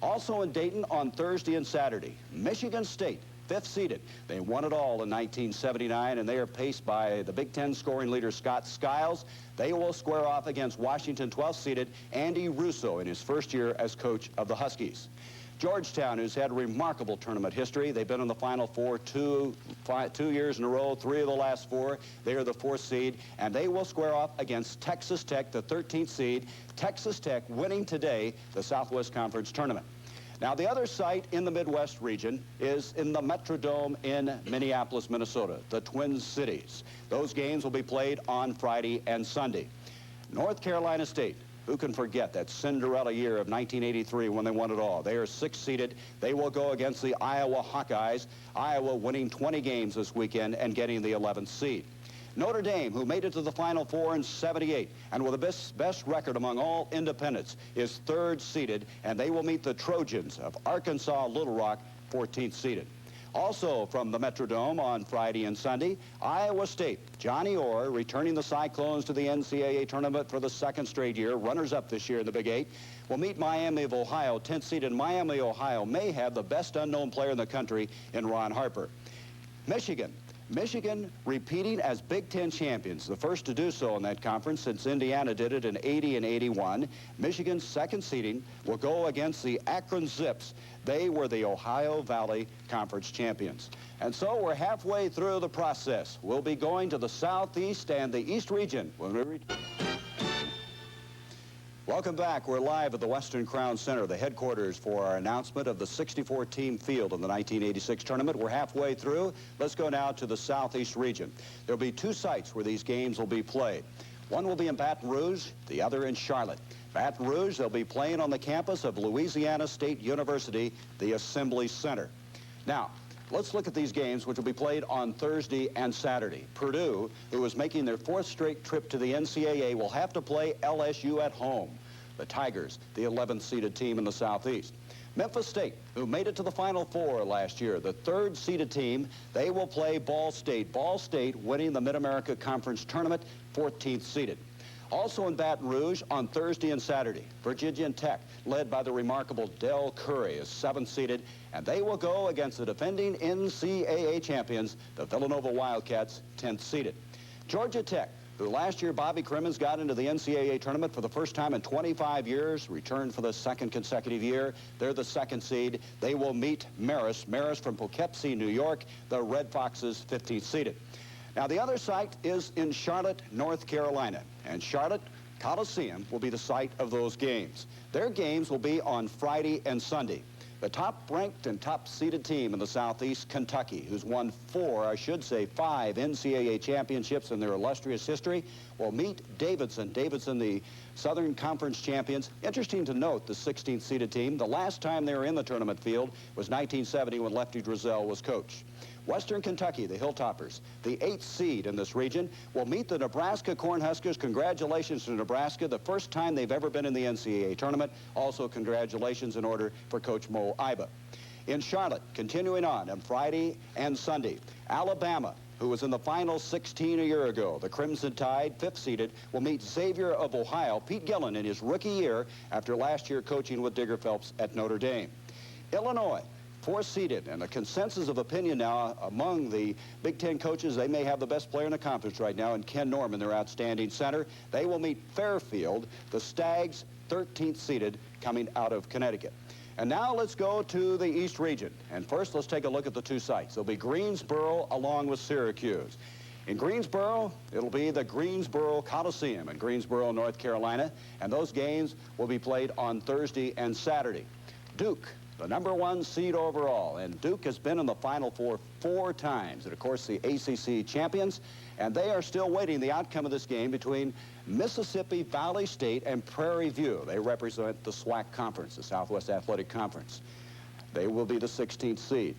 Also in Dayton on Thursday and Saturday, Michigan State, 5th seeded. They won it all in 1979, and they are paced by the Big Ten scoring leader Scott Skiles. They will square off against Washington, 12th seeded, Andy Russo in his first year as coach of the Huskies. Georgetown, who's had a remarkable tournament history. They've been in the Final Four two years in a row, 3 of the last 4. They are the 4th seed, and they will square off against Texas Tech, the 13th seed. Texas Tech winning today the Southwest Conference Tournament. Now, the other site in the Midwest region is in the Metrodome in Minneapolis, Minnesota, the Twin Cities. Those games will be played on Friday and Sunday. North Carolina State, who can forget that Cinderella year of 1983 when they won it all? They are 6th seeded. They will go against the Iowa Hawkeyes. Iowa winning 20 games this weekend and getting the 11th seed. Notre Dame, who made it to the Final Four in '78 and with the best record among all independents, is 3rd seeded, and they will meet the Trojans of Arkansas Little Rock, 14th seeded. Also from the Metrodome on Friday and Sunday, Iowa State, Johnny Orr, returning the Cyclones to the NCAA tournament for the 2nd straight year, runners-up this year in the Big 8, will meet Miami of Ohio, 10th seeded. Miami, Ohio may have the best unknown player in the country in Ron Harper. Michigan repeating as Big Ten champions, the first to do so in that conference since Indiana did it in '80 and '81. Michigan's 2nd seeding will go against the Akron Zips. They were the Ohio Valley Conference champions. And so we're halfway through the process. We'll be going to the Southeast and the East region when we return. Welcome back. We're live at the Western Crown Center, the headquarters for our announcement of the 64-team field in the 1986 tournament. We're halfway through. Let's go now to the Southeast region. There'll be 2 sites where these games will be played. One will be in Baton Rouge, the other in Charlotte. Baton Rouge, they'll be playing on the campus of Louisiana State University, the Assembly Center. Now, let's look at these games, which will be played on Thursday and Saturday. Purdue, who is making their 4th straight trip to the NCAA, will have to play LSU at home. The Tigers, the 11th seeded team in the Southeast. Memphis State, who made it to the Final Four last year, the 3rd seeded team, they will play Ball State. Ball State winning the Mid-America Conference Tournament, 14th seeded. Also in Baton Rouge on Thursday and Saturday, Virginia Tech, led by the remarkable Del Curry, is 7th seeded, and they will go against the defending NCAA champions, the Villanova Wildcats, 10th seeded. Georgia Tech, who last year Bobby Crimmins got into the NCAA tournament for the first time in 25 years, returned for the 2nd consecutive year. They're the 2nd seed. They will meet Marist from Poughkeepsie, New York, the Red Foxes, 15th seeded. Now, the other site is in Charlotte, North Carolina, and Charlotte Coliseum will be the site of those games. Their games will be on Friday and Sunday. The top-ranked and top-seeded team in the Southeast, Kentucky, who's won 5 NCAA championships in their illustrious history, will meet Davidson. Davidson, the Southern Conference champions. Interesting to note, the 16th seeded team, the last time they were in the tournament field was 1970 when Lefty Driesell was coach. Western Kentucky, the Hilltoppers, the 8th seed in this region, will meet the Nebraska Cornhuskers. Congratulations to Nebraska, the first time they've ever been in the NCAA tournament. Also, congratulations in order for Coach Mo Iba. In Charlotte, continuing on Friday and Sunday, Alabama, who was in the Final 16 a year ago, the Crimson Tide, 5th seeded, will meet Xavier of Ohio, Pete Gillen, in his rookie year after last year coaching with Digger Phelps at Notre Dame. Illinois, 4th seeded, and the consensus of opinion now among the Big Ten coaches, they may have the best player in the conference right now in Ken Norman, their outstanding center. They will meet Fairfield, the Stags, 13th seeded, coming out of Connecticut. And now let's go to the East region. And first, let's take a look at the 2 sites. There'll be Greensboro along with Syracuse. In Greensboro, it'll be the Greensboro Coliseum in Greensboro, North Carolina, and those games will be played on Thursday and Saturday. Duke, the #1 seed overall, and Duke has been in the Final Four 4 times, and of course the ACC champions, and they are still waiting the outcome of this game between Mississippi Valley State and Prairie View. They represent the SWAC Conference, the Southwest Athletic Conference. They will be the 16th seed.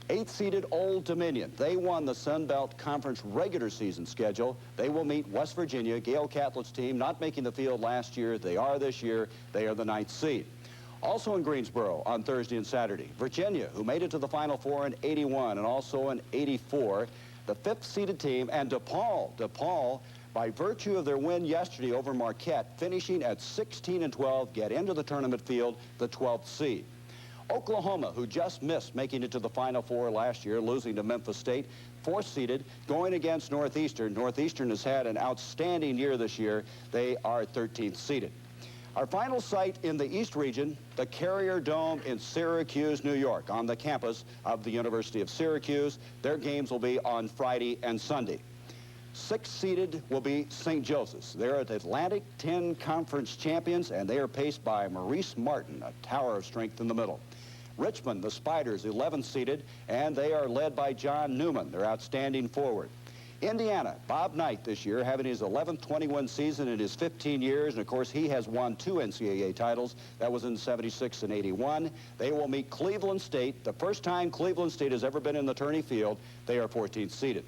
8th seeded Old Dominion. They won the Sun Belt Conference regular season schedule. They will meet West Virginia, Gail Catlett's team, not making the field last year. They are this year. They are the 9th seed. Also in Greensboro on Thursday and Saturday, Virginia, who made it to the Final Four in '81 and also in '84, the 5th seeded team, and DePaul, by virtue of their win yesterday over Marquette, finishing at 16-12, get into the tournament field, the 12th seed. Oklahoma, who just missed making it to the Final Four last year, losing to Memphis State, 4th seeded, going against Northeastern. Northeastern has had an outstanding year this year. They are 13th seeded. Our final site in the East region, the Carrier Dome in Syracuse, New York, on the campus of the University of Syracuse. Their games will be on Friday and Sunday. 6th seeded will be St. Joseph's. They're the Atlantic 10 Conference champions, and they are paced by Maurice Martin, a tower of strength in the middle. Richmond, the Spiders, 11th seeded, and they are led by John Newman, their outstanding forward. Indiana, Bob Knight this year, having his 11th 21 season in his 15 years, and of course he has won 2 NCAA titles. That was in 76 and 81. They will meet Cleveland State, the first time Cleveland State has ever been in the tourney field. They are 14th seeded.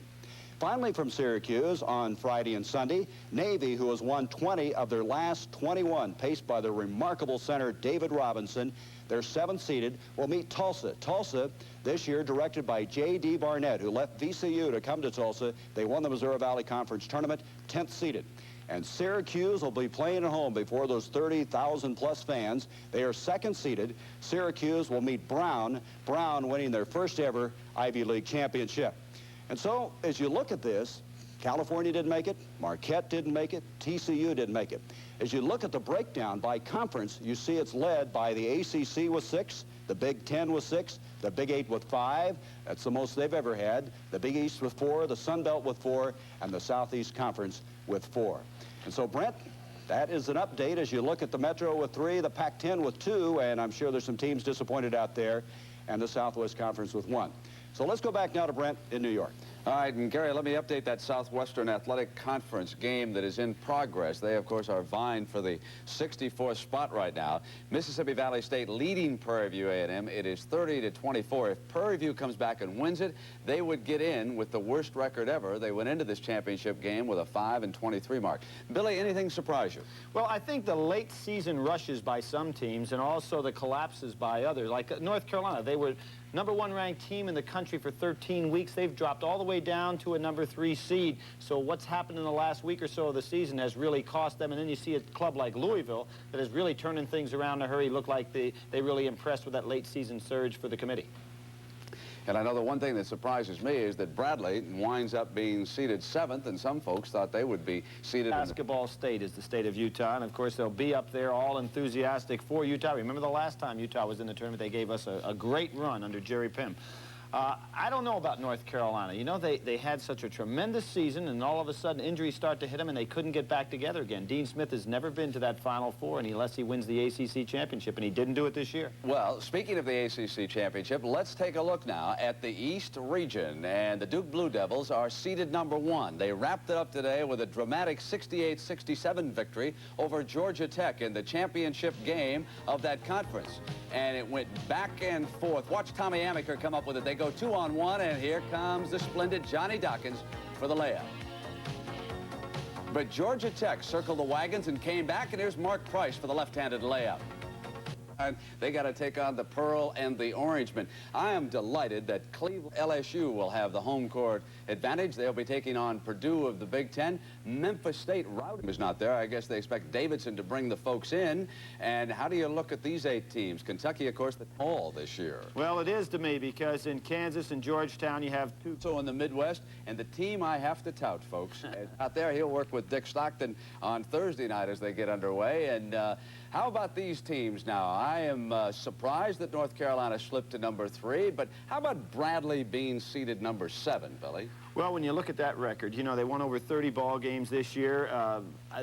Finally, from Syracuse on Friday and Sunday, Navy, who has won 20 of their last 21, paced by the remarkable center David Robinson. They're 7th seeded, will meet Tulsa. Tulsa, this year, directed by J.D. Barnett, who left VCU to come to Tulsa. They won the Missouri Valley Conference Tournament, 10th seeded. And Syracuse will be playing at home before those 30,000-plus fans. They are 2nd seeded. Syracuse will meet Brown, Brown winning their first ever Ivy League championship. And so, as you look at this, California didn't make it, Marquette didn't make it, TCU didn't make it. As you look at the breakdown by conference, you see it's led by the ACC with 6, the Big Ten with 6, the Big 8 with 5. That's the most they've ever had. The Big East with 4, the Sun Belt with 4, and the Southeast Conference with 4. And so, Brent, that is an update as you look at the Metro with 3, the Pac-10 with 2, and I'm sure there's some teams disappointed out there, and the Southwest Conference with 1. So let's go back now to Brent in New York. All right, and Gary, let me update that Southwestern Athletic Conference game that is in progress. They, of course, are vying for the 64th spot right now. Mississippi Valley State leading Prairie View A&M. It is 30-24. If Prairie View comes back and wins it, they would get in with the worst record ever. They went into this championship game with a 5-23 mark. Billy, anything surprise you? Well, I think the late season rushes by some teams and also the collapses by others. Like North Carolina, they were #1 ranked team in the country for 13 weeks. They've dropped all the way down to a #3 seed. So what's happened in the last week or so of the season has really cost them. And then you see a club like Louisville that is really turning things around in a hurry. Look like they really impressed with that late season surge for the committee. And I know the one thing that surprises me is that Bradley winds up being seeded 7th, and some folks thought they would be seeded. Basketball State is the state of Utah, and of course they'll be up there all enthusiastic for Utah. Remember the last time Utah was in the tournament, they gave us a great run under Jerry Pym. I don't know about North Carolina. You know, they had such a tremendous season, and all of a sudden injuries start to hit them, and they couldn't get back together again. Dean Smith has never been to that Final Four unless he wins the ACC championship, and he didn't do it this year. Well, speaking of the ACC championship, let's take a look now at the East region, and the Duke Blue Devils are seeded #1. They wrapped it up today with a dramatic 68-67 victory over Georgia Tech in the championship game of that conference. And it went back and forth. Watch Tommy Amaker come up with it. They go 2-on-1, and here comes the splendid Johnny Dawkins for the layup. But Georgia Tech circled the wagons and came back, and here's Mark Price for the left-handed layup. They got to take on the Pearl and the Orangemen. I am delighted that Cleveland LSU will have the home court advantage. They'll be taking on Purdue of the Big Ten. Memphis State routing is not there. I guess they expect Davidson to bring the folks in. And how do you look at these 8 teams? Kentucky, of course, the all this year. Well, it is to me, because in Kansas and Georgetown you have 2. So in the Midwest, and the team I have to tout, folks. Out there, he'll work with Dick Stockton on Thursday night as they get underway. And how about these teams now? I am surprised that North Carolina slipped to #3, but how about Bradley being seeded #7, Billy? Well, when you look at that record, you know, they won over 30 ball games this year.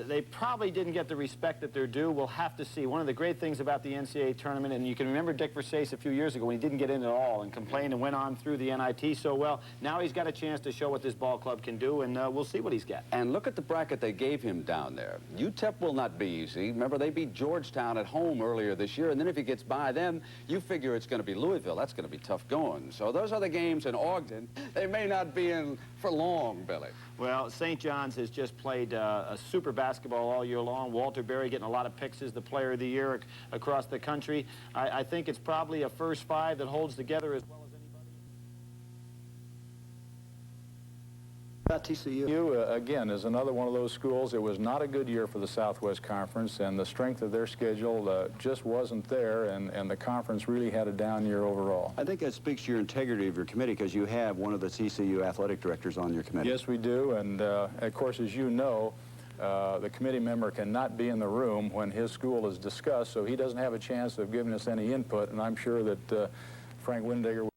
They probably didn't get the respect that they're due. We'll have to see. One of the great things about the NCAA tournament, and you can remember Dick Versace a few years ago when he didn't get in at all and complained and went on through the NIT so well. Now he's got a chance to show what this ball club can do, and we'll see what he's got. And look at the bracket they gave him down there. UTEP will not be easy. Remember, they beat Georgetown at home earlier this year, and then if he gets by them, you figure it's going to be Louisville. That's going to be tough going. So those are the games in Ogden. They may not be in for long, Billy. Well, St. John's has just played a super basketball all year long. Walter Berry getting a lot of picks as the player of the year across the country. I think it's probably a first 5 that holds together as well as anybody. TCU, again, is another one of those schools. It was not a good year for the Southwest Conference, and the strength of their schedule just wasn't there, and the conference really had a down year overall. I think that speaks to your integrity of your committee, because you have one of the TCU athletic directors on your committee. Yes, we do, and of course, as you know, the committee member cannot be in the room when his school is discussed, so he doesn't have a chance of giving us any input, and I'm sure that Frank Windiger